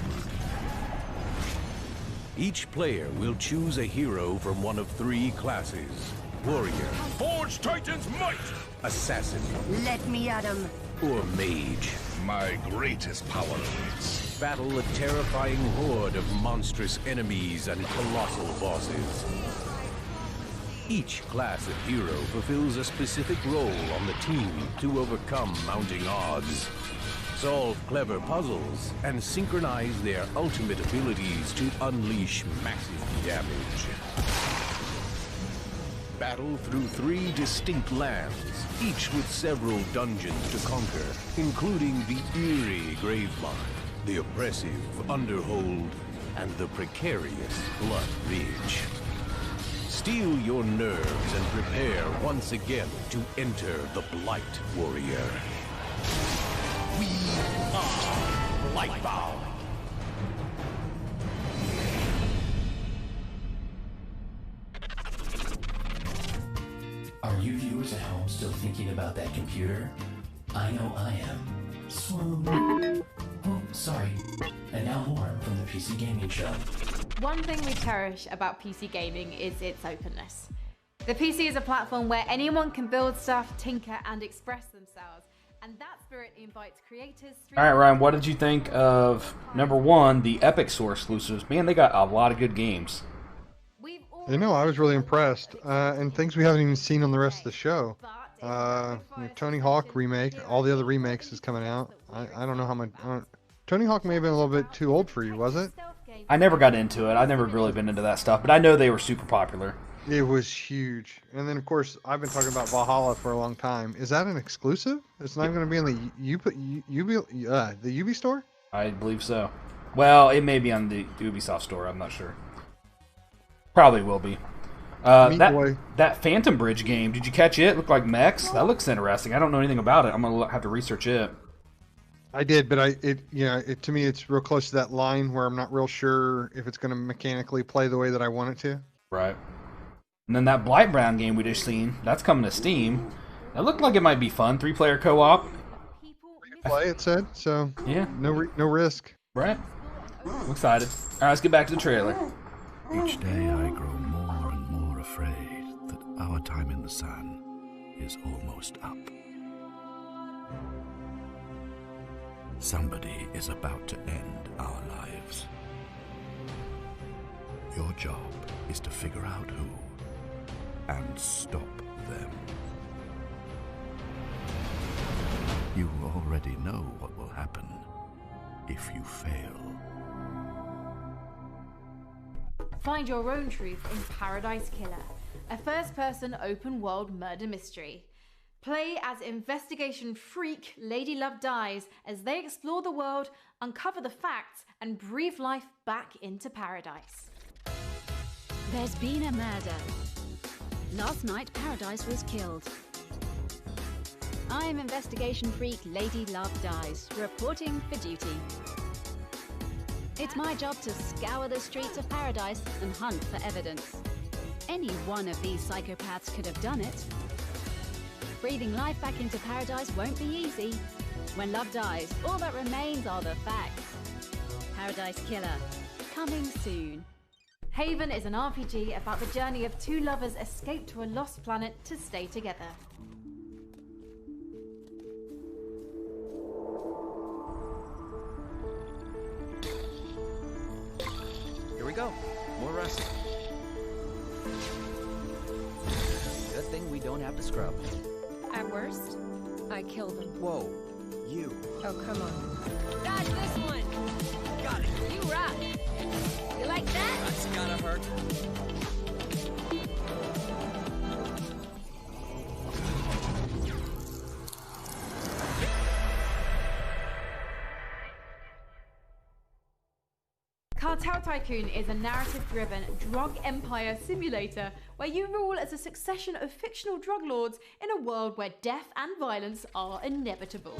Each player will choose a hero from one of 3 classes: warrior, Forge Titan's might! assassin, Let me at him. or mage. My greatest power awaits. Battle a terrifying horde of monstrous enemies and colossal bosses. Each class of hero fulfills a specific role on the team to overcome mounting odds, solve clever puzzles, and synchronize their ultimate abilities to unleash massive damage. Battle through 3 distinct lands, each with several dungeons to conquer, including the eerie Gravemine, the oppressive Underhold, and the precarious Blood Ridge. Steel your nerves and prepare once again to enter the Blight Warrior. We are Blightbound. Are you viewers at home still thinking about that computer? I know I am. Swoon. Oh, sorry. And now more from the PC Gaming Show. One thing we cherish about PC gaming is its openness. The PC is a platform where anyone can build stuff, tinker, and express themselves. And that spirit invites creators. Alright, Ryan, what did you think of, number 1, the Epic Store exclusives? Man, they got a lot of good games. You know, I was really impressed. And things we haven't even seen on the rest of the show. Tony Hawk remake, all the other remakes is coming out. I don't know how much... Tony Hawk may have been a little bit too old for you, was it? I never got into it. I've never really been into that stuff, but I know they were super popular. It was huge. And then, of course, I've been talking about Valhalla for a long time. Is that an exclusive? It's not going to be in the Ubi store? I believe so. Well, it may be on the Ubisoft store. I'm not sure. Probably will be. That Phantom Bridge game, did you catch it? Looked like mechs. That looks interesting. I don't know anything about it. I'm going to have to research it. I did, but to me, it's real close to that line where I'm not real sure if it's going to mechanically play the way that I want it to. Right. And then that Blightbound game we just seen, that's coming to Steam. That looked like it might be fun. 3-player co-op. Play, it said, so yeah, no risk. Right. I'm excited. All right, let's get back to the trailer. Each day I grow more and more afraid that our time in the sun is almost up. Somebody is about to end our lives. Your job is to figure out who and stop them. You already know what will happen if you fail. Find your own truth in Paradise Killer, a first-person open-world murder mystery. Play as investigation freak Lady Love dies as they explore the world, uncover the facts, and breathe life back into paradise. There's been a murder. Last night, Paradise was killed. I'm investigation freak Lady Love dies, reporting for duty. It's my job to scour the streets of Paradise and hunt for evidence. Any one of these psychopaths could have done it. Breathing life back into Paradise won't be easy. When love dies, all that remains are the facts. Paradise Killer, coming soon. Haven is an RPG about the journey of 2 lovers escaped to a lost planet to stay together. Here we go. More rust. Good thing we don't have to scrub. At worst, I killed him. Whoa, you. Oh, come on. Dodge this one! Got it. You rock! You like that? That's gotta hurt. Cartel Tycoon is a narrative-driven drug empire simulator where you rule as a succession of fictional drug lords in a world where death and violence are inevitable.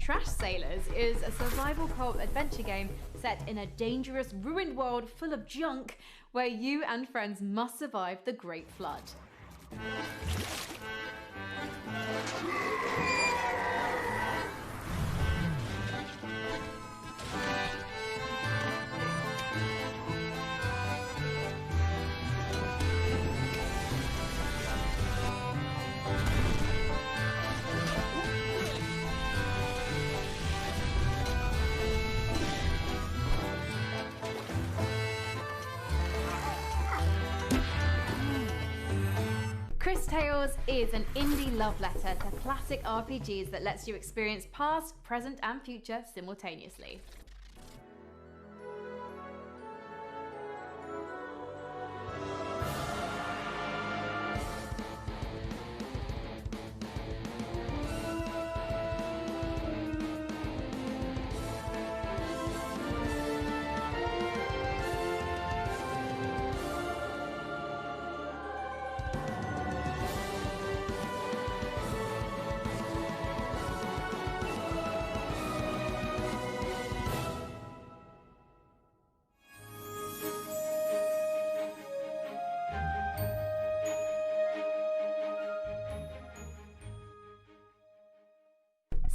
Trash Sailors is a survival co-op adventure game set in a dangerous, ruined world full of junk where you and friends must survive the Great Flood. Chris Tales is an indie love letter to classic RPGs that lets you experience past, present, and future simultaneously.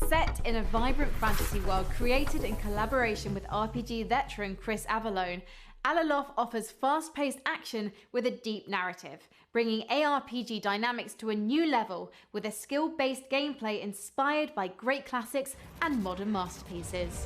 Set in a vibrant fantasy world created in collaboration with RPG veteran Chris Avallone, Alaloth offers fast-paced action with a deep narrative, bringing ARPG dynamics to a new level with a skill-based gameplay inspired by great classics and modern masterpieces.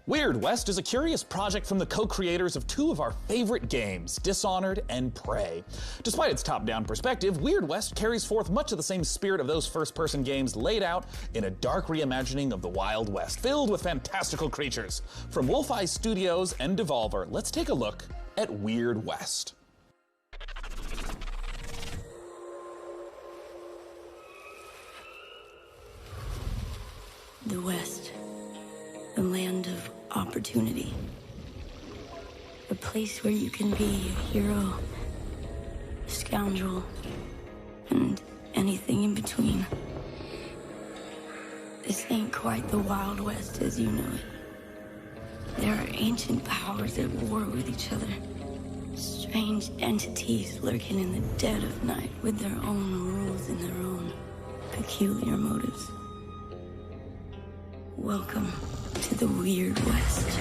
Weird West is a curious project from the co-creators of two of our favorite games, Dishonored and Prey. Despite its top-down perspective, Weird West carries forth much of the same spirit of those first-person games laid out in a dark reimagining of the Wild West, filled with fantastical creatures. From Wolfeye Studios and Devolver, let's take a look at Weird West. The West, the land of opportunity. A place where you can be a hero, a scoundrel, and anything in between. This ain't quite the Wild West as you know it. There are ancient powers at war with each other. Strange entities lurking in the dead of night with their own rules and their own peculiar motives. Welcome to the Weird West.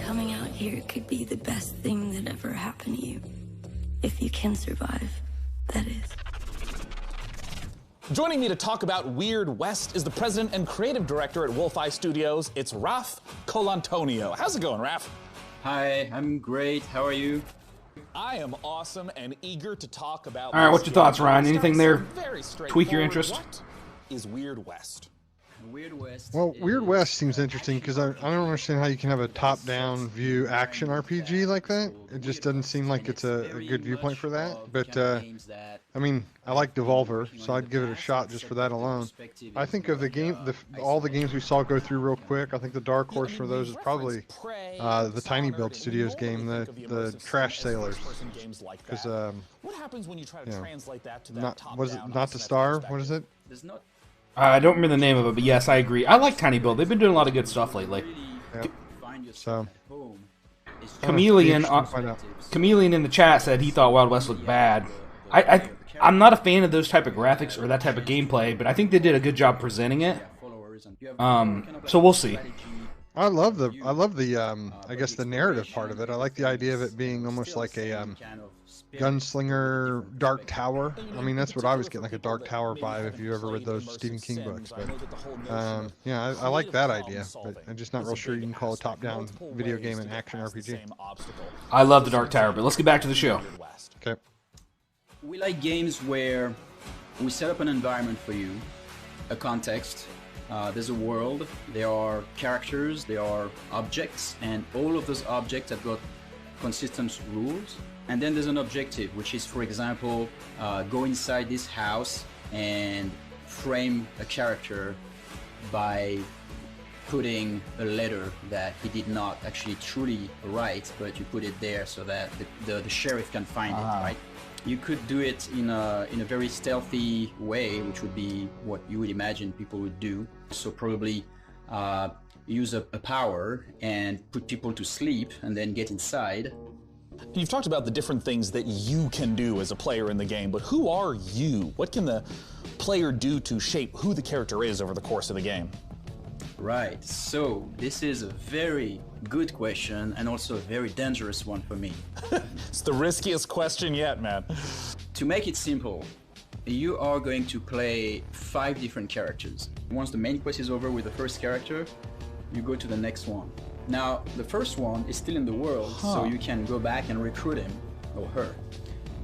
Coming out here could be the best thing that ever happened to you. If you can survive, that is. Joining me to talk about Weird West is the president and creative director at Wolfeye Studios. It's Raf Colantonio. How's it going, Raf? Hi, I'm great. How are you? I am awesome and eager to talk about. All right, what's your thoughts, Ryan? Anything there tweak your straightforward. interest? What is Weird West? Weird West. Well, Weird West seems interesting because I don't understand how you can have a top-down view action RPG like that. It just doesn't seem like it's a good viewpoint for that. But I mean, I like Devolver, so I'd give it a shot just for that alone. I think of the game, all the games we saw go through real quick. I think the dark horse for those is probably the Tiny Build Studios game, the Trash Sailors. Because what happens when you try to translate that to that not to Starve? What is it? I don't remember the name of it, but yes, I agree. I like Tiny Build. They've been doing a lot of good stuff lately. Yep. So, Chameleon in the chat said he thought Wild West looked bad. I'm not a fan of those type of graphics or that type of gameplay, but I think they did a good job presenting it. So we'll see. I love the I guess the narrative part of it. I like the idea of it being almost like a gunslinger Dark Tower. I mean, that's what I was getting, like a Dark Tower vibe if you ever read those Stephen King books. But yeah, I like that idea, but I'm just not real sure you can call a top-down video game an action RPG. I love the Dark Tower, but let's get back to the show. Okay. We like games where we set up an environment for you, a context, there's a world, there are characters, there are objects, and all of those objects have got consistent rules. And then there's an objective, which is, for example, go inside this house and frame a character by putting a letter that he did not actually truly write, but you put it there so that the sheriff can find it, right? You could do it in a very stealthy way, which would be what you would imagine people would do. So probably use a power and put people to sleep and then get inside. You've talked about the different things that you can do as a player in the game, but who are you? What can the player do to shape who the character is over the course of the game? Right, so this is a very good question and also a very dangerous one for me. It's the riskiest question yet, man. To make it simple, you are going to play 5 different characters. Once the main quest is over with the first character, you go to the next one. Now, the first one is still in the world, so you can go back and recruit him or her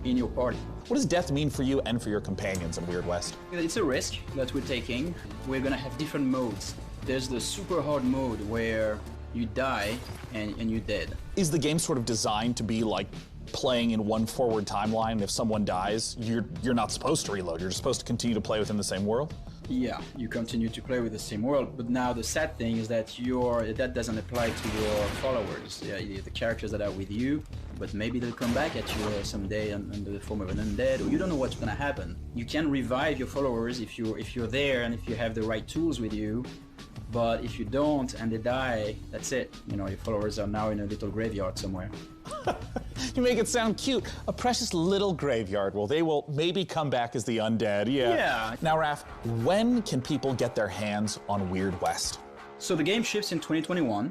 in your party. What does death mean for you and for your companions in Weird West? It's a risk that we're taking. We're gonna have different modes. There's the super hard mode where you die and you're dead. Is the game sort of designed to be like playing in one forward timeline? If someone dies, you're not supposed to reload. You're just supposed to continue to play within the same world? Yeah, you continue to play with the same world, but now the sad thing is that that doesn't apply to your followers. Yeah, the characters that are with you, but maybe they'll come back at you someday under the form of an undead, or you don't know what's gonna happen. You can revive your followers if you're there and if you have the right tools with you, but if you don't and they die, that's it. You know, your followers are now in a little graveyard somewhere. You make it sound cute. A precious little graveyard. Well, they will maybe come back as the undead. Yeah. Now, Raph, when can people get their hands on Weird West? So the game ships in 2021,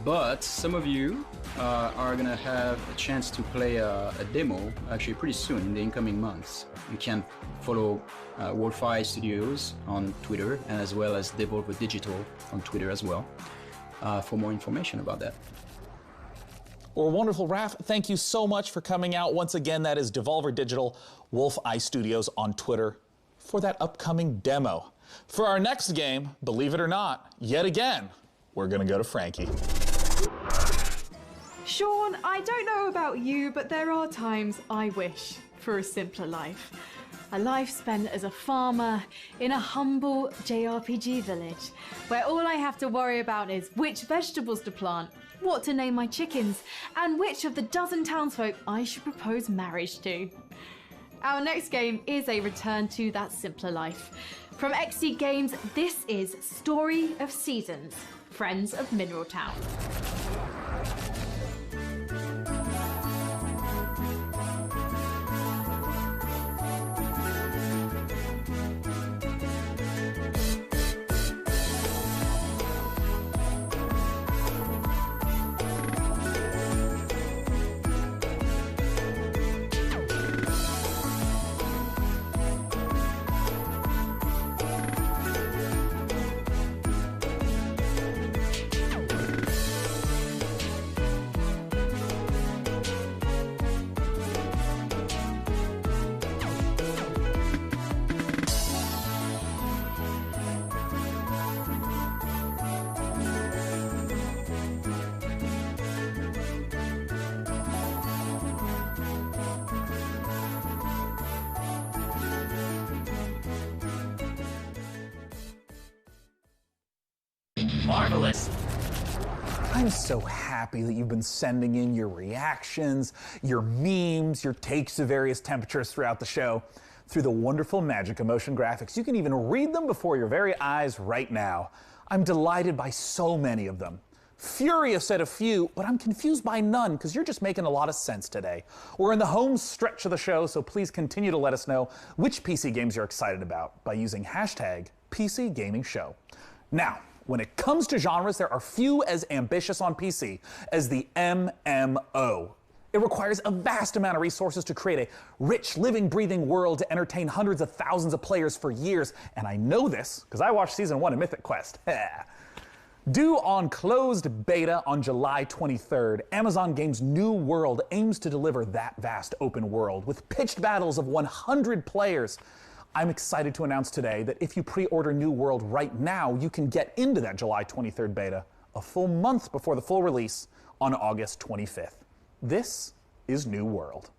but some of you are gonna have a chance to play a demo actually pretty soon in the incoming months. You can follow Wolfeye Studios on Twitter and as well as Devolver Digital on Twitter as well for more information about that. Well, wonderful, Raph. Thank you so much for coming out. Once again, that is Devolver Digital, Wolfeye Studios on Twitter for that upcoming demo. For our next game, believe it or not, yet again, we're gonna go to Frankie. Sean, I don't know about you, but there are times I wish for a simpler life. A life spent as a farmer in a humble JRPG village, where all I have to worry about is which vegetables to plant, what to name my chickens, and which of the dozen townsfolk I should propose marriage to. Our next game is a return to that simpler life. From XC Games, this is Story of Seasons, Friends of Mineral Town. Marvelous. I'm so happy that you've been sending in your reactions, your memes, your takes of various temperatures throughout the show. Through the wonderful Magic Emotion graphics, you can even read them before your very eyes right now. I'm delighted by so many of them. Furious at a few, but I'm confused by none because you're just making a lot of sense today. We're in the home stretch of the show, so please continue to let us know which PC games you're excited about by using hashtag #PCGamingShow. Now, when it comes to genres, there are few as ambitious on PC as the MMO. It requires a vast amount of resources to create a rich, living, breathing world to entertain hundreds of thousands of players for years, and I know this because I watched Season 1 of Mythic Quest. Due on closed beta on July 23rd, Amazon Games' New World aims to deliver that vast open world with pitched battles of 100 players. I'm excited to announce today that if you pre-order New World right now, you can get into that July 23rd beta a full month before the full release on August 25th. This is New World.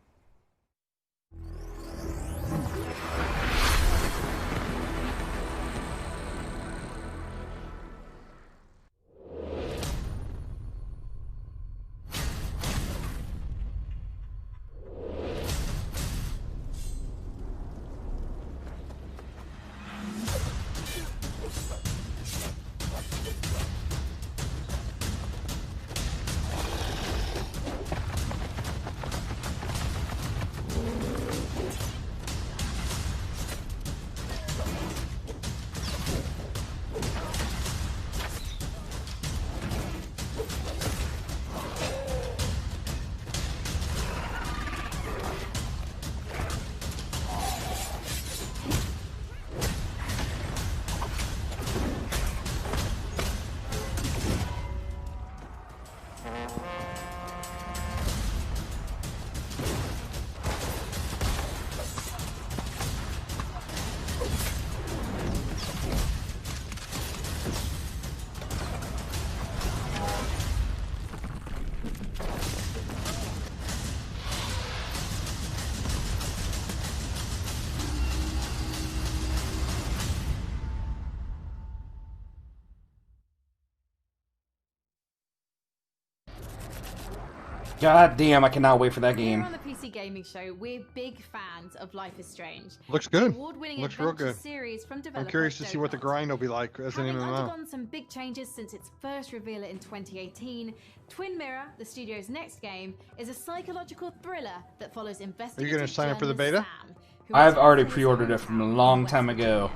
God damn, I cannot wait for that game. Here on the PC Gaming Show, we're big fans of Life is Strange. Looks good. Award-winning Looks real adventure good. Series from I'm developer curious to see what the grind will be like as an Having MMO. undergone some big changes since its first reveal in 2018, Twin Mirror, the studio's next game, is a psychological thriller that follows investigative Are you going to sign up for the journalist beta? Sam, who I've returns already to his pre-ordered it hometown from a in long West time Virginia. ago,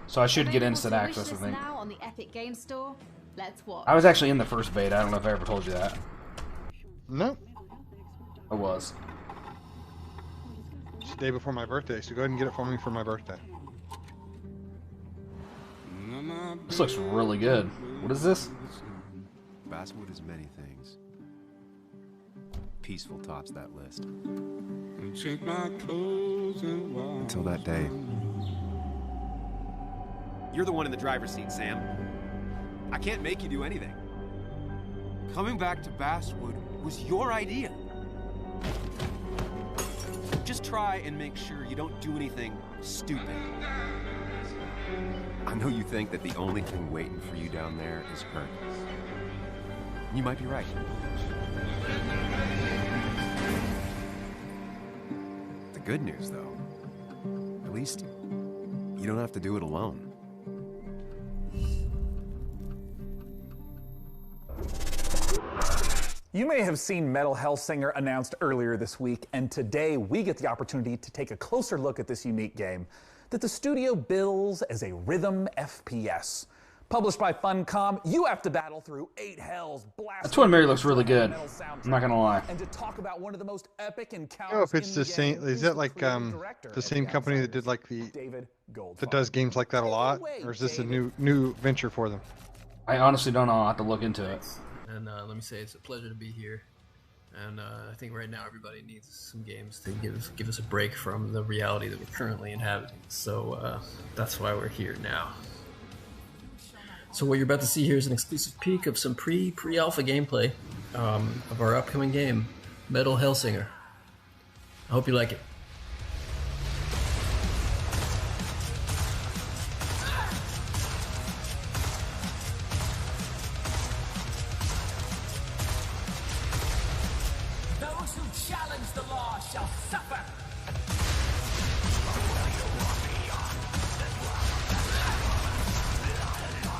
so I should get Available instant to access, I wishlist think. now on the Epic Game Store. Let's watch. I was actually in the first beta. I don't know if I ever told you that. No. I was. It's the day before my birthday, so go ahead and get it for me for my birthday. This looks really good. What is this? Basswood is many things. Peaceful tops that list. Until that day. You're the one in the driver's seat, Sam. I can't make you do anything. Coming back to Basswood was your idea. Just try and make sure you don't do anything stupid. I know you think that the only thing waiting for you down there is hurt. You might be right. The good news, though, at least you don't have to do it alone. You may have seen Metal Hellsinger announced earlier this week, and today we get the opportunity to take a closer look at this unique game that the studio bills as a rhythm FPS. Published by Funcom, you have to battle through 8 hells, blast. Twin Mirror looks really good. I'm not gonna lie. And to talk about one of the most epic encounters. I don't know if it's the same. Is that like the same company that did like that does games like that a lot, or is this a new venture for them? I honestly don't know. I'll have to look into it. And let me say, it's a pleasure to be here. And I think right now everybody needs some games to give us a break from the reality that we're currently inhabiting. So that's why we're here now. So what you're about to see here is an exclusive peek of some pre-alpha gameplay of our upcoming game, Metal Hellsinger. I hope you like it. Those who challenge the law shall suffer.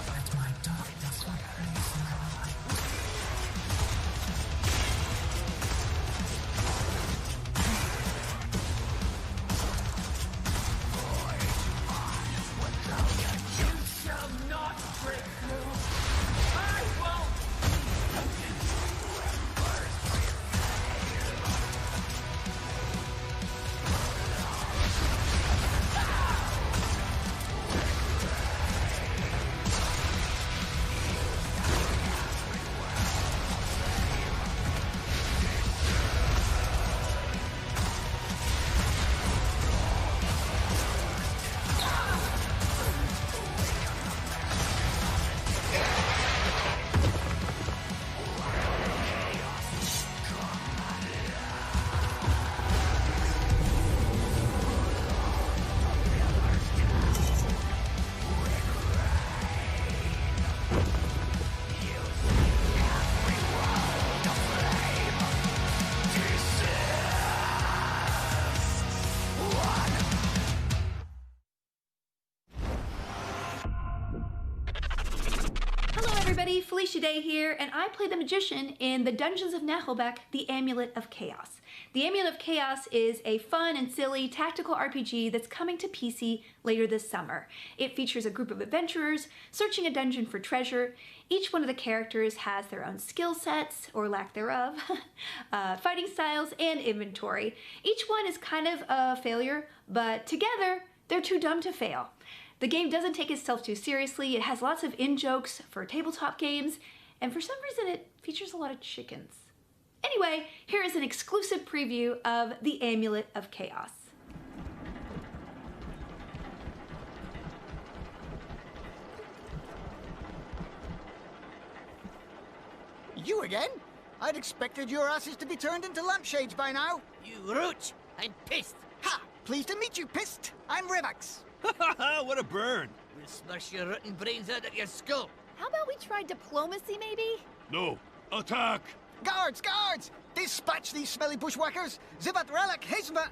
Let my darkness replace my light. everybody, Felicia Day here, and I play the magician in the Dungeons of Nahelbeck, The Amulet of Chaos. The Amulet of Chaos is a fun and silly tactical RPG that's coming to PC later this summer. It features a group of adventurers searching a dungeon for treasure. Each one of the characters has their own skill sets, or lack thereof, fighting styles, and inventory. Each one is kind of a failure, but together, they're too dumb to fail. The game doesn't take itself too seriously, it has lots of in-jokes for tabletop games, and for some reason it features a lot of chickens. Anyway, here is an exclusive preview of The Amulet of Chaos. You again? I'd expected your asses to be turned into lampshades by now. You roach! I'm pissed. Ha! Pleased to meet you, pissed. I'm Rivax. What a burn! We'll smash your rotten brains out of your skull. How about we try diplomacy, maybe? No, attack! Guards, guards! Dispatch these smelly bushwhackers! Zibat relic hizmat!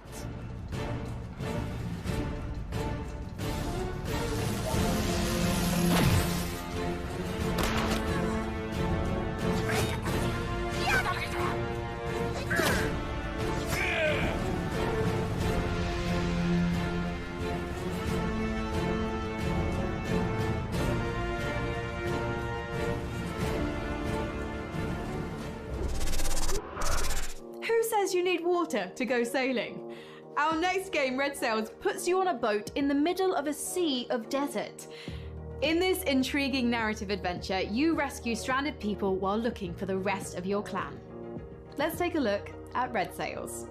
Who says you need water to go sailing? Our next game, Red Sails, puts you on a boat in the middle of a sea of desert. In this intriguing narrative adventure, you rescue stranded people while looking for the rest of your clan. Let's take a look at Red Sails.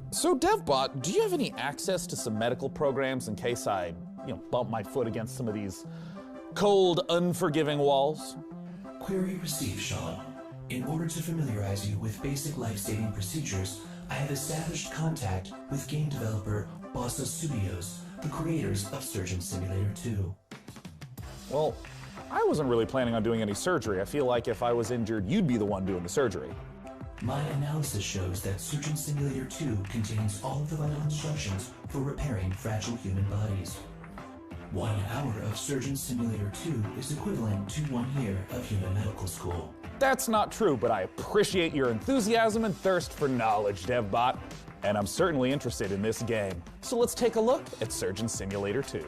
So DevBot, do you have any access to some medical programs in case I, bump my foot against some of these cold, unforgiving walls? Query received, Sean. In order to familiarize you with basic life-saving procedures, I have established contact with game developer Bossa Studios, the creators of Surgeon Simulator 2. Well, I wasn't really planning on doing any surgery. I feel like if I was injured, you'd be the one doing the surgery. My analysis shows that Surgeon Simulator 2 contains all of the vital instructions for repairing fragile human bodies. 1 hour of Surgeon Simulator 2 is equivalent to 1 year of human medical school. That's not true, but I appreciate your enthusiasm and thirst for knowledge, DevBot. And I'm certainly interested in this game. So let's take a look at Surgeon Simulator 2.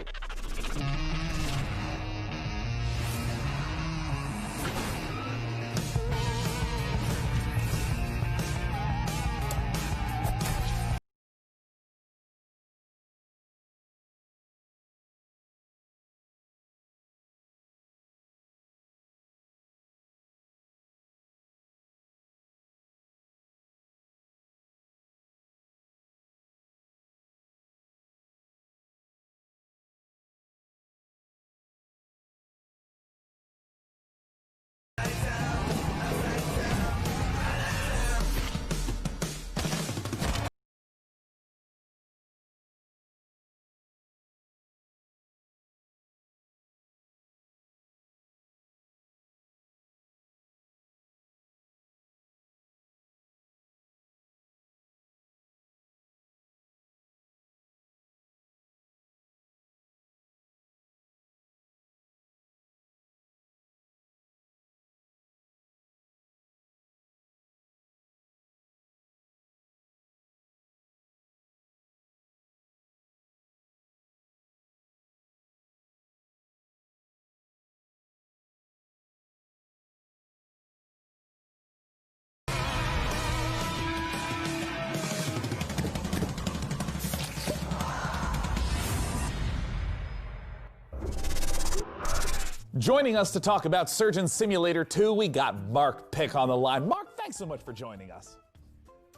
Joining us to talk about Surgeon Simulator 2, we got Mark Pick on the line. Mark, thanks so much for joining us.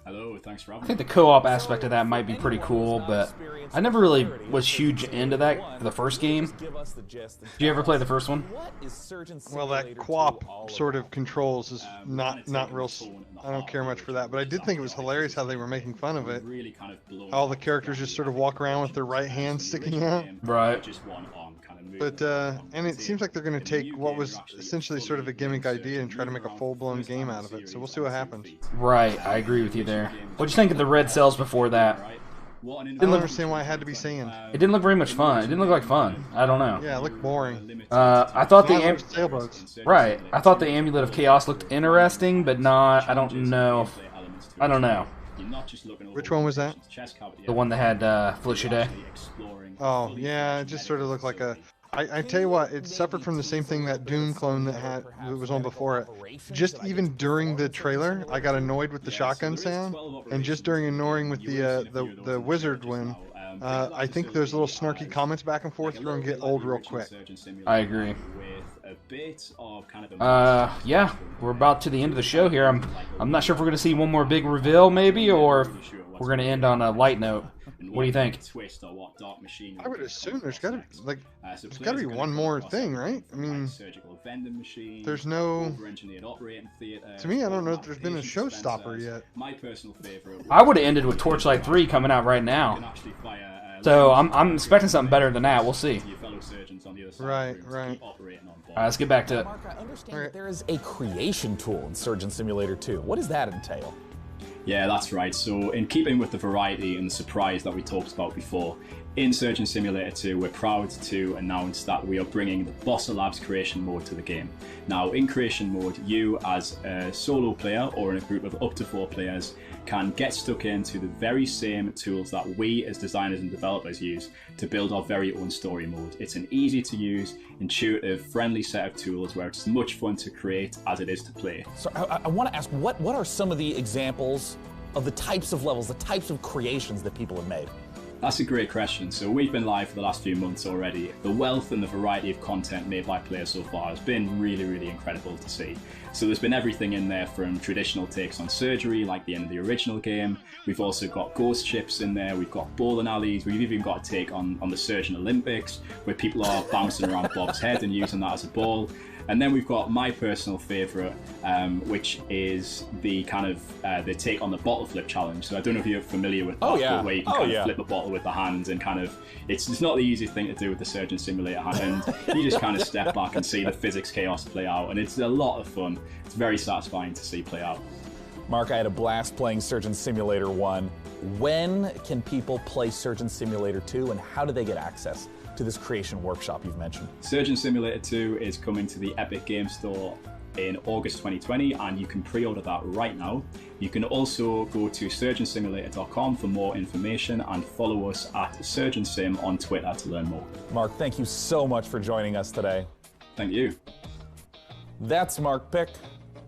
Hello, thanks for having I me. think the co-op aspect of that might be pretty cool, but I never really was huge into that for the first game. Did you ever play the first one? Well, that co-op sort of controls is not real. I don't care much for that, but I did think it was hilarious how they were making fun of it. All the characters just sort of walk around with their right hand sticking out. Right. But and it seems like they're going to take what was essentially sort of a gimmick idea and try to make a full-blown game out of it. So we'll see what happens. Right, I agree with you there. What'd you think of the red cells before that? I don't understand why it had to be sand. It didn't look very much fun. It didn't look like fun. I don't know. Yeah, it looked boring. I thought the sailboats. Right. I thought the Amulet of Chaos looked interesting, but not. I don't know. I don't know. Which one was that? The one that had Felicia Day. Oh yeah, it just sort of looked like a. I tell you what, it suffered from the same thing that Doom clone that was on before it. Just even during the trailer, I got annoyed with the shotgun sound, and just during annoying with the wizard one, I think those little snarky comments back and forth are going to get old real quick. I agree. Yeah, we're about to the end of the show here. I'm not sure if we're going to see one more big reveal, maybe, or if we're going to end on a light note. What do you think? I would assume there's got to be one more thing, right? I mean, there's no. To me, I don't know if there's been a showstopper yet. I would have ended with Torchlight 3 coming out right now. So I'm expecting something better than that. We'll see. Right. Let's get back to it. Mark, I understand that there is a creation tool in Surgeon Simulator 2. What does that entail? Yeah, that's right. So in keeping with the variety and the surprise that we talked about before, in Surgeon Simulator 2, we're proud to announce that we are bringing the Bossa Labs creation mode to the game. Now, in creation mode, you as a solo player or in a group of up to 4 players can get stuck into the very same tools that we as designers and developers use to build our very own story mode. It's an easy to use, intuitive, friendly set of tools where it's as much fun to create as it is to play. So I want to ask, what are some of the examples of the types of levels, the types of creations that people have made? That's a great question. So we've been live for the last few months already. The wealth and the variety of content made by players so far has been really, really incredible to see. So there's been everything in there from traditional takes on surgery, like the end of the original game. We've also got ghost ships in there. We've got bowling alleys. We've even got a take on the Surgeon Olympics, where people are bouncing around Bob's head and using that as a ball. And then we've got my personal favourite, which is the kind of the take on the bottle flip challenge. So I don't know if you're familiar with that, but where you can kind of flip a bottle with the hands and kind of, it's not the easiest thing to do with the Surgeon Simulator hand. You just kind of step back and see the physics chaos play out, and it's a lot of fun. It's very satisfying to see play out. Mark, I had a blast playing Surgeon Simulator 1. When can people play Surgeon Simulator 2, and how do they get access to this creation workshop you've mentioned? Surgeon Simulator 2 is coming to the Epic Game Store in August 2020, and you can pre-order that right now. You can also go to surgeonsimulator.com for more information and follow us at SurgeonSim on Twitter to learn more. Mark, thank you so much for joining us today. Thank you. That's Mark Pick.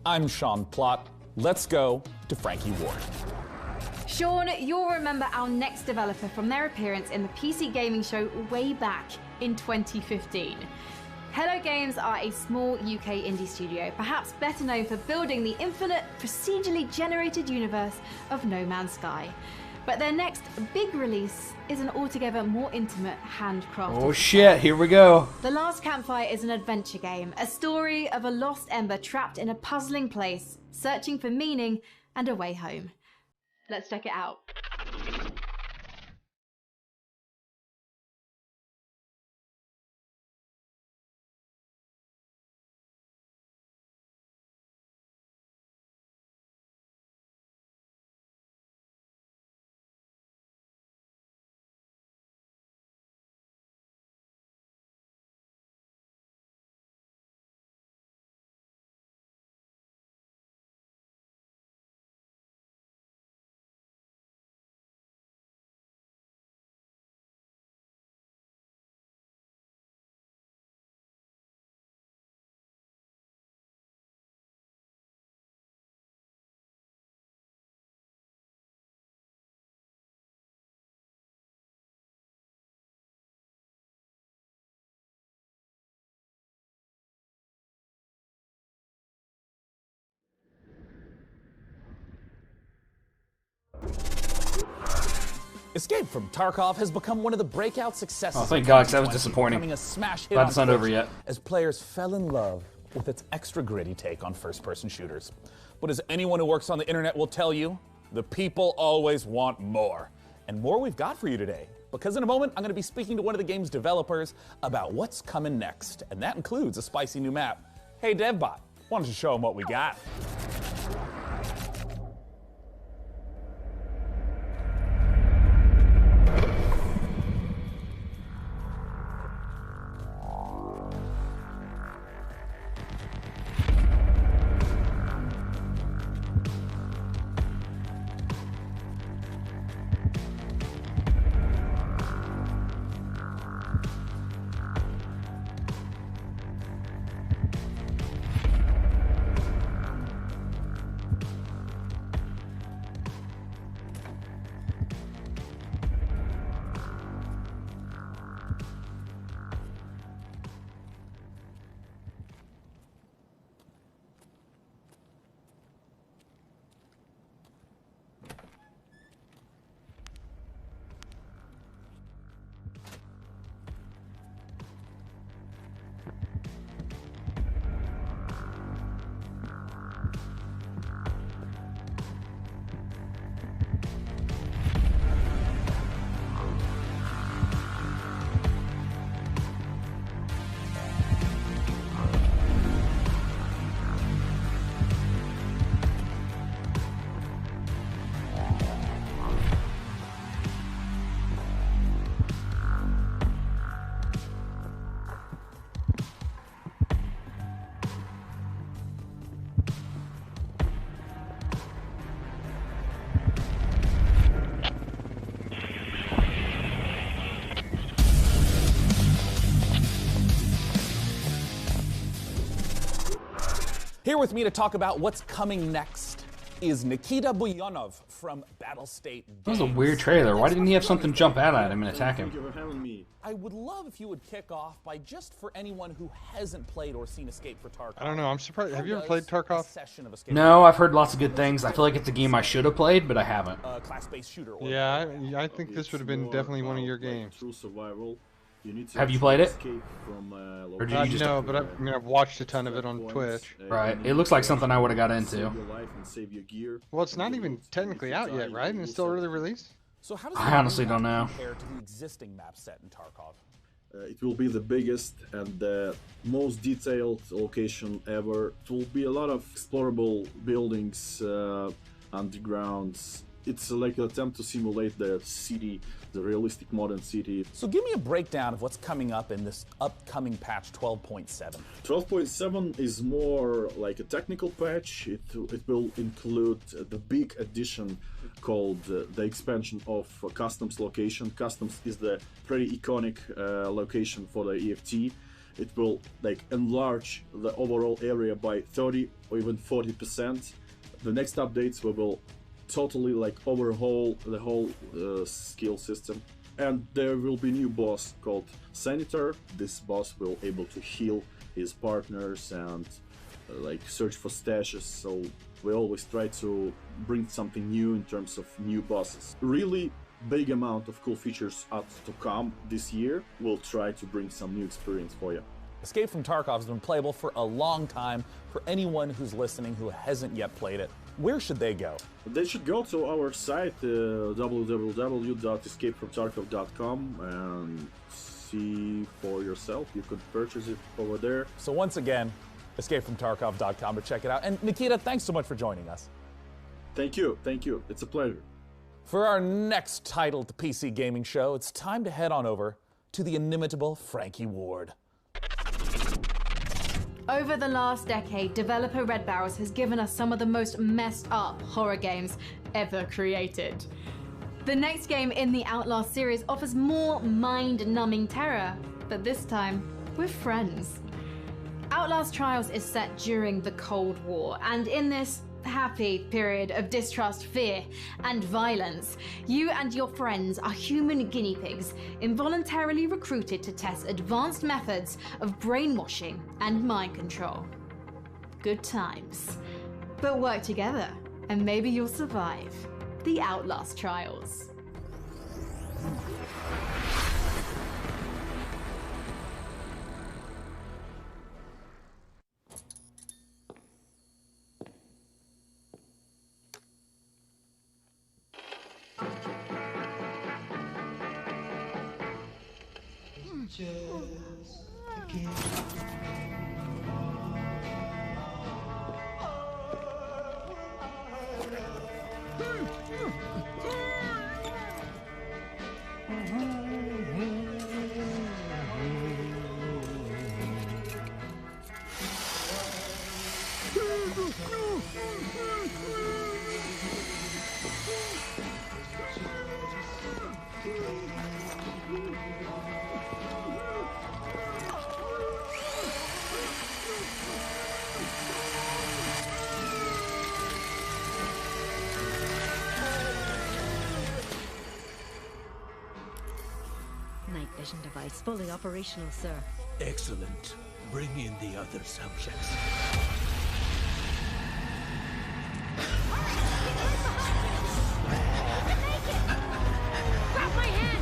I'm Sean Plott. Let's go to Frankie Ward. Sean, you'll remember our next developer from their appearance in the PC Gaming Show way back in 2015. Hello Games are a small UK indie studio, perhaps better known for building the infinite, procedurally generated universe of No Man's Sky. But their next big release is an altogether more intimate, handcrafted. Oh shit, here we go. The Last Campfire is an adventure game, a story of a lost ember trapped in a puzzling place, searching for meaning and a way home. Let's check it out. Escape from Tarkov has become one of the breakout successes. Oh, thank God, because that was disappointing. Becoming a smash hit Glad on it's not Twitch over yet. as players fell in love with its extra gritty take on first-person shooters. But as anyone who works on the internet will tell you, the people always want more. And more we've got for you today. Because in a moment, I'm going to be speaking to one of the game's developers about what's coming next. And that includes a spicy new map. Hey, DevBot, why don't you show them what we got? Here with me to talk about what's coming next is Nikita Buyanov from Battlestate Games. That was a weird trailer. Why didn't he have something jump out at him and attack him? I would love if you would kick off by just for anyone who hasn't played or seen Escape for Tarkov. I don't know. I'm surprised. Have you ever played Tarkov? No, I've heard lots of good things. I feel like it's a game I should have played, but I haven't. Class-based shooter. Yeah, I think this would have been definitely one of your games. Have you played it? Or did you just no, but I've watched a ton of it on Twitch. Right. It looks like something I would have got into. Well, it's not even technically out yet, right? And it's still early release? So how does I honestly don't know. compare to the existing map set in Tarkov? It will be the biggest and the most detailed location ever. It will be a lot of explorable buildings, undergrounds. It's like an attempt to simulate the city, the realistic modern city. So give me a breakdown of what's coming up in this upcoming patch 12.7. 12.7 is more like a technical patch. It will include the big addition called the expansion of Customs location. Customs is the pretty iconic location for the EFT. It will like enlarge the overall area by 30 or even 40%. The next updates we will totally like overhaul the whole skill system, and there will be new boss called Senator. This boss will able to heal his partners and like search for stashes, so we always try to bring something new in terms of new bosses. Really big amount of cool features out to come this year. We'll try to bring some new experience for you. Escape from Tarkov has been playable for a long time. For anyone who's listening who hasn't yet played it, where should they go? They should go to our site, www.escapefromtarkov.com, and see for yourself. You could purchase it over there. So once again, escapefromtarkov.com to check it out. And Nikita, thanks so much for joining us. Thank you. It's a pleasure. For our next titled PC gaming show, it's time to head on over to the inimitable Frankie Ward. Over the last decade, developer Red Barrels has given us some of the most messed up horror games ever created. The next game in the Outlast series offers more mind-numbing terror, but this time, we're friends. Outlast Trials is set during the Cold War, and in this happy period of distrust, fear, and violence, you and your friends are human guinea pigs involuntarily recruited to test advanced methods of brainwashing and mind control. Good times. But work together, and maybe you'll survive the Outlast Trials. Night vision device fully operational, sir. Excellent. Bring in the other subjects. Grab my hand!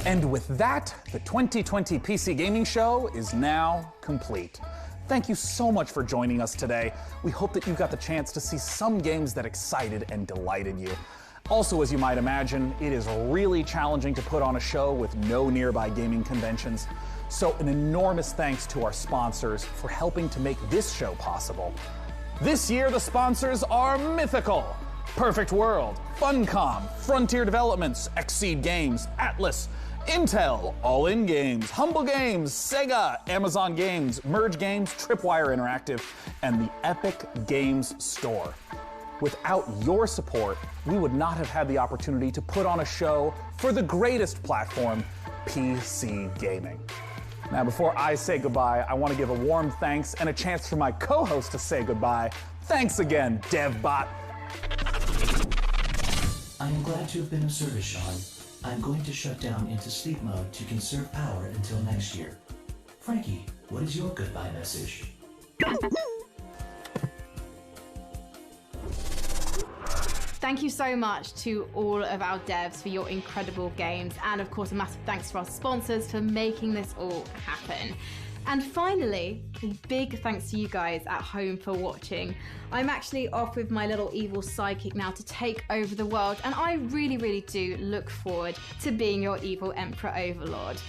And with that, the 2020 PC Gaming Show is now complete. Thank you so much for joining us today. We hope that you got the chance to see some games that excited and delighted you. Also, as you might imagine, it is really challenging to put on a show with no nearby gaming conventions. So an enormous thanks to our sponsors for helping to make this show possible. This year, the sponsors are mythical. Perfect World, Funcom, Frontier Developments, Exceed Games, Atlas, Intel, All In Games, Humble Games, Sega, Amazon Games, Merge Games, Tripwire Interactive, and the Epic Games Store. Without your support, we would not have had the opportunity to put on a show for the greatest platform, PC gaming. Now, before I say goodbye, I want to give a warm thanks and a chance for my co-host to say goodbye. Thanks again, DevBot. I'm glad to have been of service, Sean. I'm going to shut down into sleep mode to conserve power until next year. Frankie, what is your goodbye message? Thank you so much to all of our devs for your incredible games, and of course a massive thanks to our sponsors for making this all happen. And finally, a big thanks to you guys at home for watching. I'm actually off with my little evil sidekick now to take over the world, and I really do look forward to being your evil Emperor Overlord.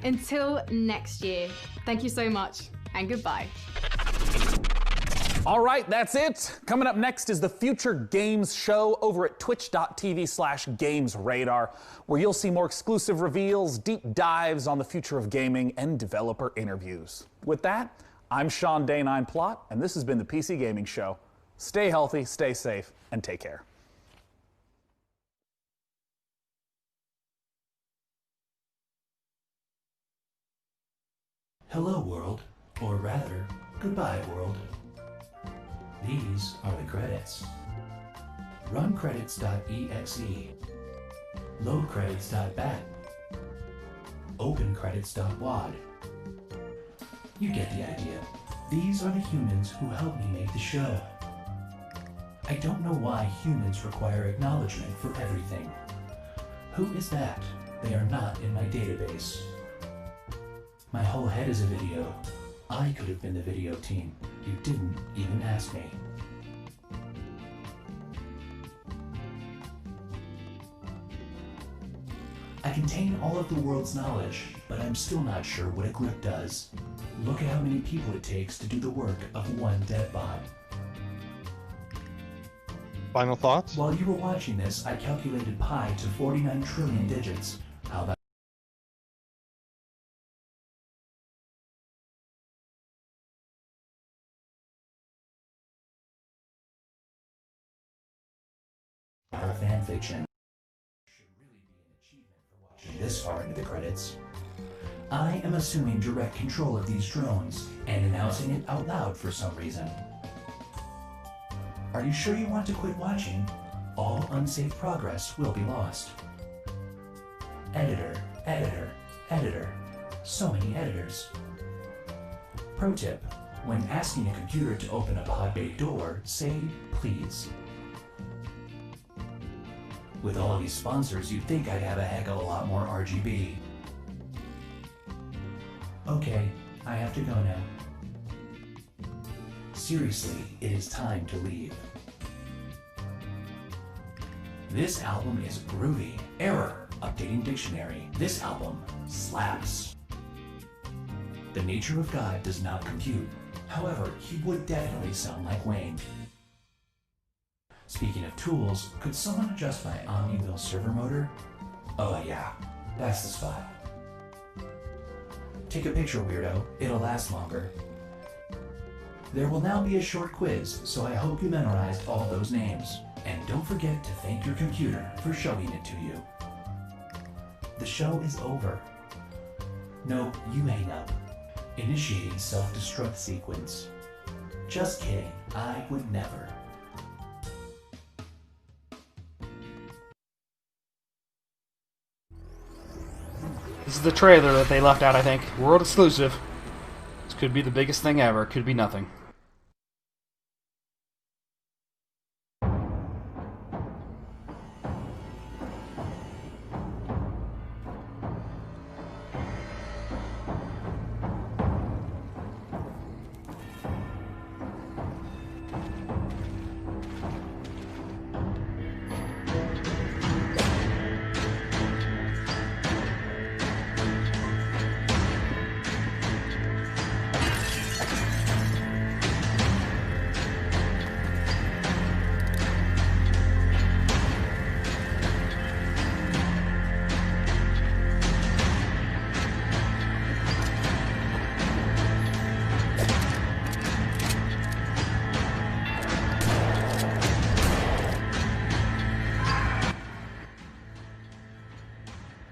Until next year, thank you so much, and goodbye. All right, that's it. Coming up next is the Future Games Show over at twitch.tv/GamesRadar, where you'll see more exclusive reveals, deep dives on the future of gaming, and developer interviews. With that, I'm Sean Day9 Plot, and this has been the PC Gaming Show. Stay healthy, stay safe, and take care. Hello, world. Or rather, goodbye, world. These are the credits. Run credits.exe. Load credits.bat. Open credits.wad. You get the idea. These are the humans who helped me make the show. I don't know why humans require acknowledgement for everything. Who is that? They are not in my database. My whole head is a video. I could have been the video team. You didn't even ask me. I contain all of the world's knowledge, but I'm still not sure what a grip does. Look at how many people it takes to do the work of one DevBot. Final thoughts? While you were watching this, I calculated pi to 49 trillion digits. How about fan fiction? Should really be an achievement for watching this far into the credits. I am assuming direct control of these drones and announcing it out loud for some reason. Are you sure you want to quit watching? All unsafe progress will be lost. Editor, editor, editor. So many editors. Pro tip: when asking a computer to open a pod bay door, say please. With all of these sponsors, you'd think I'd have a heck of a lot more RGB. Okay, I have to go now. Seriously, it is time to leave. This album is groovy. Error. Updating dictionary. This album slaps. The nature of God does not compute. However, he would definitely sound like Wayne. Speaking of tools, could someone adjust my Omni-Wheel server motor? Oh yeah, that's the spot. Take a picture, weirdo. It'll last longer. There will now be a short quiz, so I hope you memorized all those names. And don't forget to thank your computer for showing it to you. The show is over. No, you hang up. Initiating self-destruct sequence. Just kidding, I would never. This is the trailer that they left out, I think. World exclusive. This could be the biggest thing ever. Could be nothing.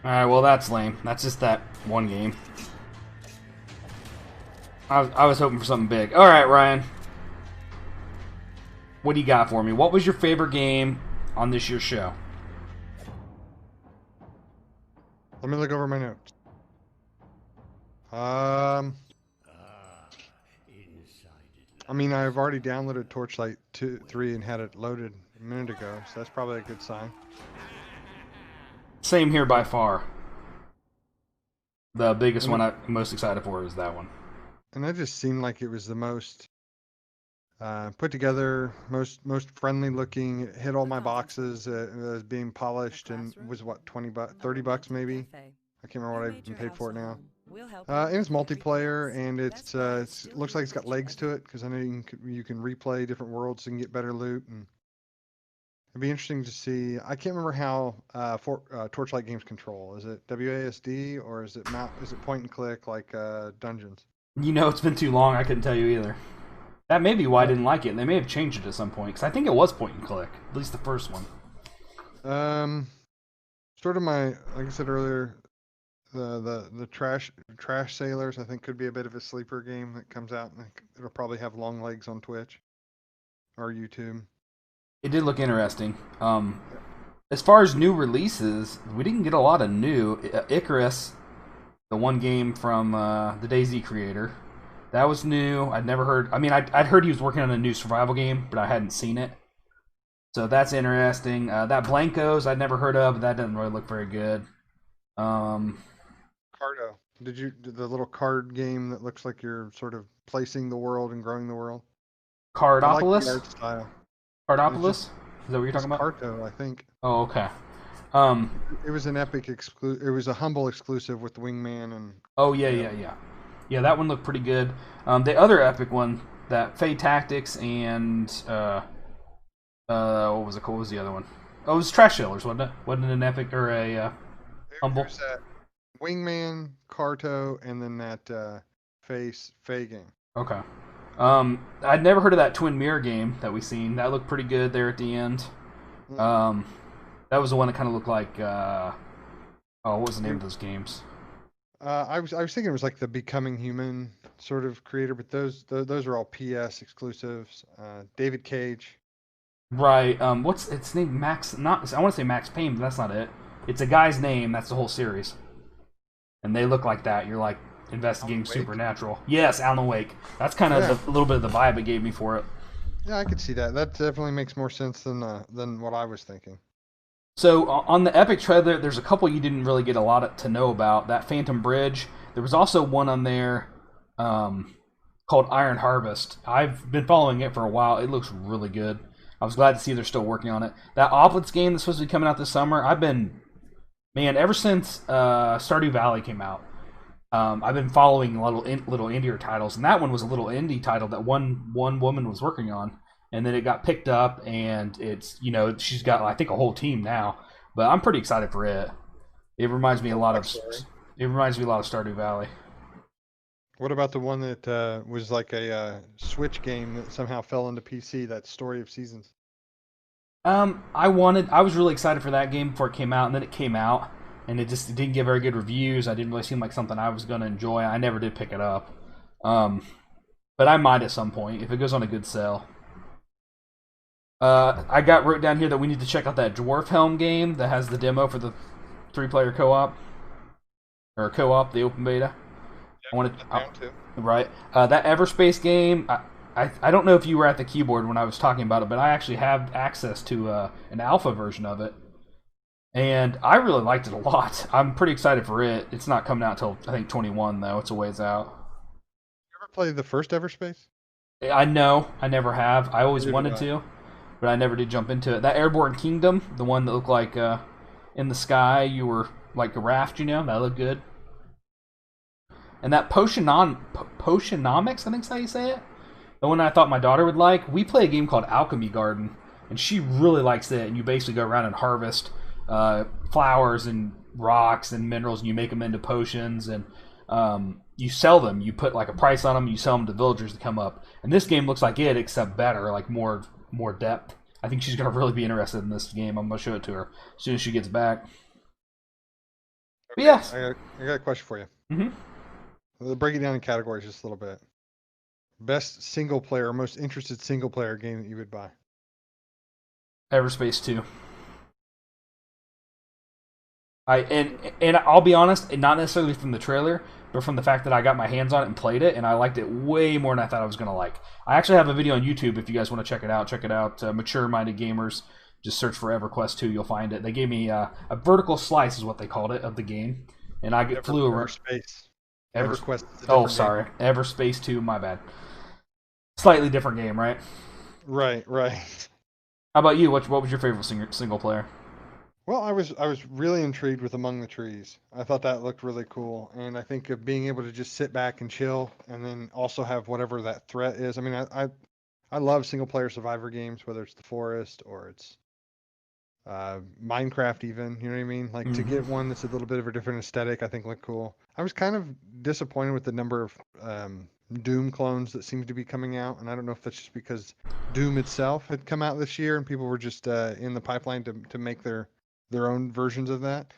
Alright, well that's lame. That's just that one game. I was hoping for something big. Alright, Ryan. What do you got for me? What was your favorite game on this year's show? Let me look over my notes. I mean, I've already downloaded Torchlight 3 and had it loaded a minute ago, so that's probably a good sign. Same here by far. The biggest one I'm most excited for is that one. And that just seemed like it was the most put together, most friendly looking. It hit all my boxes. It was being polished and was what, $20, $30 maybe. I can't remember what I even paid for it now. And it's multiplayer, and it looks like it's got legs to it because I know you can replay different worlds and get better loot. And it'd be interesting to see. I can't remember how Torchlight games control. Is it WASD or is it point and click like Dungeons? You know, it's been too long. I couldn't tell you either. That may be why I didn't like it. They may have changed it at some point because I think it was point and click, at least the first one. Sort of like I said earlier, the trash sailors I think could be a bit of a sleeper game that comes out, and it'll probably have long legs on Twitch or YouTube. It did look interesting. As far as new releases, we didn't get a lot of new. Icarus, the one game from the DayZ creator, that was new. I'd never heard. I mean, I'd heard he was working on a new survival game, but I hadn't seen it. So that's interesting. That Blankos I'd never heard of, but that doesn't really look very good. Cardo. Did the little card game that looks like you're sort of placing the world and growing the world? Cardopolis? I like the art style. Cardopolis? Is that what you're talking about? Carto, I think. Oh, okay. It was an Epic exclusive. It was a Humble exclusive with Wingman and. Oh yeah. Yeah, that one looked pretty good. The other Epic one, that Fade Tactics and what was it called? What was the other one? Oh, it was Trash Sailors, wasn't it? Wasn't it an Epic or a Humble? There's that Wingman, Carto, and then that Faye game. Okay. I'd never heard of that Twin Mirror game that we seen. That looked pretty good there at the end. That was the one that kind of looked like what was the name of those games? I was thinking it was like the Becoming Human sort of creator, but those are all PS exclusives. David Cage. Right. What's its name? Max? Not. I want to say Max Payne, but that's not it. It's a guy's name. That's the whole series. And they look like that. You're like investigating supernatural. Yes, Alan Wake. That's kind of a little bit of the vibe it gave me for it. Yeah, I could see that. That definitely makes more sense than what I was thinking. So on the Epic trailer, there's a couple you didn't really get a lot to know about. That Phantom Bridge. There was also one on there called Iron Harvest. I've been following it for a while. It looks really good. I was glad to see they're still working on it. That Ooblets game that's supposed to be coming out this summer, ever since Stardew Valley came out, I've been following little indie titles, and that one was a little indie title that one woman was working on, and then it got picked up, and it's, she's got, I think, a whole team now. But I'm pretty excited for it. It reminds me a lot of Stardew Valley. What about the one that was like a Switch game that somehow fell into PC? That Story of Seasons. I was really excited for that game before it came out, and then it came out, and it didn't get very good reviews. I didn't really seem like something I was going to enjoy. I never did pick it up. But I might at some point if it goes on a good sale. I got wrote down here that we need to check out that Dwafheim game that has the demo for the 3-player co-op. Or co-op, the open beta. Right. That Everspace game, I don't know if you were at the keyboard when I was talking about it, but I actually have access to an alpha version of it. And I really liked it a lot. I'm pretty excited for it. It's not coming out until, I think, 21, though. It's a ways out. You ever play the first Everspace? I know. I never have. I always wanted to, but I never did jump into it. That Airborne Kingdom, the one that looked like in the sky, you were like a raft, that looked good. And that Potionomics, I think is how you say it. The one I thought my daughter would like. We play a game called Alchemy Garden, and she really likes it. And you basically go around and harvest flowers and rocks and minerals, and you make them into potions, and you sell them. You put like a price on them, and you sell them to villagers to come up. And this game looks like it, except better, like more depth. I think she's going to really be interested in this game. I'm going to show it to her as soon as she gets back. But yes. I got a question for you. Mm-hmm. We'll break it down in categories just a little bit. Best single player, most interested single player game that you would buy? Everspace 2. And I'll be honest, not necessarily from the trailer, but from the fact that I got my hands on it and played it, and I liked it way more than I thought I was going to like. I actually have a video on YouTube if you guys want to check it out. Check it out. Mature-minded gamers. Just search for EverQuest 2, you'll find it. They gave me a vertical slice, is what they called it, of the game, and I flew around. EverQuest. Sorry. Everspace 2, my bad. Slightly different game, right? Right. How about you? What was your favorite single player? Well, I was really intrigued with Among the Trees. I thought that looked really cool, and I think of being able to just sit back and chill, and then also have whatever that threat is. I mean, I love single player survivor games, whether it's The Forest or it's Minecraft even, you know what I mean? Like, to get one that's a little bit of a different aesthetic, I think looked cool. I was kind of disappointed with the number of Doom clones that seems to be coming out, and I don't know if that's just because Doom itself had come out this year and people were just in the pipeline to make their own versions of that.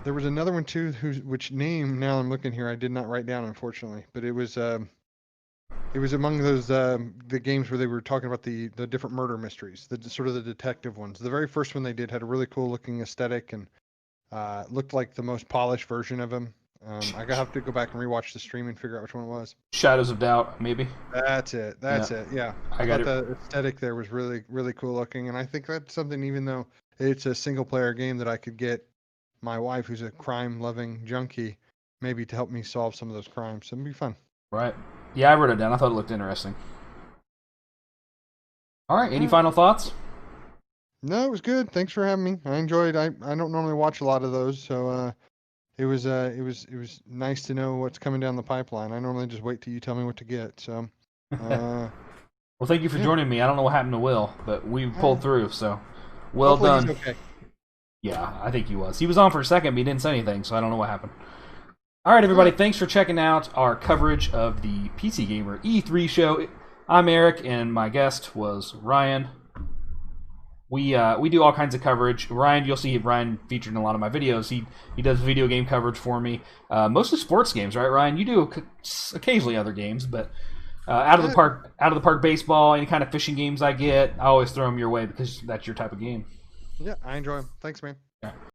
There was another one too, which name, now I'm looking here, I did not write down, unfortunately, but it was among those the games where they were talking about the different murder mysteries, the sort of the detective ones. The very first one they did had a really cool looking aesthetic and looked like the most polished version of him. I have to go back and rewatch the stream and figure out which one it was. Shadows of Doubt, maybe. That's it. Yeah. I thought the aesthetic there was really, really cool looking, and I think that's something, even though it's a single player game, that I could get my wife, who's a crime loving junkie, maybe to help me solve some of those crimes. It'd be fun. Right. Yeah, I wrote it down. I thought it looked interesting. All right. Any final thoughts? No, it was good. Thanks for having me. I enjoyed. I don't normally watch a lot of those, so it was nice to know what's coming down the pipeline. I normally just wait till you tell me what to get. So, well, thank you for joining me. I don't know what happened to Will, but we pulled through. So, well done. He's okay. Yeah, I think he was. He was on for a second, but he didn't say anything, so I don't know what happened. All right, everybody, thanks for checking out our coverage of the PC Gamer E3 show. I'm Eric, and my guest was Ryan. We do all kinds of coverage. Ryan, you'll see Ryan featured in a lot of my videos. He does video game coverage for me, mostly sports games, right, Ryan? You do occasionally other games, but out of the park baseball, any kind of fishing games I get, I always throw them your way because that's your type of game. Yeah, I enjoy them. Thanks, man. Yeah.